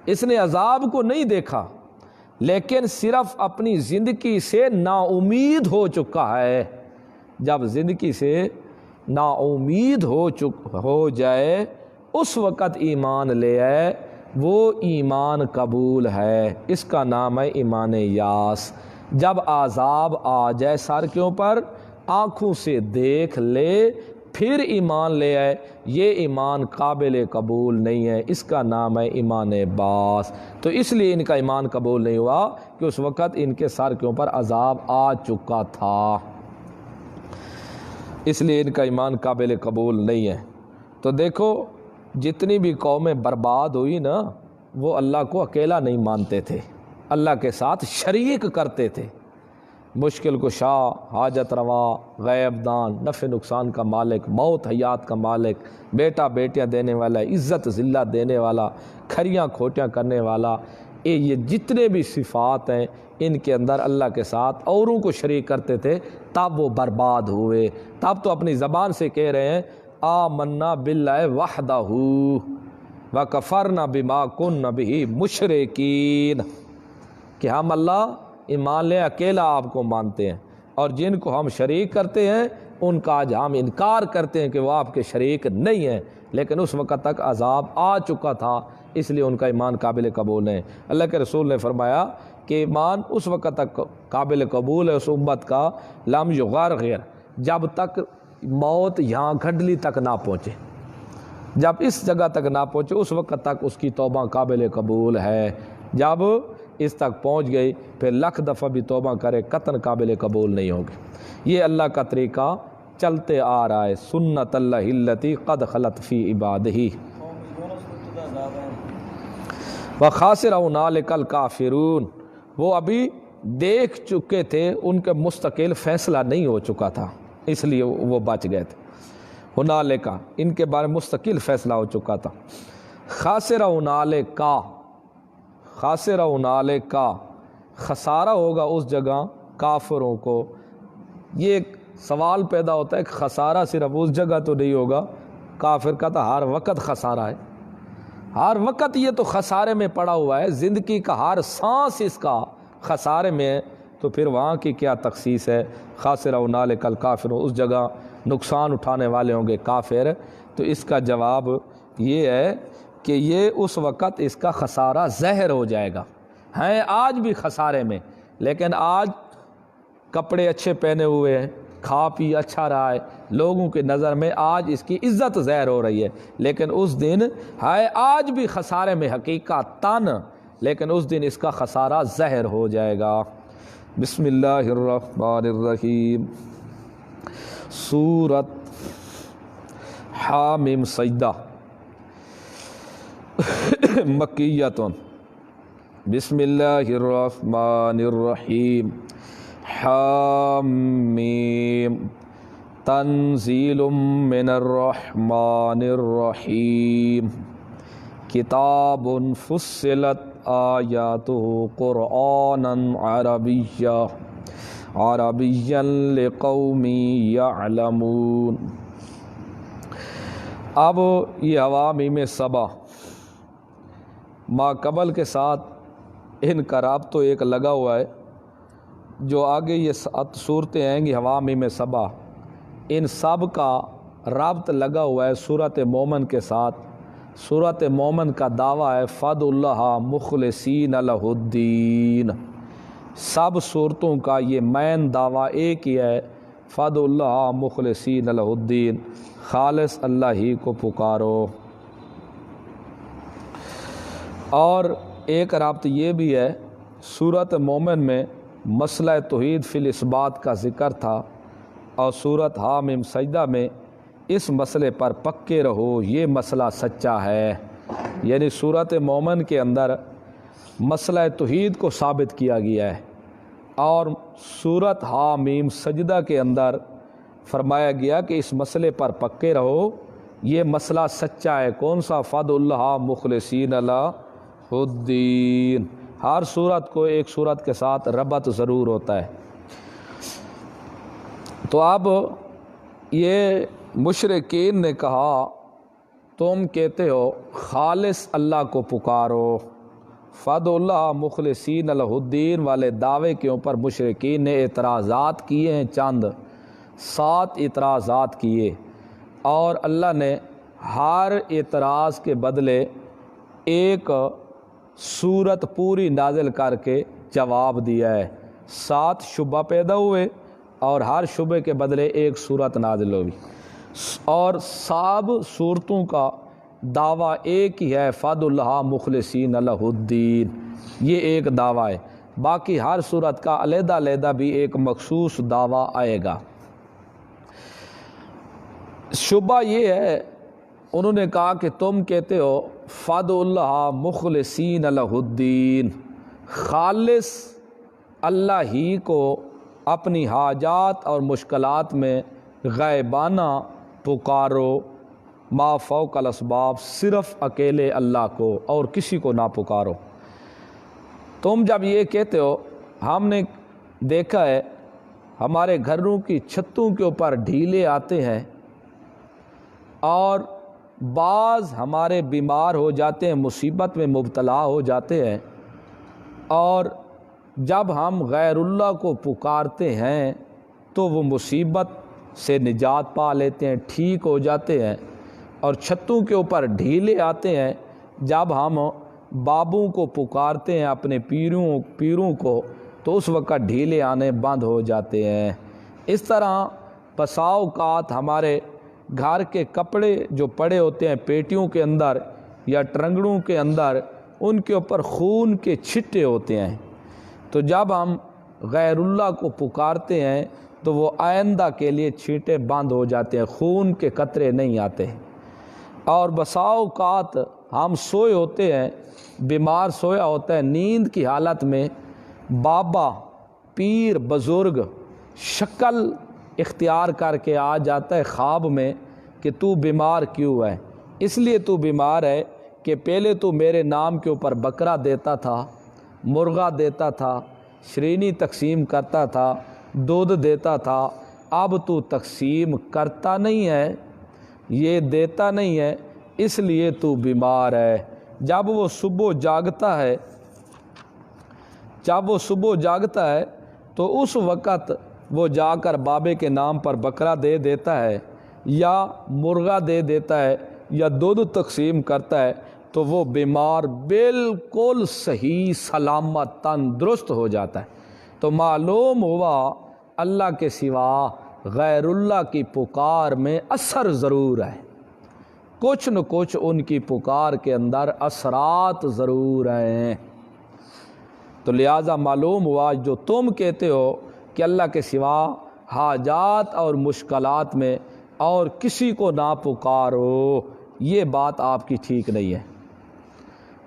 اس نے عذاب کو نہیں دیکھا، لیکن صرف اپنی زندگی سے نا امید ہو چکا ہے۔ جب زندگی سے نا امید ہو جائے، اس وقت ایمان لے آئے، وہ ایمان قبول ہے، اس کا نام ہے ایمان یاس۔ جب عذاب آ جائے سر کے اوپر، آنکھوں سے دیکھ لے، پھر ایمان لے آئے، یہ ایمان قابل قبول نہیں ہے، اس کا نام ہے ایمان باس۔ تو اس لیے ان کا ایمان قبول نہیں ہوا کہ اس وقت ان کے سر کے اوپر عذاب آ چکا تھا، اس لیے ان کا ایمان قابل قبول نہیں ہے۔ تو دیکھو جتنی بھی قومیں برباد ہوئی نا، وہ اللہ کو اکیلا نہیں مانتے تھے، اللہ کے ساتھ شریک کرتے تھے۔ مشکل کشا، حاجت روا، غیب دان، نفع نقصان کا مالک، موت حیات کا مالک، بیٹا بیٹیاں دینے والا، عزت ذلت دینے والا، کھریاں کھوٹیاں کرنے والا، یہ جتنے بھی صفات ہیں ان کے اندر اللہ کے ساتھ اوروں کو شریک کرتے تھے، تب وہ برباد ہوئے۔ تب تو اپنی زبان سے کہہ رہے ہیں آمنا باللہ وحدہ وکفرنا بما کنا بہ مشرکین، کہ ہم اللہ ایمان لے اکیلا آپ کو مانتے ہیں، اور جن کو ہم شریک کرتے ہیں ان کا آج ہم انکار کرتے ہیں کہ وہ آپ کے شریک نہیں ہیں، لیکن اس وقت تک عذاب آ چکا تھا، اس لیے ان کا ایمان قابل قبول ہے۔ اللہ کے رسول نے فرمایا کہ ایمان اس وقت تک قابل قبول ہے اس امت کا، لم یغرغر، جب تک موت یہاں گھنڈلی تک نہ پہنچے، جب اس جگہ تک نہ پہنچے اس وقت تک اس کی توبہ قابل قبول ہے۔ جب اس تک پہنچ گئی پھر لاکھ دفعہ بھی توبہ کرے قطعاً قابل قبول نہیں ہوگی۔ یہ اللہ کا طریقہ چلتے آ رہا ہے، سنت اللہ التی قد خلت فی عبادہ وخاسر ہنالک الکافرون۔ وہ ابھی دیکھ چکے تھے، ان کا مستقل فیصلہ نہیں ہو چکا تھا، اس لیے وہ بچ گئے تھے۔ ہنالک، ان کے بارے میں مستقل فیصلہ ہو چکا تھا۔ خاسر ہنالک، خاسر ہنالک، خسارہ ہوگا اس جگہ کافروں کو۔ یہ ایک سوال پیدا ہوتا ہے کہ خسارہ صرف اس جگہ تو نہیں ہوگا، کافر کا تو ہر وقت خسارہ ہے، ہر وقت یہ تو خسارے میں پڑا ہوا ہے، زندگی کا ہر سانس اس کا خسارے میں ہے، تو پھر وہاں کی کیا تخصیص ہے؟ خاسر ہنالک الکافرون، اس جگہ نقصان اٹھانے والے ہوں گے کافر۔ تو اس کا جواب یہ ہے کہ یہ اس وقت اس کا خسارہ زہر ہو جائے گا۔ ہیں آج بھی خسارے میں، لیکن آج کپڑے اچھے پہنے ہوئے ہیں، کھا پی اچھا رہا ہے، لوگوں کی نظر میں آج اس کی عزت ظاہر ہو رہی ہے، لیکن اس دن ہے آج بھی خسارے میں حقیقت تن، لیکن اس دن اس کا خسارہ زہر ہو جائے گا۔ بسم اللہ الرحمن الرحیم۔ سورۃ حامیم سجدہ مکیۃ۔ بسم اللہ الرحمن الرحیم۔ حامیم تنزیل من الرحمن الرحیم۔ کتاب فصلت آیاتہ قرآنا عربیا لقوم یعلمون۔ اب یہ حوامیم سبا ما قبل کے ساتھ ان کا رابط تو ایک لگا ہوا ہے، جو آگے یہ 7 صورتیں آئیں گی حوامیم سبا، ان سب کا رابط لگا ہوا ہے سورۃ مومن کے ساتھ۔ سورۃ مومن کا دعویٰ ہے فد اللہ مخلصین لہ الدین۔ سب صورتوں کا یہ مین دعویٰ ایک ہی ہے، فد اللہ مخلصین لہ الدین، خالص اللہ ہی کو پکارو۔ اور ایک رابط یہ بھی ہے، سورۃ مومن میں مسئلہ توحید فی الاثبات کا ذکر تھا، اور سورۃ حامیم سجدہ میں اس مسئلے پر پکے رہو، یہ مسئلہ سچا ہے۔ یعنی سورۃ مومن کے اندر مسئلہ توحید کو ثابت کیا گیا ہے، اور سورۃ حامیم سجدہ کے اندر فرمایا گیا کہ اس مسئلے پر پکے رہو، یہ مسئلہ سچا ہے۔ کون سا؟ فد اللہ مخلصین لہ الدین۔ ہر صورت کو ایک صورت کے ساتھ ربط ضرور ہوتا ہے۔ تو اب یہ مشرکین نے کہا تم کہتے ہو خالص اللہ کو پکارو، فد اللہ مخلصین لہ الدین والے دعوے کے اوپر مشرکین نے اعتراضات کیے ہیں، چند 7 اعتراضات کیے، اور اللہ نے ہر اعتراض کے بدلے ایک سورت پوری نازل کر کے جواب دیا ہے۔ 7 شبہ پیدا ہوئے اور ہر شبے کے بدلے ایک سورت نازل ہوئی، اور سب صورتوں کا دعویٰ ایک ہی ہے، فد اللہ مخلصین لہ الدین، یہ ایک دعویٰ ہے۔ باقی ہر صورت کا علیحدہ علیحدہ بھی ایک مخصوص دعویٰ آئے گا۔ شبہ یہ ہے، انہوں نے کہا کہ تم کہتے ہو فد اللہ مخلصین لہ الدین، خالص اللہ ہی کو اپنی حاجات اور مشکلات میں غائبانہ پکارو، ما فوق الاسباب، صرف اکیلے اللہ کو اور کسی کو نہ پکارو۔ تم جب یہ کہتے ہو، ہم نے دیکھا ہے ہمارے گھروں کی چھتوں کے اوپر ڈھیلے آتے ہیں، اور بعض ہمارے بیمار ہو جاتے ہیں، مصیبت میں مبتلا ہو جاتے ہیں، اور جب ہم غیر اللہ کو پکارتے ہیں تو وہ مصیبت سے نجات پا لیتے ہیں، ٹھیک ہو جاتے ہیں۔ اور چھتوں کے اوپر ڈھیلے آتے ہیں جب ہم بابوں کو پکارتے ہیں، اپنے پیروں کو، تو اس وقت ڈھیلے آنے بند ہو جاتے ہیں۔ اس طرح بسا اوقات ہمارے گھر کے کپڑے جو پڑے ہوتے ہیں پیٹیوں کے اندر یا ٹرنگڑوں کے اندر، ان کے اوپر خون کے چھٹے ہوتے ہیں، تو جب ہم غیر اللہ کو پکارتے ہیں تو وہ آئندہ کے لیے چھینٹے بند ہو جاتے ہیں، خون کے قطرے نہیں آتے۔ اور بسا اوقات ہم سوئے ہوتے ہیں، بیمار سویا ہوتا ہے، نیند کی حالت میں بابا، پیر، بزرگ شکل اختیار کر کے آ جاتا ہے خواب میں کہ تو بیمار کیوں ہے؟ اس لیے تو بیمار ہے کہ پہلے تو میرے نام کے اوپر بکرا دیتا تھا، مرغا دیتا تھا، شرینی تقسیم کرتا تھا، دودھ دیتا تھا، اب تو تقسیم کرتا نہیں ہے، یہ دیتا نہیں ہے، اس لیے تو بیمار ہے۔ جب وہ صبح جاگتا ہے تو اس وقت وہ جا کر بابے کے نام پر بکرا دے دیتا ہے یا مرغا دے دیتا ہے یا دودھ تقسیم کرتا ہے، تو وہ بیمار بالکل صحیح سلامت تندرست ہو جاتا ہے۔ تو معلوم ہوا اللہ کے سوا غیر اللہ کی پکار میں اثر ضرور ہے، کچھ نہ کچھ ان کی پکار کے اندر اثرات ضرور ہیں۔ تو لہٰذا معلوم ہوا جو تم کہتے ہو کہ اللہ کے سوا حاجات اور مشکلات میں اور کسی کو نہ پکارو، یہ بات آپ کی ٹھیک نہیں ہے۔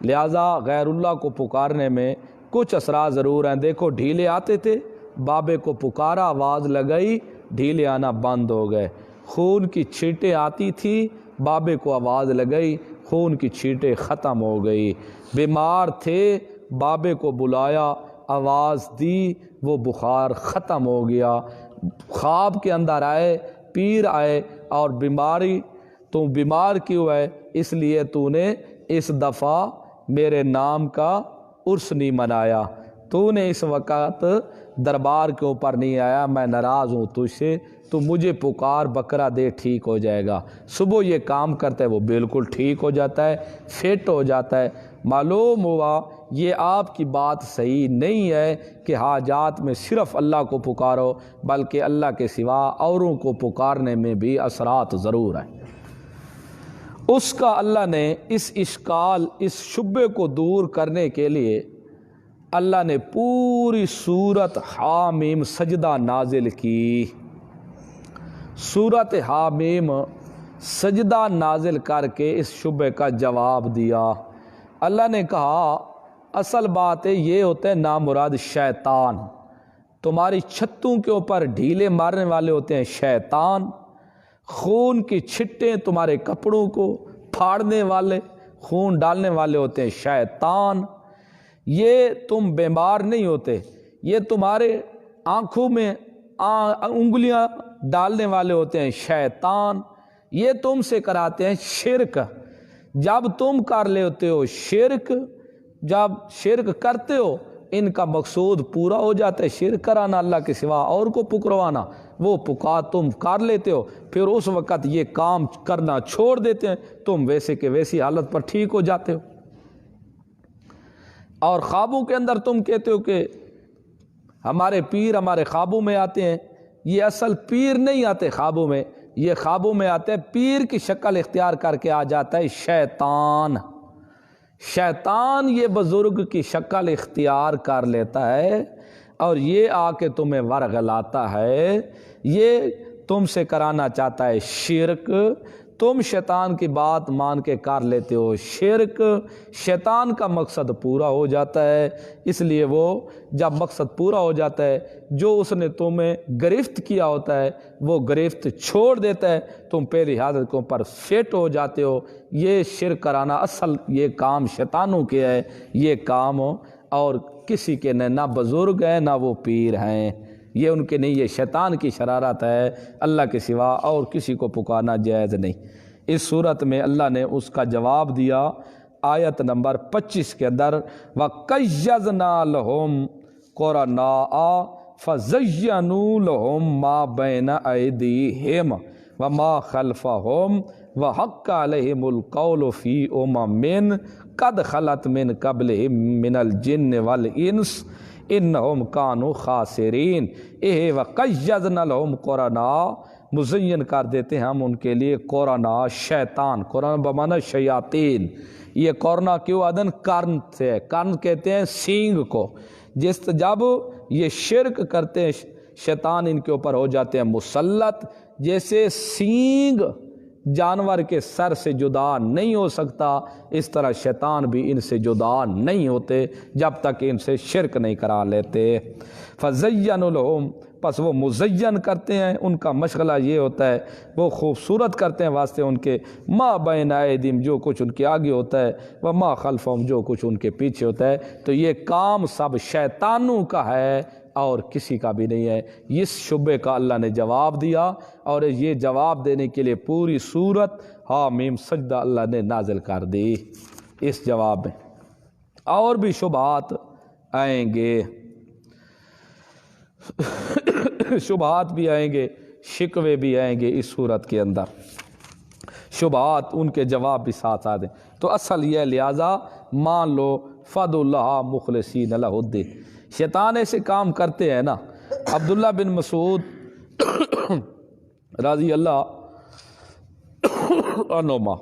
لہٰذا غیر اللہ کو پکارنے میں کچھ اثرات ضرور ہیں۔ دیکھو ڈھیلے آتے تھے، بابے کو پکارا، آواز لگائی، ڈھیلے آنا بند ہو گئے۔ خون کی چھینٹیں آتی تھی، بابے کو آواز لگائی، خون کی چھینٹیں ختم ہو گئی۔ بیمار تھے، بابے کو بلایا، آواز دی، وہ بخار ختم ہو گیا۔ خواب کے اندر آئے، پیر آئے اور بیماری، تو بیمار کیوں ہے؟ اس لیے تو نے اس دفعہ میرے نام کا عرس نہیں منایا، تو نے اس وقت دربار کے اوپر نہیں آیا، میں ناراض ہوں تجھ سے، تو مجھے پکار، بکرا دے، ٹھیک ہو جائے گا۔ صبح یہ کام کرتا ہے، وہ بالکل ٹھیک ہو جاتا ہے، فٹ ہو جاتا ہے۔ معلوم ہوا یہ آپ کی بات صحیح نہیں ہے کہ حاجات میں صرف اللہ کو پکارو، بلکہ اللہ کے سوا اوروں کو پکارنے میں بھی اثرات ضرور ہیں۔ اس کا اللہ نے اس اشکال، اس شبے کو دور کرنے کے لیے اللہ نے پوری سورت حامیم سجدہ نازل کی۔ سورت حامیم سجدہ نازل کر کے اس شبے کا جواب دیا۔ اللہ نے کہا اصل بات ہے یہ ہوتے ہیں نامراد شیطان، تمہاری چھتوں کے اوپر ڈھیلے مارنے والے ہوتے ہیں شیطان، خون کی چھٹیں تمہارے کپڑوں کو پھاڑنے والے، خون ڈالنے والے ہوتے ہیں شیطان۔ یہ تم بیمار نہیں ہوتے، یہ تمہارے آنکھوں میں انگلیاں ڈالنے والے ہوتے ہیں شیطان، یہ تم سے کراتے ہیں شرک۔ جب تم کر لیتے ہو شرک، جب شرک کرتے ہو ان کا مقصود پورا ہو جاتا ہے، شرک کرانا، اللہ کے سوا اور کو پکروانا، وہ پکار تم کر لیتے ہو، پھر اس وقت یہ کام کرنا چھوڑ دیتے ہیں، تم ویسے کہ ویسی حالت پر ٹھیک ہو جاتے ہو۔ اور خوابوں کے اندر تم کہتے ہو کہ ہمارے پیر ہمارے خوابوں میں آتے ہیں، یہ اصل پیر نہیں آتے خوابوں میں، یہ خوابوں میں آتے ہیں، پیر کی شکل اختیار کر کے آ جاتا ہے شیطان۔ شیطان یہ بزرگ کی شکل اختیار کر لیتا ہے اور یہ آ کے تمہیں ورغلاتا ہے، یہ تم سے کرانا چاہتا ہے شرک، تم شیطان کی بات مان کے کر لیتے ہو شرک، شیطان کا مقصد پورا ہو جاتا ہے، اس لیے وہ جب مقصد پورا ہو جاتا ہے جو اس نے تمہیں گرفت کیا ہوتا ہے وہ گرفت چھوڑ دیتا ہے، تم پہلی حالت پر فٹ ہو جاتے ہو۔ یہ شرک کرانا اصل یہ کام شیطانوں کے ہے، یہ کام اور کسی کے نہ بزرگ ہیں نہ وہ پیر ہیں، یہ ان کے نہیں، یہ شیطان کی شرارت ہے، اللہ کے سوا اور کسی کو پکارنا جائز نہیں۔ اس صورت میں اللہ نے اس کا جواب دیا آیت نمبر 25 کے اندر، وَقَيَّضْنَا لَهُمْ قُرَنَاءَ فَزَيَّنُوا لَهُمْ مَا بَيْنَ أَيْدِيهِمْ وَمَا خَلْفَهُمْ وَحَقَّ عَلَيْهِمُ الْقَوْلُ فِي أُمَمٍ قَدْ خَلَتْ مِنْ قَبْلِهِمْ مِنَ الْجِنِّ وَالْإِنسِ انہم کانوا خاسرین۔ وَقَيَّضْنَا لَهُمْ قُرَنَاءَ مزین کر دیتے ہیں ہم ان کے لیے قرنا، شیطان، قرن بمعنی شیاطین، یہ قرنا کیوں آدن کرن سے، کرن کہتے ہیں سینگ کو، جب یہ شرک کرتے ہیں شیطان ان کے اوپر ہو جاتے ہیں مسلط، جیسے سینگ جانور کے سر سے جدا نہیں ہو سکتا اس طرح شیطان بھی ان سے جدا نہیں ہوتے جب تک ان سے شرک نہیں کرا لیتے۔ فَزَيَّنُوا لَهُمْ، پس وہ مزین کرتے ہیں، ان کا مشغلہ یہ ہوتا ہے وہ خوبصورت کرتے ہیں واسطے ان کے ما بین ایدیم، جو کچھ ان کے آگے ہوتا ہے، وما خلفہم، جو کچھ ان کے پیچھے ہوتا ہے، تو یہ کام سب شیطانوں کا ہے اور کسی کا بھی نہیں ہے۔ اس شبے کا اللہ نے جواب دیا اور یہ جواب دینے کے لیے پوری سورت حامیم سجدہ اللہ نے نازل کر دی اس جواب میں۔ اور بھی شبہات آئیں گے، شبہات بھی آئیں گے، شکوے بھی آئیں گے اس صورت کے اندر، شبہات ان کے جواب بھی ساتھ آ دیں۔ تو اصل یہ لہٰذا مان لو فَدُ اللَّهَ مُخْلِصِينَ لَهُ الدِّينَ۔ شیطان ایسے کام کرتے ہیں نا، عبداللہ بن مسعود رضی اللہ عنہما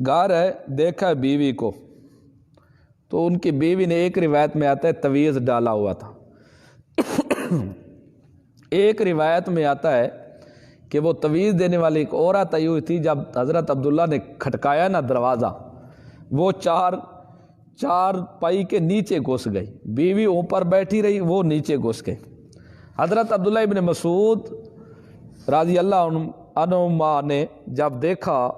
گھر ہے، دیکھا بیوی کو، تو ان کی بیوی نے، ایک روایت میں آتا ہے تویز ڈالا ہوا تھا، ایک روایت میں آتا ہے کہ وہ تویز دینے والی ایک عورت آئی ہوئی تھی، جب حضرت عبداللہ نے کھٹکایا نا دروازہ، وہ چار پائی کے نیچے گھس گئی، بیوی اوپر بیٹھی رہی، وہ نیچے گھس گئی۔ حضرت عبداللہ ابن مسعود رضی اللہ عنہما نے جب دیکھا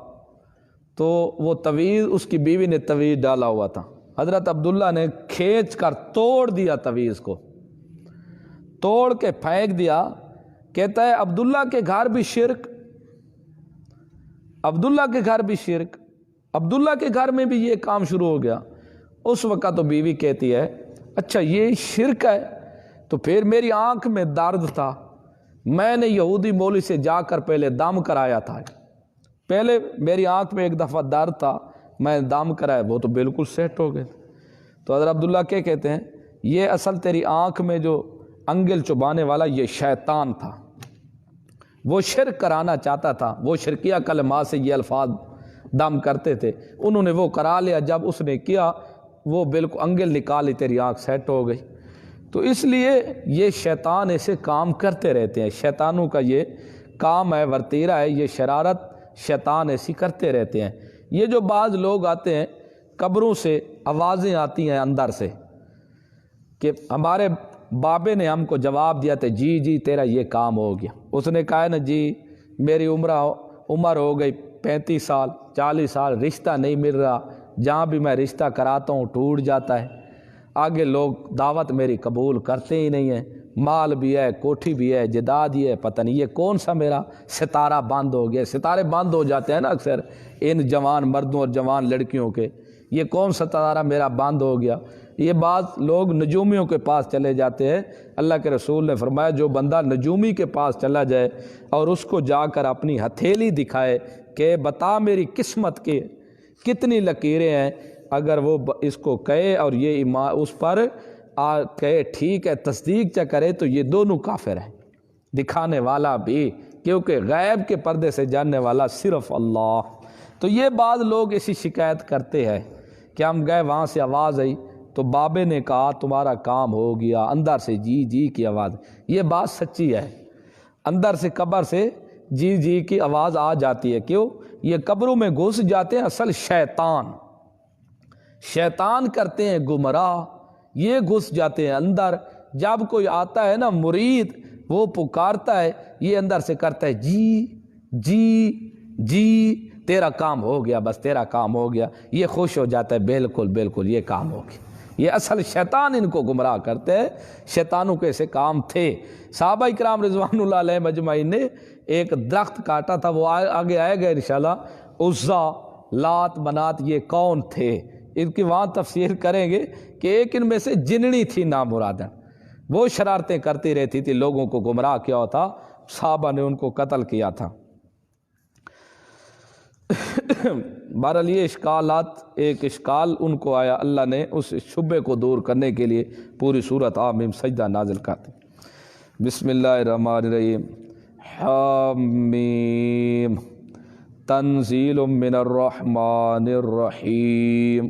تو وہ تویز، اس کی بیوی نے تویز ڈالا ہوا تھا، حضرت عبداللہ نے کھینچ کر توڑ دیا، تویز کو توڑ کے پھینک دیا۔ کہتا ہے عبداللہ کے گھر بھی شرک، عبداللہ کے گھر بھی شرک عبداللہ کے گھر میں بھی یہ کام شروع ہو گیا۔ اس وقت تو بیوی کہتی ہے اچھا یہ شرک ہے، تو پھر میری آنکھ میں درد تھا، میں نے یہودی مولوی سے جا کر پہلے دم کرایا تھا، پہلے میری آنکھ میں ایک دفعہ درد تھا، میں دم کرایا، وہ تو بالکل سیٹ ہو گئے۔ تو حضرت عبداللہ کیا کہتے ہیں، یہ اصل تیری آنکھ میں جو انگل چبانے والا یہ شیطان تھا، وہ شرک کرانا چاہتا تھا، وہ شرکیہ کلمات سے یہ الفاظ دم کرتے تھے، انہوں نے وہ کرا لیا، جب اس نے کیا وہ بالکل انگل نکالی، تیری آنکھ سیٹ ہو گئی۔ تو اس لیے یہ شیطان ایسے کام کرتے رہتے ہیں، شیطانوں کا یہ کام ہے، ورتیرہ ہے، یہ شرارت شیطان ایسی کرتے رہتے ہیں۔ یہ جو بعض لوگ آتے ہیں قبروں سے آوازیں آتی ہیں اندر سے کہ ہمارے بابے نے ہم کو جواب دیا تھا جی جی تیرا یہ کام ہو گیا، اس نے کہا نا جی میری عمر ہو گئی 35 سال 40 سال، رشتہ نہیں مل رہا، جہاں بھی میں رشتہ کراتا ہوں ٹوٹ جاتا ہے، آگے لوگ دعوت میری قبول کرتے ہی نہیں ہیں، مال بھی ہے کوٹھی بھی ہے جائیداد ہی ہے، پتہ نہیں یہ کون سا میرا ستارہ بند ہو گیا۔ ستارے بند ہو جاتے ہیں نا اکثر ان جوان مردوں اور جوان لڑکیوں کے، یہ کون سا ستارہ میرا بند ہو گیا۔ یہ بعض لوگ نجومیوں کے پاس چلے جاتے ہیں، اللہ کے رسول نے فرمایا جو بندہ نجومی کے پاس چلا جائے اور اس کو جا کر اپنی ہتھیلی دکھائے کہ بتا میری قسمت کے کتنی لکیریں ہیں، اگر وہ اس کو کہے اور یہ اس پر کہے ٹھیک ہے تصدیق چا کرے، تو یہ دونوں کافر ہیں، دکھانے والا بھی، کیونکہ غیب کے پردے سے جاننے والا صرف اللہ۔ تو یہ بعض لوگ ایسی شکایت کرتے ہیں کہ ہم گئے وہاں سے آواز آئی تو بابے نے کہا تمہارا کام ہو گیا، اندر سے جی جی کی آواز، یہ بات سچی ہے، اندر سے قبر سے جی جی کی آواز آ جاتی ہے، کیوں؟ یہ قبروں میں گھس جاتے ہیں اصل شیطان کرتے ہیں گمراہ، یہ گھس جاتے ہیں اندر، جب کوئی آتا ہے نا مرید وہ پکارتا ہے، یہ اندر سے کرتا ہے جی جی جی تیرا کام ہو گیا، بس تیرا کام ہو گیا، یہ خوش ہو جاتا ہے بالکل بالکل یہ کام ہو گیا۔ یہ اصل شیطان ان کو گمراہ کرتے ہیں، شیطانوں کے ایسے کام تھے۔ صحابہ اکرام رضوان اللہ علیہ مجمعین نے ایک درخت کاٹا تھا، وہ آگے آئے گا انشاءاللہ، عزا لات منات یہ کون تھے، ان کی وہاں تفسیر کریں گے کہ ایک ان میں سے جننی تھی نامرادن، وہ شرارتیں کرتی رہتی تھی، لوگوں کو گمراہ کیا ہوتا، صحابہ نے ان کو قتل کیا تھا۔ بہرحال یہ اشکالات، ایک اشکال ان کو آیا، اللہ نے اس شبے کو دور کرنے کے لیے پوری سورۃ حامیم سجدہ نازل کر دی۔ بسم اللہ الرحمن الرحیم، حامیم تنزیل من الرحمن الرحیم۔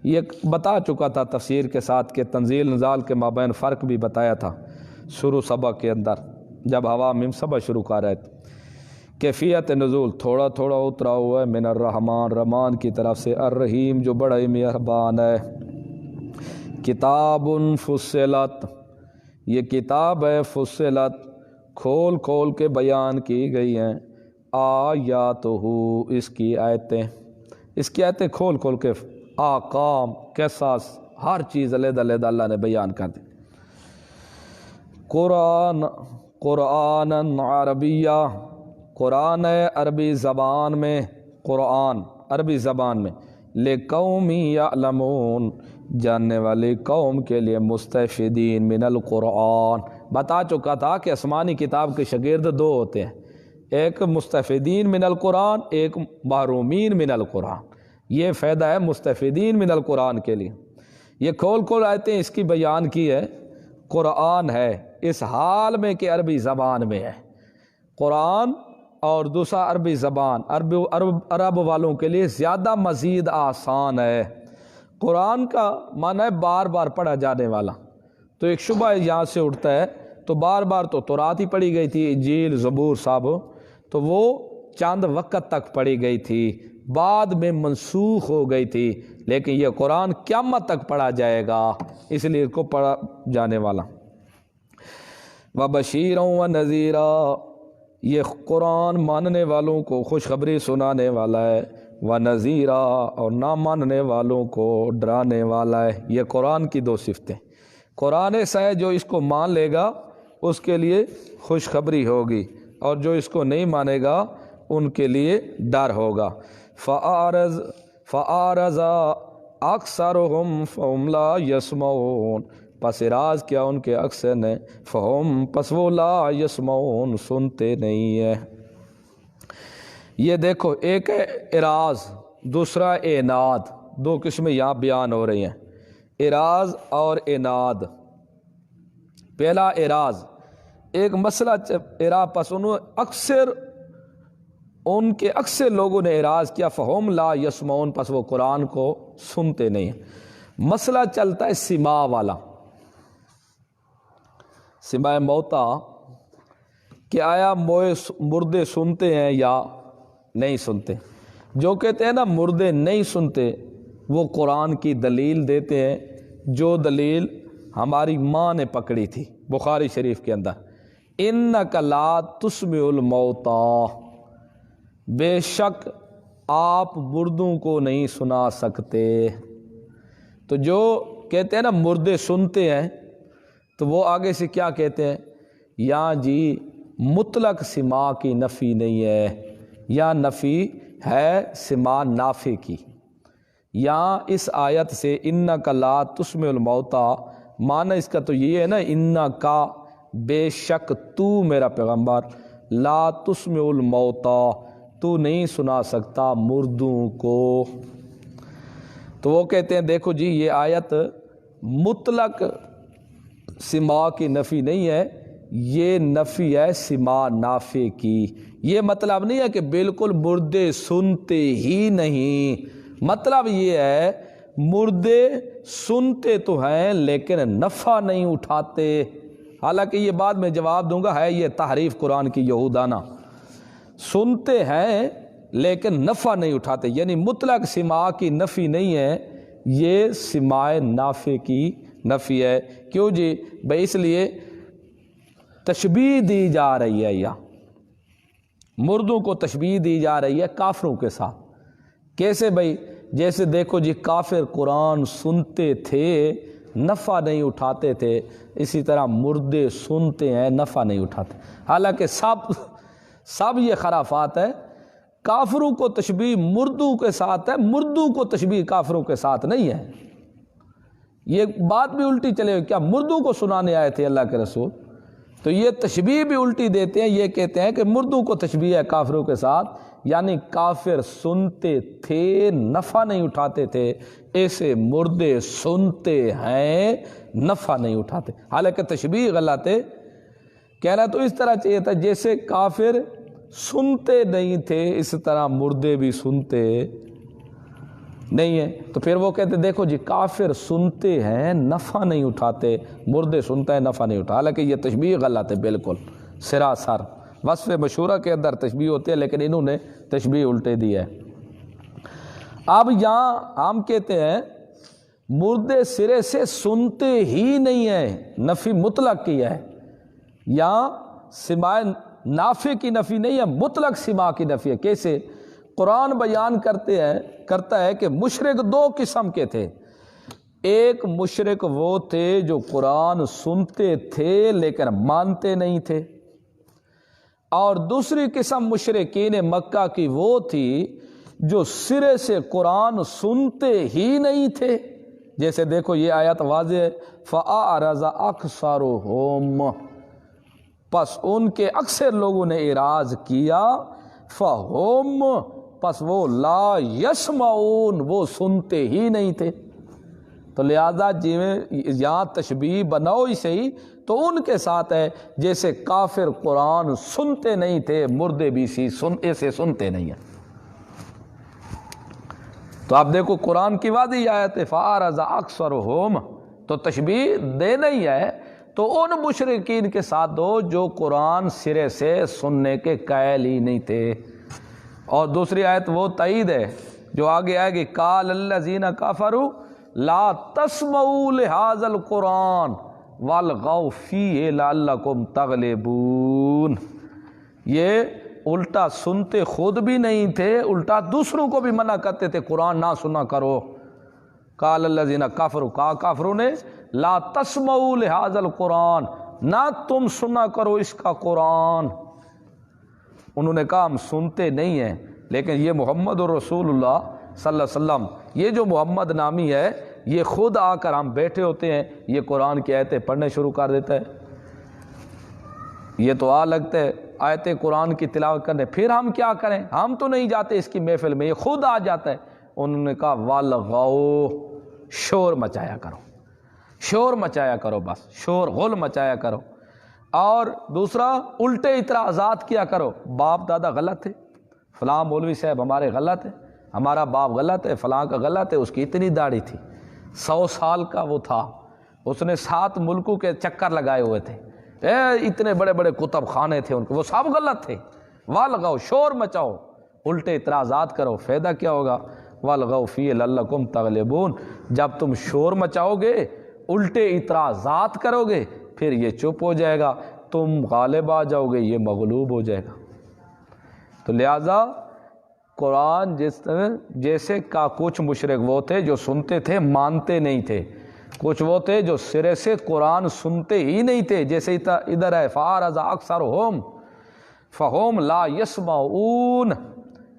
یہ بتا چکا تھا تفسیر کے ساتھ کہ تنزیل نزال کے مابین فرق بھی بتایا تھا شروع سبق کے اندر، جب حوامیم سبق شروع کر رہے تھے۔ کیفیت نزول تھوڑا تھوڑا اترا ہوا ہے من الرحمن، رحمان کی طرف سے، الرحیم جو بڑا ہی مہربان ہے۔ کتاب فصلت، یہ کتاب ہے فصلت، کھول کھول کے بیان کی گئی ہیں، آیاتہ اس کی آیتیں، اس کی آیتیں کھول کھول کے، آقام قصص ہر چیز علیحدہ علیحدہ اللہ نے بیان کر دی۔ قرآن عربیہ، قرآن ہے عربی زبان میں، قرآن عربی زبان میں، لِقَوْمٍ يَعْلَمُونَ جاننے والی قوم کے لیے، مستفیدین من القرآن، بتا چکا تھا کہ آسمانی کتاب کے شاگرد دو ہوتے ہیں، ایک مستفیدین من القرآن، ایک محرومین من القرآن۔ یہ فائدہ ہے مستفیدین من القرآن کے لیے۔ یہ کھول کھول آیتیں اس کی بیان کی ہے، قرآن ہے اس حال میں کہ عربی زبان میں ہے قرآن، اور دوسرا عربی زبان، عرب والوں کے لیے زیادہ مزید آسان ہے۔ قرآن کا معنی ہے بار بار پڑھا جانے والا، تو ایک شبہ یہاں سے اٹھتا ہے، تو بار بار تو تورات ہی پڑھی گئی تھی، انجیل زبور صاحب، تو وہ چند وقت تک پڑھی گئی تھی، بعد میں منسوخ ہو گئی تھی، لیکن یہ قرآن قیامت تک پڑھا جائے گا، اس لیے اس کو پڑھا جانے والا۔ وَبَشِيرًا وَنَذِيرًا، یہ قرآن ماننے والوں کو خوشخبری سنانے والا ہے، وَنَذِيرًا اور نہ ماننے والوں کو ڈرانے والا ہے۔ یہ قرآن کی دو صفتیں، قرآن ایسا ہے جو اس کو مان لے گا اس کے لیے خوشخبری ہوگی، اور جو اس کو نہیں مانے گا ان کے لیے ڈر ہوگا۔ فَأَعْرِضْ فَأَعْرَضَ أَكْثَرُهُمْ فَهُمْ لَا يَسْمَعُونَ، پس اعراض کیا ان کے اکثر نے، فَهُمْ پس وہ لا يَسْمَعُونَ سنتے نہیں ہیں۔ یہ دیکھو ایک ہے اعراض، دوسرا عناد، دو قسمیں یہاں بیان ہو رہی ہیں، اعراض اور عناد۔ پہلا اعراض، ایک مسئلہ اعراض، پس ان کے اکثر لوگوں نے اعراض کیا، فہم لا یسمعون، پس وہ قرآن کو سنتے نہیں ہیں۔ مسئلہ چلتا ہے سماع والا، سماع موتا، کہ آیا مردے سنتے ہیں یا نہیں سنتے۔ جو کہتے ہیں نا مردے نہیں سنتے، وہ قرآن کی دلیل دیتے ہیں، جو دلیل ہماری ماں نے پکڑی تھی بخاری شریف کے اندر، اِنَّكَ لَا تُسْمِعُ الْمَوْتَىٰ، بے شک آپ مردوں کو نہیں سنا سکتے۔ تو جو کہتے ہیں نا مردے سنتے ہیں، تو وہ آگے سے کیا کہتے ہیں، یا جی مطلق سماع کی نفی نہیں ہے، یا نفی ہے سماع نافع کی۔ یا اس آیت سے اِنَّكَ لَا تُسْمِعُ الْمَوْتَىٰ، معنی اس کا تو یہ ہے نا، اِنَّكَ بے شک تو میرا پیغمبر، لا تسمع الموتیٰ تو نہیں سنا سکتا مردوں کو۔ تو وہ کہتے ہیں دیکھو جی یہ آیت مطلق سماع کی نفی نہیں ہے، یہ نفی ہے سماع نافع کی۔ یہ مطلب نہیں ہے کہ بالکل مردے سنتے ہی نہیں، مطلب یہ ہے مردے سنتے تو ہیں لیکن نفع نہیں اٹھاتے۔ حالانکہ یہ بعد میں جواب دوں گا، ہے یہ تحریف قرآن کی یہودانہ، سنتے ہیں لیکن نفع نہیں اٹھاتے، یعنی مطلق سماع کی نفی نہیں ہے، یہ سماع نافع کی نفی ہے۔ کیوں جی؟ بھئی اس لیے تشبیہ دی جا رہی ہے، یا مردوں کو تشبیہ دی جا رہی ہے کافروں کے ساتھ۔ کیسے بھئی؟ جیسے دیکھو جی کافر قرآن سنتے تھے نفع نہیں اٹھاتے تھے، اسی طرح مردے سنتے ہیں نفع نہیں اٹھاتے۔ حالانکہ سب یہ خرافات ہے، کافروں کو تشبیہ مردوں کے ساتھ ہے، مردوں کو تشبیہ کافروں کے ساتھ نہیں ہے۔ یہ بات بھی الٹی چلے، کیا مردوں کو سنانے آئے تھے اللہ کے رسول؟ تو یہ تشبیہ بھی الٹی دیتے ہیں، یہ کہتے ہیں کہ مردوں کو تشبیہ ہے کافروں کے ساتھ، یعنی کافر سنتے تھے نفع نہیں اٹھاتے تھے، ایسے مردے سنتے ہیں نفع نہیں اٹھاتے۔ حالانکہ تشبیہ غلط ہے، کہنا تو اس طرح چاہیے تھا جیسے کافر سنتے نہیں تھے اس طرح مردے بھی سنتے نہیں ہیں۔ تو پھر وہ کہتے دیکھو جی کافر سنتے ہیں نفع نہیں اٹھاتے، مردے سنتے ہیں نفع نہیں اٹھاتے۔ حالانکہ یہ تشبیہ غلط ہے بالکل سراسر، وصف مشہورہ کے اندر تشبیہ ہوتی ہے لیکن انہوں نے تشبیہ الٹے دی ہے۔ اب یہاں ہم کہتے ہیں مردے سرے سے سنتے ہی نہیں ہیں، نفی مطلق کی ہے، یا سماع نافع کی نفی نہیں ہے، مطلق سماع کی نفی ہے۔ کیسے؟ قرآن بیان کرتا ہے کہ مشرک دو قسم کے تھے، ایک مشرک وہ تھے جو قرآن سنتے تھے لیکن مانتے نہیں تھے، اور دوسری قسم مشرکین مکہ کی وہ تھی جو سرے سے قرآن سنتے ہی نہیں تھے۔ جیسے دیکھو یہ آیت واضح ہے، فَأَعْرَضَ أَكْثَرُهُمْ، پس ان کے اکثر لوگوں نے اعراض کیا، فَهُمْ پس وہ لا يسمعون وہ سنتے ہی نہیں تھے۔ تو لہذا یہاں تشبیہ بناؤ ہی صحیح تو ان کے ساتھ ہے جیسے کافر قرآن سنتے نہیں تھے، مردے بھی ایسے سنتے نہیں ہیں۔ تو آپ دیکھو قرآن کی واضح آیت ہے فَأَعْرَضَ أَكْثَرُهُمْ، تو تشبیہ دینا ہی ہے تو ان مشرکین کے ساتھ دو جو قرآن سرے سے سننے کے قائل ہی نہیں تھے۔ اور دوسری آیت وہ تائید ہے جو آگے آئے گی، قَالَ الَّذِينَ كَفَرُوا لَا تَسْمَعُوا لِهَذَا الْقُرْآنِ وَالْغَوْا فِيهِ لَعَلَّكُمْ تَغْلِبُونَ، یہ الٹا سنتے خود بھی نہیں تھے، الٹا دوسروں کو بھی منع کرتے تھے قرآن نہ سنا کرو۔ قَالَ الَّذِينَ كَفَرُوا، کہا کافروں نے، لَا تَسْمَعُوا لِهَذَا الْقُرْآنِ، نہ تم سنا کرو اس کا قرآن۔ انہوں نے کہا ہم سنتے نہیں ہیں، لیکن یہ محمد رسول اللہ صلی اللہ علیہ وسلم، یہ جو محمد نامی ہے یہ خود آ کر ہم بیٹھے ہوتے ہیں، یہ قرآن کی آیتیں پڑھنے شروع کر دیتا ہے، یہ تو لگتا ہے آیتیں قرآن کی تلاوت کرنے، پھر ہم کیا کریں؟ ہم تو نہیں جاتے اس کی محفل میں، یہ خود آ جاتا ہے۔ انہوں نے کہا والغو، شور مچایا کرو، شور مچایا کرو، بس شور غل مچایا کرو۔ اور دوسرا الٹے اعتراضات کیا کرو، باپ دادا غلط تھے، فلاں مولوی صاحب ہمارے غلط ہے، ہمارا باپ غلط ہے، فلاں کا غلط ہے، اس کی اتنی داڑھی تھی، 100 سال کا وہ تھا، اس نے 7 ملکوں کے چکر لگائے ہوئے تھے، اتنے بڑے بڑے کتب خانے تھے ان کے، وہ سب غلط تھے۔ والغو، شور مچاؤ، الٹے اعتراضات کرو، فائدہ کیا ہوگا؟ والغو فی لعلکم تغلبون، جب تم شور مچاؤ گے، الٹے اعتراضات کرو گے، پھر یہ چپ ہو جائے گا، تم غالب آ جاؤ گے، یہ مغلوب ہو جائے گا۔ تو لہٰذا قرآن جیسے کا کچھ مشرک وہ تھے جو سنتے تھے مانتے نہیں تھے، کچھ وہ تھے جو سرے سے قرآن سنتے ہی نہیں تھے، جیسے ادھر ہے فَأَعْرَضَ أَكْثَرُهُمْ فَهُمْ لَا يَسْمَعُونَ،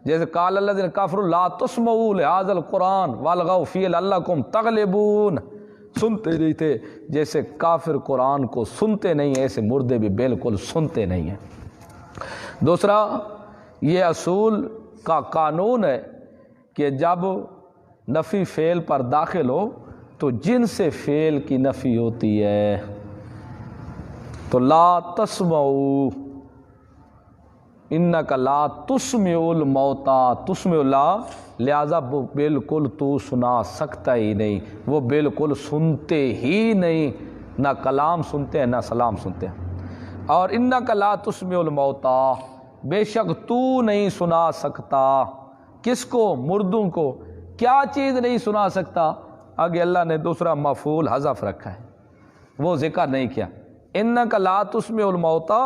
جیسے قال الذین کفروا لا تسمعوا لهذا القرآن وَالْغَوْا فِيهِ لَعَلَّكُمْ تَغْلِبُونَ، سنتے نہیں تھے، جیسے کافر قرآن کو سنتے نہیں ہیں، ایسے مردے بھی بالکل سنتے نہیں ہیں۔ دوسرا یہ اصول کا قانون ہے کہ جب نفی فعل پر داخل ہو تو جن سے فعل کی نفی ہوتی ہے، تو لا تسمعوا، انک لا تسمع الموتى، تسمع لا، لہذا وہ بالکل تو سنا سکتا ہی نہیں، وہ بالکل سنتے ہی نہیں، نہ کلام سنتے ہیں نہ سلام سنتے ہیں۔ اور انک لا تسمع الموتى، بے شک تو نہیں سنا سکتا، کس کو؟ مردوں کو۔ کیا چیز نہیں سنا سکتا؟ آگے اللہ نے دوسرا مفعول حذف رکھا ہے، وہ ذکر نہیں کیا۔ انک لا تسمع الموتى،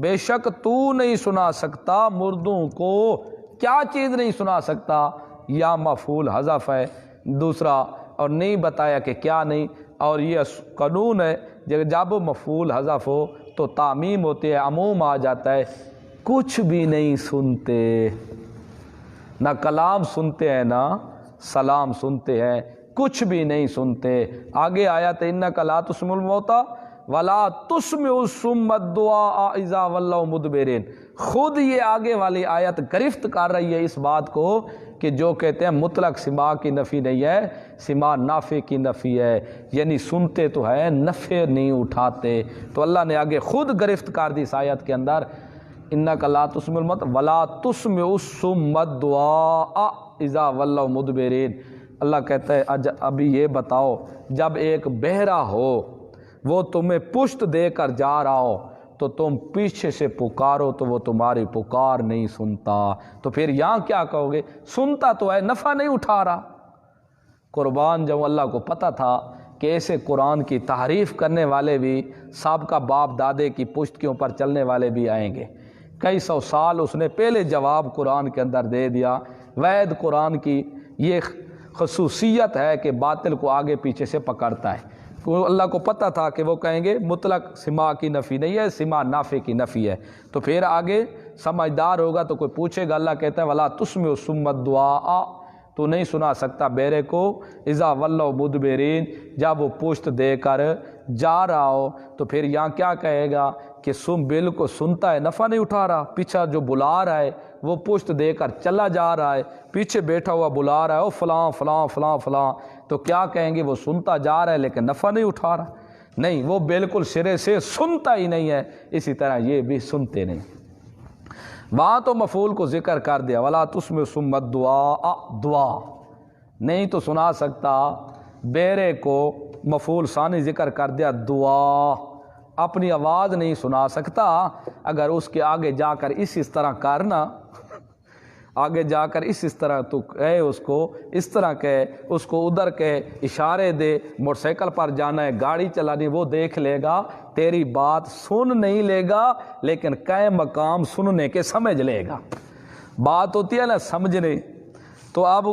بے شک تو نہیں سنا سکتا مردوں کو، کیا چیز نہیں سنا سکتا؟ یا مفعول حذف ہے دوسرا، اور نہیں بتایا کہ کیا نہیں۔ اور یہ قانون ہے جب مفعول حذف ہو تو تعمیم ہوتی ہے، عموم آ جاتا ہے، کچھ بھی نہیں سنتے، نہ کلام سنتے ہیں نہ سلام سنتے ہیں، کچھ بھی نہیں سنتے۔ آگے آیت انک لا تسمع الموتى ولا تسمع الصم الدعاء اذا ولوا مدبرین، خود یہ آگے والی آیت گرفت کر رہی ہے اس بات کو کہ جو کہتے ہیں مطلق سماع کی نفی نہیں ہے، سماع نافع کی نفی ہے، یعنی سنتے تو ہے نفع نہیں اٹھاتے۔ تو اللہ نے آگے خود گرفت کر دی اس آیت کے اندر، انک لا تسمع الموتى ولا تسمع الصم الدعاء اذا ولوا مدبرین۔ اللہ کہتا ہے ابھی یہ بتاؤ، جب ایک بہرا ہو وہ تمہیں پشت دے کر جا رہا ہو تو تم پیچھے سے پکارو تو وہ تمہاری پکار نہیں سنتا، تو پھر یہاں کیا کہو گے؟ سنتا تو ہے، نفع نہیں اٹھا رہا۔ قربان جب اللہ کو پتہ تھا کہ ایسے قرآن کی تحریف کرنے والے بھی، سابقہ باپ دادے کی پشت کے اوپر چلنے والے بھی آئیں گے، کئی 100 سال اس نے پہلے جواب قرآن کے اندر دے دیا۔ وید قرآن کی یہ خصوصیت ہے کہ باطل کو آگے پیچھے سے پکڑتا ہے۔ اللہ کو پتہ تھا کہ وہ کہیں گے مطلق سماع کی نفی نہیں ہے، سماع نافع کی نفی ہے، تو پھر آگے سمجھدار ہوگا تو کوئی پوچھے گا، اللہ کہتا ہے ولا تسمع الصم الدعاء، تو نہیں سنا سکتا بہرے کو، اذا ولوا مدبرین، جب وہ پشت دے کر جا رہا ہو، تو پھر یہاں کیا کہے گا کہ بالکل سنتا ہے، نفع نہیں اٹھا رہا، پیچھے جو بلا رہا ہے وہ پشت دے کر چلا جا رہا ہے، پیچھے بیٹھا ہوا بلا رہا ہے او فلاں فلاں فلاں فلاں، تو کیا کہیں گے؟ وہ سنتا جا رہا ہے لیکن نفع نہیں اٹھا رہا، نہیں، وہ بالکل سرے سے سنتا ہی نہیں ہے۔ اسی طرح یہ بھی سنتے نہیں۔ وہاں تو مفعول کو ذکر کر دیا، ولا تسمع الصم الدعاء، دعا نہیں تو سنا سکتا، بیرے کو مفعول ثانی ذکر کر دیا، دعا، اپنی آواز نہیں سنا سکتا۔ اگر اس کے آگے جا کر اس طرح کرنا، آگے جا کر اس طرح تو کہے، اس کو اس طرح کہے، اس کو ادھر کہے، اشارے دے، موٹر سائیکل پر جانا ہے، گاڑی چلانی، وہ دیکھ لے گا، تیری بات سن نہیں لے گا لیکن کئے مقام سننے کے سمجھ لے گا۔ بات ہوتی ہے نا سمجھنے، تو اب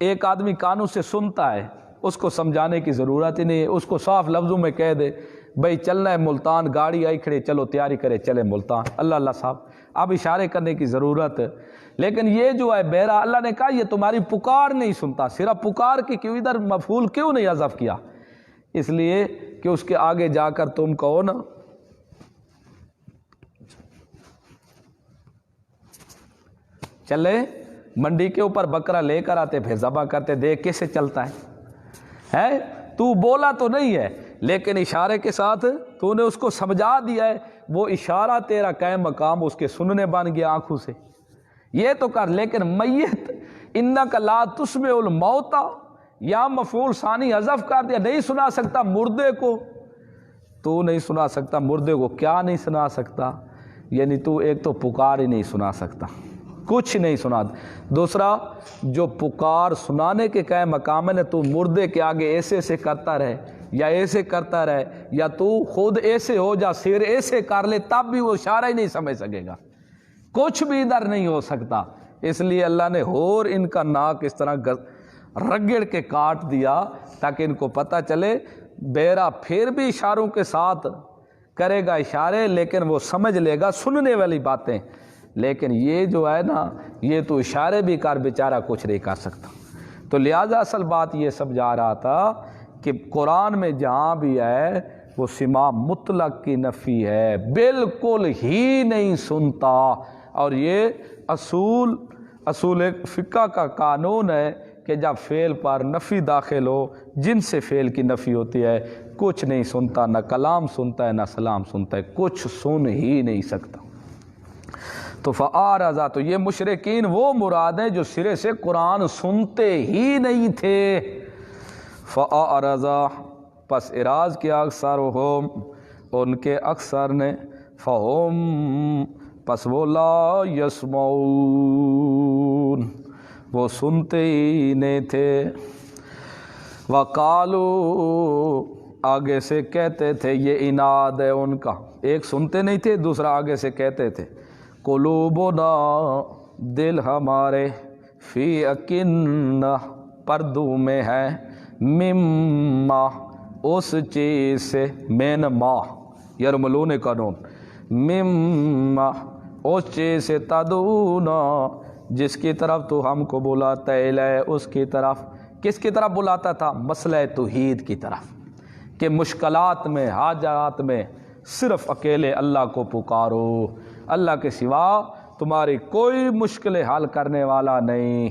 ایک آدمی کانوں سے سنتا ہے، اس کو سمجھانے کی ضرورت ہی نہیں ہے، اس کو صاف لفظوں میں کہہ دے بھائی چلنا ہے ملتان، گاڑی آئی کھڑے، چلو تیاری کرے چلے ملتان، اللہ اللہ صاحب، اب اشارے کرنے کی ضرورت۔ لیکن یہ جو ہے بہرا، اللہ نے کہا یہ تمہاری پکار نہیں سنتا، صرف پکار کی کیوں ادھر مفعول کیوں نہیں حذف کیا؟ اس لیے کہ اس کے آگے جا کر تم کہو نا چلے منڈی کے اوپر بکرا لے کر آتے پھر ذبح کرتے، دیکھ کیسے چلتا ہے تو بولا تو نہیں ہے لیکن اشارے کے ساتھ تو نے اس کو سمجھا دیا ہے، وہ اشارہ تیرا قائم مقام اس کے سننے بن گیا آنکھوں سے، یہ تو کر۔ لیکن میت انک لا تسمع الموتى یا مفعول ثانی حذف کر دیا، نہیں سنا سکتا مردے کو، تو نہیں سنا سکتا مردے کو، کیا نہیں سنا سکتا؟ یعنی تو ایک تو پکار ہی نہیں سنا سکتا، کچھ نہیں سنا۔ دوسرا جو پکار سنانے کے قائم مقام ہے، تو مردے کے آگے ایسے ایسے کرتا رہے یا ایسے کرتا رہے یا تو خود ایسے ہو جا سر ایسے کر لے، تب بھی وہ اشارہ ہی نہیں سمجھ سکے گا، کچھ بھی ادھر نہیں ہو سکتا۔ اس لیے اللہ نے اور ان کا ناک اس طرح رگڑ کے کاٹ دیا تاکہ ان کو پتہ چلے بیرا پھر بھی اشاروں کے ساتھ کرے گا اشارے، لیکن وہ سمجھ لے گا سننے والی باتیں، لیکن یہ جو ہے نا یہ تو اشارے بھی کر بیچارہ کچھ نہیں کر سکتا۔ تو لہٰذا اصل بات یہ سمجھا رہا تھا کہ قرآن میں جہاں بھی ہے وہ سما مطلق کی نفی ہے، بالکل ہی نہیں سنتا، اور یہ اصول فقہ کا قانون ہے کہ جب فعل پر نفی داخل ہو، جن سے فعل کی نفی ہوتی ہے، کچھ نہیں سنتا، نہ کلام سنتا ہے نہ سلام سنتا ہے، کچھ سن ہی نہیں سکتا۔ تو فَأَعْرَضَ، تو یہ مشرکین وہ مراد ہیں جو سرے سے قرآن سنتے ہی نہیں تھے۔ فَأَعْرَضَ، پس اعراض کیا اکثرہم، ان کے اکثر نے، فَهُم، پس وہ لا یسمعون، وہ سنتے ہی نہیں تھے۔ وَقَالُوا، آگے سے کہتے تھے، یہ عناد ہے ان کا، ایک سنتے نہیں تھے، دوسرا آگے سے کہتے تھے قلوبنا، دل ہمارے، فی اکنہ، پردوں میں ہے، مما، اس چیز سے، من ما، یرملون قانون، مما، اس چیز سے، تدعونا، جس کی طرف تو ہم کو بلاتا ہے، اس کی طرف، کس کی طرف بلاتا تھا؟ مسئلہ توحید کی طرف، کہ مشکلات میں، حاجات میں صرف اکیلے اللہ کو پکارو، اللہ کے سوا تمہاری کوئی مشکلیں حل کرنے والا نہیں،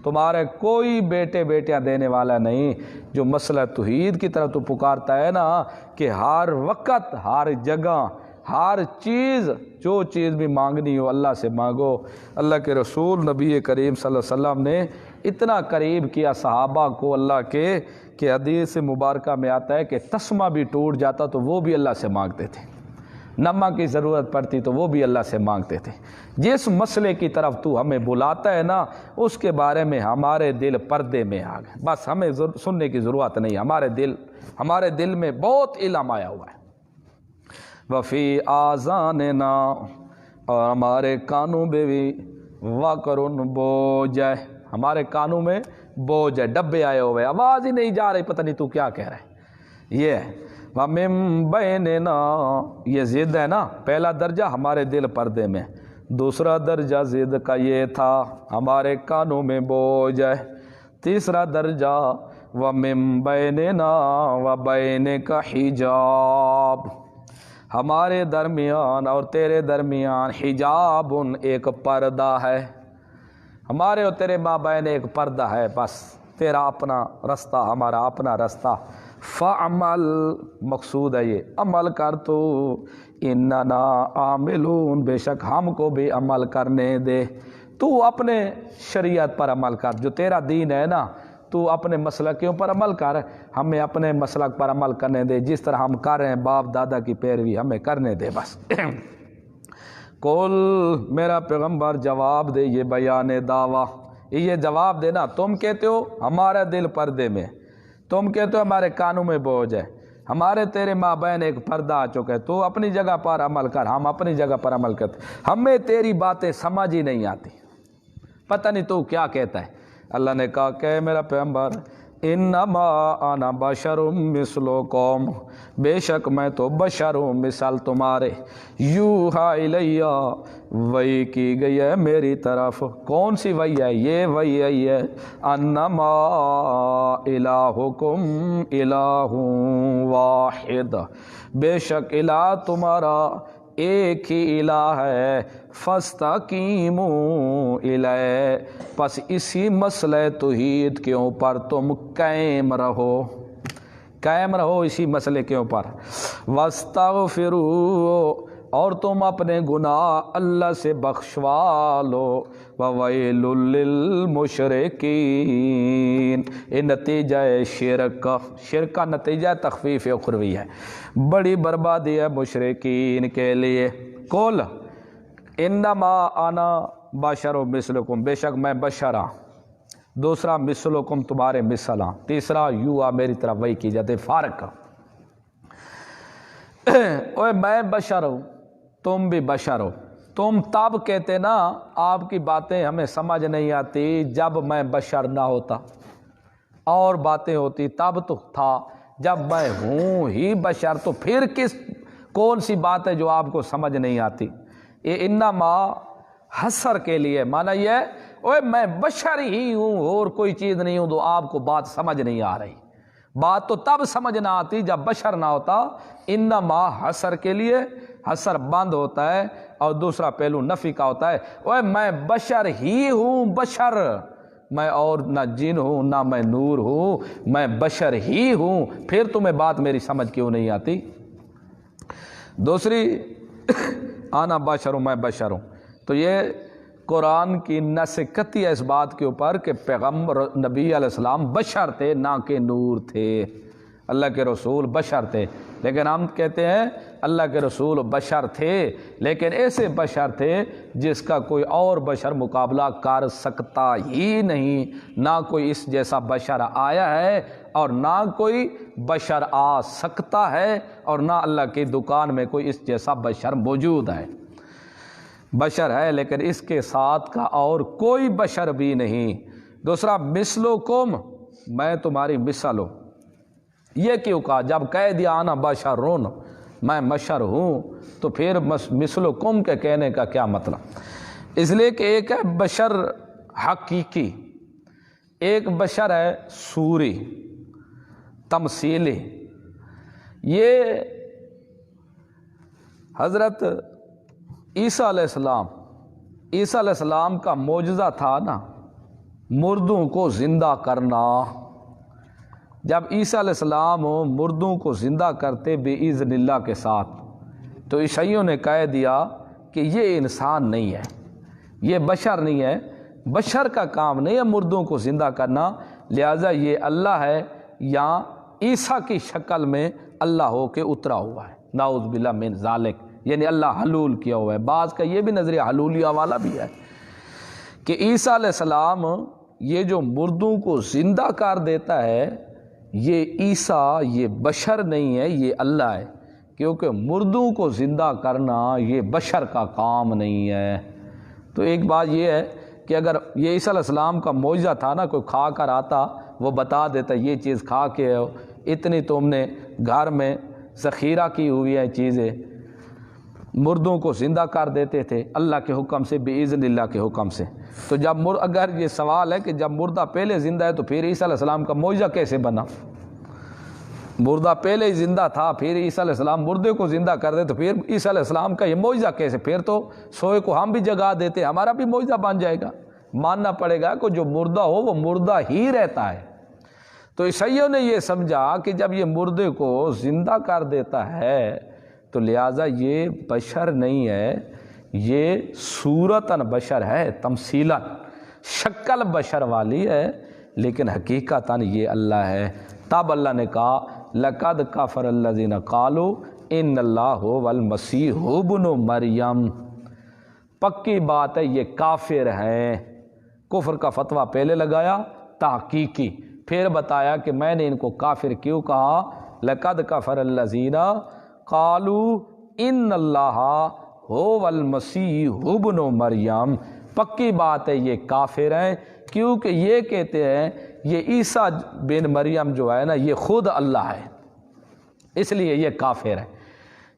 تمہارے کوئی بیٹے بیٹیاں دینے والا نہیں۔ جو مسئلہ توحید کی طرف تو پکارتا ہے نا، کہ ہر وقت، ہر جگہ، ہر چیز، جو چیز بھی مانگنی ہو اللہ سے مانگو۔ اللہ کے رسول نبی کریم صلی اللہ علیہ وسلم نے اتنا قریب کیا صحابہ کو اللہ کے، کہ حدیث مبارکہ میں آتا ہے کہ تسمہ بھی ٹوٹ جاتا تو وہ بھی اللہ سے مانگتے تھے، نمک کی ضرورت پڑتی تو وہ بھی اللہ سے مانگتے تھے۔ جس مسئلے کی طرف تو ہمیں بلاتا ہے نا، اس کے بارے میں ہمارے دل پردے میں آ گئے، بس ہمیں سننے کی ضرورت نہیں، ہمارے دل میں بہت علم آیا ہوا ہے۔ وفی آذاننا، اور ہمارے کانوں میں بھی، وقرن، بوجھ ہے، ہمارے کانوں میں بوجھ ہے، ڈبے آئے ہوئے، آواز ہی نہیں جا رہی، پتہ نہیں تو کیا کہہ رہا ہے۔ یہ ہے وَمِن بَيْنِنَا، یہ ضد ہے نا، پہلا درجہ ہمارے دل پردے میں، دوسرا درجہ ضد کا یہ تھا ہمارے کانوں میں بوجھ ہے، تیسرا درجہ وَمِن بَيْنِنَا وَبَيْنِكَ حِجَابٌ، ہمارے درمیان اور تیرے درمیان حجاب، ایک پردہ ہے، ہمارے اور تیرے مابین ایک پردہ ہے، بس تیرا اپنا رستہ، ہمارا اپنا رستہ۔ فعمل، مقصود ہے یہ، عمل کر تو، اننا عاملون، بے شک ہم کو بھی عمل کرنے دے، تو اپنے شریعت پر عمل کر، جو تیرا دین ہے نا، تو اپنے مسلکوں پر عمل کر، ہمیں اپنے مسلک پر عمل کرنے دے، جس طرح ہم کر رہے ہیں باپ دادا کی پیروی ہمیں کرنے دے بس۔ قل، میرا پیغمبر جواب دے، یہ بیان دعویٰ، یہ جواب دینا، تم کہتے ہو ہمارا دل پردے میں، تم کہتے ہو ہمارے کانوں میں بوجھ ہے، ہمارے تیرے مابین ایک پردہ آ چکا ہے، تو اپنی جگہ پر عمل کر، ہم اپنی جگہ پر عمل کرتے، ہمیں تیری باتیں سمجھ ہی نہیں آتی، پتہ نہیں تو کیا کہتا ہے۔ اللہ نے کہا کہ میرا پیغمبر، انما انا بشر مثلکم، بے شک میں تو بشر ہوں مثال تمہارے، یوحا الیہ، وحی کی گئی ہے میری طرف۔ کون سی وحی ہے؟ یہ وحی ہے انما الہکم الہ واحد، بے شک الہ تمہارا ایک ہی الہ ہے، فاستقیموا الیہ، پس اسی مسئلہ توحید کے اوپر تم قائم رہو، قائم رہو اسی مسئلے کے اوپر، واستغفروا، اور تم اپنے گناہ اللہ سے بخشوا لو، وویل للمشرکین، یہ نتیجہ ہے شرک، شرک کا نتیجہ تخفیف اخروی ہے، بڑی بربادی ہے مشرکین کے لیے۔ قل انما انا بشر مثلکم، بے شک میں بشر ہاں، دوسرا مثلکم تمہارے مثل ہاں، تیسرا یوحا میری طرف وحی کی جاتے، فرق۔ اوے میں بشر ہوں، تم بھی بشر ہو، تم تب کہتے نا آپ کی باتیں ہمیں سمجھ نہیں آتی جب میں بشر نہ ہوتا، اور باتیں ہوتی تب تو تھا، جب میں ہوں ہی بشر تو پھر کون سی بات ہے جو آپ کو سمجھ نہیں آتی؟ یہ انما حسر کے لیے مانا یہ ہے، اوے میں بشر ہی ہوں اور کوئی چیز نہیں ہوں، تو آپ کو بات سمجھ نہیں آ رہی، بات تو تب سمجھ نہ آتی جب بشر نہ ہوتا۔ انما حسر کے لیے، حسر بند ہوتا ہے اور دوسرا پہلو نفی کا ہوتا ہے، اوے میں بشر ہی ہوں، بشر، میں اور نہ جن ہوں نہ میں نور ہوں، میں بشر ہی ہوں، پھر تمہیں بات میری سمجھ کیوں نہیں آتی؟ دوسری آنا بشر ہوں، میں بشر ہوں، تو یہ قرآن کی نص قطعی ہے اس بات کے اوپر کہ پیغمبر نبی علیہ السلام بشر تھے نہ کہ نور تھے، اللہ کے رسول بشر تھے، لیکن ہم کہتے ہیں اللہ کے رسول بشر تھے لیکن ایسے بشر تھے جس کا کوئی اور بشر مقابلہ کر سکتا ہی نہیں، نہ کوئی اس جیسا بشر آیا ہے اور نہ کوئی بشر آ سکتا ہے، اور نہ اللہ کی دکان میں کوئی اس جیسا بشر موجود ہے۔ بشر ہے لیکن اس کے ساتھ کا اور کوئی بشر بھی نہیں۔ دوسرا مثلکم، میں تمہاری مثل ہوں، یہ کیوں کہا؟ جب کہہ دیا انا بشرون، میں بشر ہوں، تو پھر مثلکم کے کہنے کا کیا مطلب؟ اس لیے کہ ایک ہے بشر حقیقی، ایک بشر ہے صوری تمثیلی۔ یہ حضرت عیسیٰ علیہ السلام کا معجزہ تھا نا، مردوں کو زندہ کرنا۔ جب عیسیٰ علیہ السلام مردوں کو زندہ کرتے بِإِذْنِ اللہ کے ساتھ، تو عیسائیوں نے کہہ دیا کہ یہ انسان نہیں ہے، یہ بشر نہیں ہے، بشر کا کام نہیں ہے مردوں کو زندہ کرنا، لہٰذا یہ اللہ ہے یا عیسیٰ کی شکل میں اللہ ہو کے اترا ہوا ہے، نعوذ باللہ من ذالک، یعنی اللہ حلول کیا ہوا ہے۔ بعض کا یہ بھی نظریہ حلولیہ والا بھی ہے کہ عیسیٰ علیہ السلام یہ جو مردوں کو زندہ کر دیتا ہے، یہ عیسیٰ یہ بشر نہیں ہے، یہ اللہ ہے، کیونکہ مردوں کو زندہ کرنا یہ بشر کا کام نہیں ہے۔ تو ایک بات یہ ہے کہ اگر یہ عیسیٰ علیہ السلام کا معجزہ تھا نا، کوئی کھا کر آتا وہ بتا دیتا یہ چیز کھا کے اتنی تم نے گھر میں ذخیرہ کی ہوئی ہے چیزیں، مردوں کو زندہ کر دیتے تھے اللہ کے حکم سے، بِإِذْنِ اللہ کے حکم سے۔ تو جب اگر یہ سوال ہے کہ جب مردہ پہلے زندہ ہے تو پھر عیسیٰ علیہ السلام کا معجزہ کیسے بنا؟ مردہ پہلے ہی زندہ تھا، پھر عیسیٰ علیہ السلام مردے کو زندہ کر دے تو پھر عیسیٰ علیہ السلام کا یہ معجزہ کیسے؟ پھر تو سوئے کو ہم بھی جگا دیتے، ہمارا بھی معجزہ بن جائے گا۔ ماننا پڑے گا کہ جو مردہ ہو وہ مردہ ہی رہتا ہے۔ تو عیسائیوں نے یہ سمجھا کہ جب یہ مردے کو زندہ کر دیتا ہے تو لہٰذا یہ بشر نہیں ہے، یہ صورتاً بشر ہے، تمثیلاً شکل بشر والی ہے، لیکن حقیقتاً یہ اللہ ہے۔ تب اللہ نے کہا لَقَدْ كَفَرَ الَّذِينَ قَالُوا إِنَّ اللَّهَ هُوَ الْمَسِيحُ ابْنُ مریم، پکی بات ہے یہ کافر ہیں۔ کفر کا فتویٰ پہلے لگایا تحقیقی، پھر بتایا کہ میں نے ان کو کافر کیوں کہا۔ لَقَدْ كَفَرَ الَّذِينَ قَالُوا إِنَّ اللَّهَ هُوَ الْمَسِيحُ ابْنُ مریم، پکی بات ہے یہ کافر ہیں، کیونکہ یہ کہتے ہیں یہ عیسیٰ بن مریم جو ہے نا یہ خود اللہ ہے، اس لیے یہ کافر ہے۔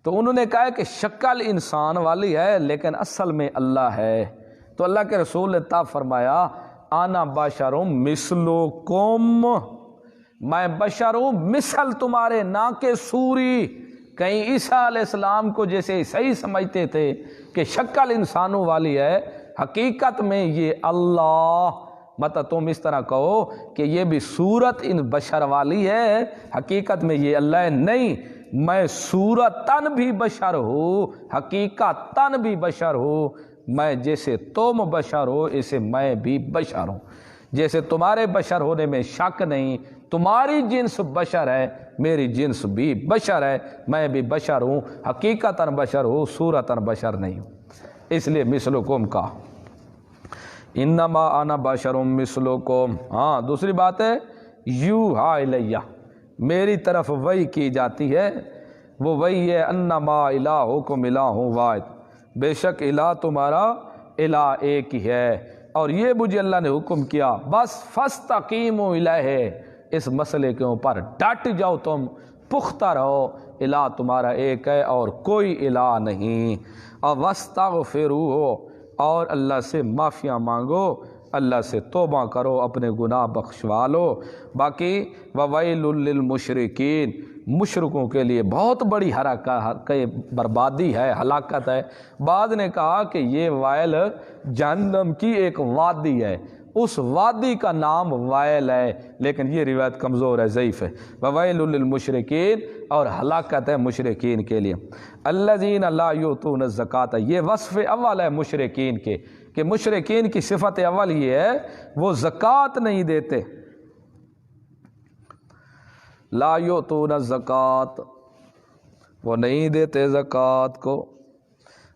تو انہوں نے کہا کہ شکل انسان والی ہے لیکن اصل میں اللہ ہے۔ تو اللہ کے رسول نے تب فرمایا انا بشر مثلکم، میں بشر ہوں مثل تمہارے، نہ کہ سوری۔ کہیں عیسیٰ علیہ السلام کو جیسے صحیح سمجھتے تھے کہ شکل انسانوں والی ہے، حقیقت میں یہ اللہ، مطلب تم اس طرح کہو کہ یہ بھی صورت ان بشر والی ہے، حقیقت میں یہ اللہ ہے۔ نہیں، میں صورتاً بھی بشر ہوں، حقیقتاً بھی بشر ہوں۔ میں جیسے تم بشر ہو ایسے میں بھی بشر ہوں، جیسے تمہارے بشر ہونے میں شک نہیں، تمہاری جنس بشر ہے، میری جنس بھی بشر ہے، میں بھی بشر ہوں، حقیقتاً بشر ہوں، صورتاً بشر نہیں ہوں۔ اس لیے مثلکم کا انما انا بشر مثلکم۔ ہاں دوسری بات ہے یوحی الیہ، میری طرف وحی کی جاتی ہے، وہ وحی ہے انما الہکم الہ واحد، بے شک الہ تمہارا الہ ایک ہی ہے، اور یہ مجھے اللہ نے حکم کیا بس فاستقیموا الیہ، اس مسئلے کے اوپر ڈٹ جاؤ، تم پختہ رہو، الہ تمہارا ایک ہے اور کوئی الہ نہیں۔ اور واستغفروہ، اور اللہ سے معافیاں مانگو، اللہ سے توبہ کرو، اپنے گناہ بخشوا لو۔ باقی وویل للمشرکین، مشرکوں کے لیے بہت بڑی بربادی ہے، ہلاکت ہے۔ بعض نے کہا کہ یہ وائل جہنم کی ایک وادی ہے، اس وادی کا نام وائل ہے، لیکن یہ روایت کمزور ہے، ضعیف ہے۔ وویل للمشرکین، اور ہلاکت ہے مشرکین کے لیے۔ الذین لا یؤتون الزکوٰۃ، یہ وصف اول ہے مشرکین کے، کہ مشرکین کی صفت اول یہ ہے وہ زکوٰۃ نہیں دیتے۔ لا یؤتون الزکوٰۃ، وہ نہیں دیتے زکوٰۃ کو۔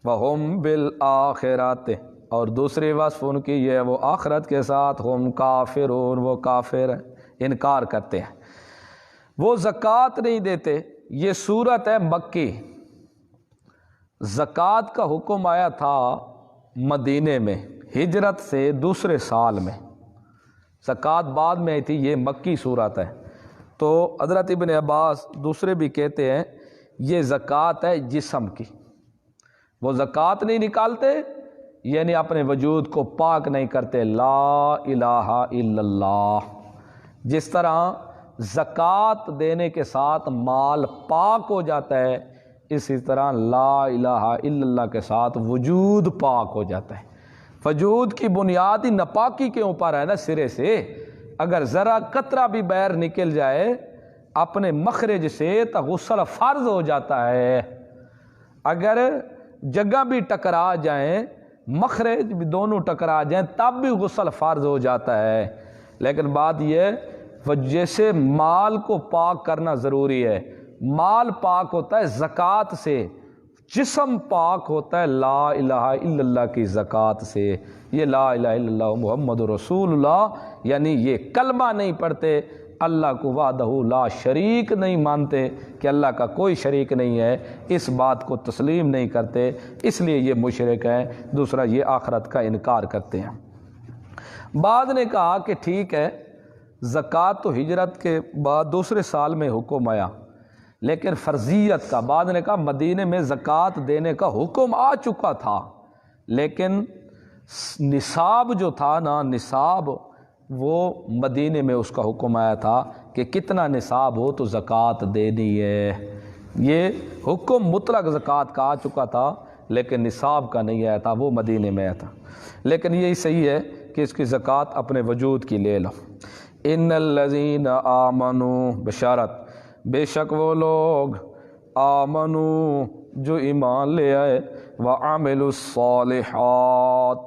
وہم بالآخرۃ، اور دوسری وصف ان کی یہ ہے وہ آخرت کے ساتھ ہم کافرون، وہ کافر ہیں، انکار کرتے ہیں، وہ زکوٰۃ نہیں دیتے۔ یہ صورت ہے مکی، زکوٰۃ کا حکم آیا تھا مدینے میں ہجرت سے دوسرے سال میں، زکوٰۃ بعد میں آئی تھی، یہ مکی صورت ہے۔ تو حضرت ابن عباس دوسرے بھی کہتے ہیں یہ زکوٰۃ ہے جسم کی، وہ زکوٰۃ نہیں نکالتے یعنی اپنے وجود کو پاک نہیں کرتے، لا الہ الا اللہ۔ جس طرح زکوٰۃ دینے کے ساتھ مال پاک ہو جاتا ہے، اسی طرح لا الہ الا اللہ کے ساتھ وجود پاک ہو جاتا ہے۔ وجود کی بنیادی ناپاکی کے اوپر ہے نا، سرے سے اگر ذرا قطرہ بھی باہر نکل جائے اپنے مخرج سے تو غسل فرض ہو جاتا ہے۔ اگر جگہ بھی ٹکرا جائیں، مخرج بھی دونوں ٹکرا جائیں، تب بھی غسل فرض ہو جاتا ہے۔ لیکن بات یہ جیسے مال کو پاک کرنا ضروری ہے، مال پاک ہوتا ہے زکوٰۃ سے، جسم پاک ہوتا ہے لا الہ الا اللہ کی زکوٰۃ سے۔ یہ لا الہ الا اللہ محمد رسول اللہ، یعنی یہ کلمہ نہیں پڑھتے، اللہ کو وحدہ لا شریک نہیں مانتے کہ اللہ کا کوئی شریک نہیں ہے، اس بات کو تسلیم نہیں کرتے، اس لیے یہ مشرک ہیں۔ دوسرا یہ آخرت کا انکار کرتے ہیں۔ بعض نے کہا کہ ٹھیک ہے زکوٰۃ تو ہجرت کے بعد دوسرے سال میں حکم آیا، لیکن فرضیت کا، بعض نے کہا مدینے میں زکوٰۃ دینے کا حکم آ چکا تھا، لیکن نصاب جو تھا نا، نصاب وہ مدینے میں اس کا حکم آیا تھا کہ کتنا نصاب ہو تو زکوٰۃ دینی ہے۔ یہ حکم مطلق زکوٰۃ کا آ چکا تھا لیکن نصاب کا نہیں آیا تھا، وہ مدینے میں آیا تھا۔ لیکن یہی صحیح ہے کہ اس کی زکوٰۃ اپنے وجود کی لے لو۔ ان الذین آمنوا، بشارت، بے شک وہ لوگ آمنوا جو ایمان لے آئے، وعملوا الصالحات،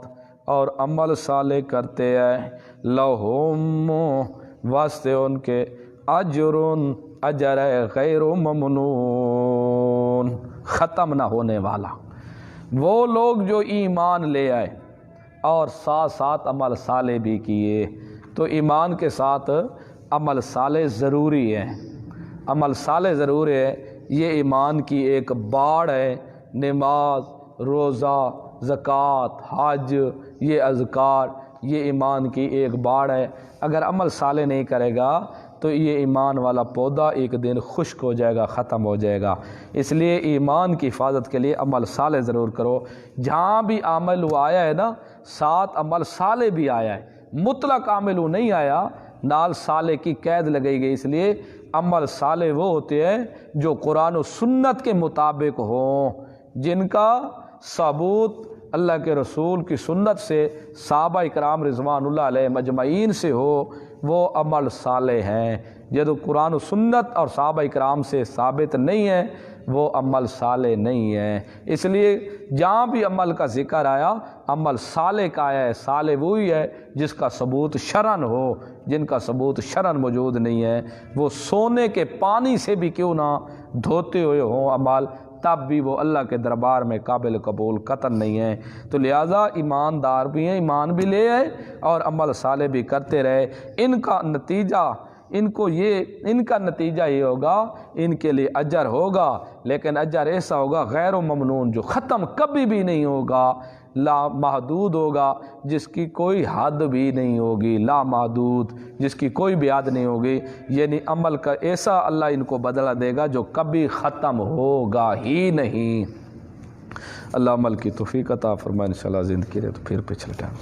اور عمل صالح کرتے ہیں، لہم، واسطے ان کے، اجر، اجر غیر ممنون، ختم نہ ہونے والا۔ وہ لوگ جو ایمان لے آئے اور ساتھ ساتھ عمل صالح بھی کیے، تو ایمان کے ساتھ عمل صالح ضروری ہے، عمل صالح ضروری ہے، یہ ایمان کی ایک باڑ ہے۔ نماز، روزہ، زکوٰۃ، حج، یہ اذکار، یہ ایمان کی ایک باڑ ہے، اگر عمل صالح نہیں کرے گا تو یہ ایمان والا پودا ایک دن خشک ہو جائے گا، ختم ہو جائے گا۔ اس لیے ایمان کی حفاظت کے لیے عمل صالح ضرور کرو۔ جہاں بھی عمل وہ آیا ہے نا، ساتھ عمل صالح بھی آیا ہے، مطلق عمل وہ نہیں آیا، نال صالح کی قید لگائی گئی۔ اس لیے عمل صالح وہ ہوتے ہیں جو قرآن و سنت کے مطابق ہوں، جن کا ثبوت اللہ کے رسول کی سنت سے، صحابہ اکرام رضوان اللہ علیہ مجمعین سے ہو، وہ عمل صالح ہیں۔ جب قرآن و سنت اور صحابہ اکرام سے ثابت نہیں ہے، وہ عمل صالح نہیں ہے۔ اس لیے جہاں بھی عمل کا ذکر آیا، عمل صالح کا آیا ہے۔ صالح وہی ہے جس کا ثبوت شرعن ہو، جن کا ثبوت شرعن موجود نہیں ہے، وہ سونے کے پانی سے بھی کیوں نہ دھوتے ہوئے ہوں عمل، تب بھی وہ اللہ کے دربار میں قابل قبول قطعاً نہیں ہے۔ تو لہٰذا ایماندار بھی ہیں، ایمان بھی لے آئے اور عمل صالح بھی کرتے رہے۔ ان کا نتیجہ یہ ہوگا، ان کے لیے اجر ہوگا، لیکن اجر ایسا ہوگا غیر ممنون، جو ختم کبھی بھی نہیں ہوگا، لا محدود ہوگا، جس کی کوئی حد بھی نہیں ہوگی، لا محدود، جس کی کوئی بھی حد نہیں ہوگی۔ یعنی عمل کا ایسا اللہ ان کو بدلہ دے گا جو کبھی ختم ہوگا ہی نہیں۔ اللہ عمل کی توفیق عطا فرمائے، انشاءاللہ زندگی رہے تو پھر پچھلے ٹائم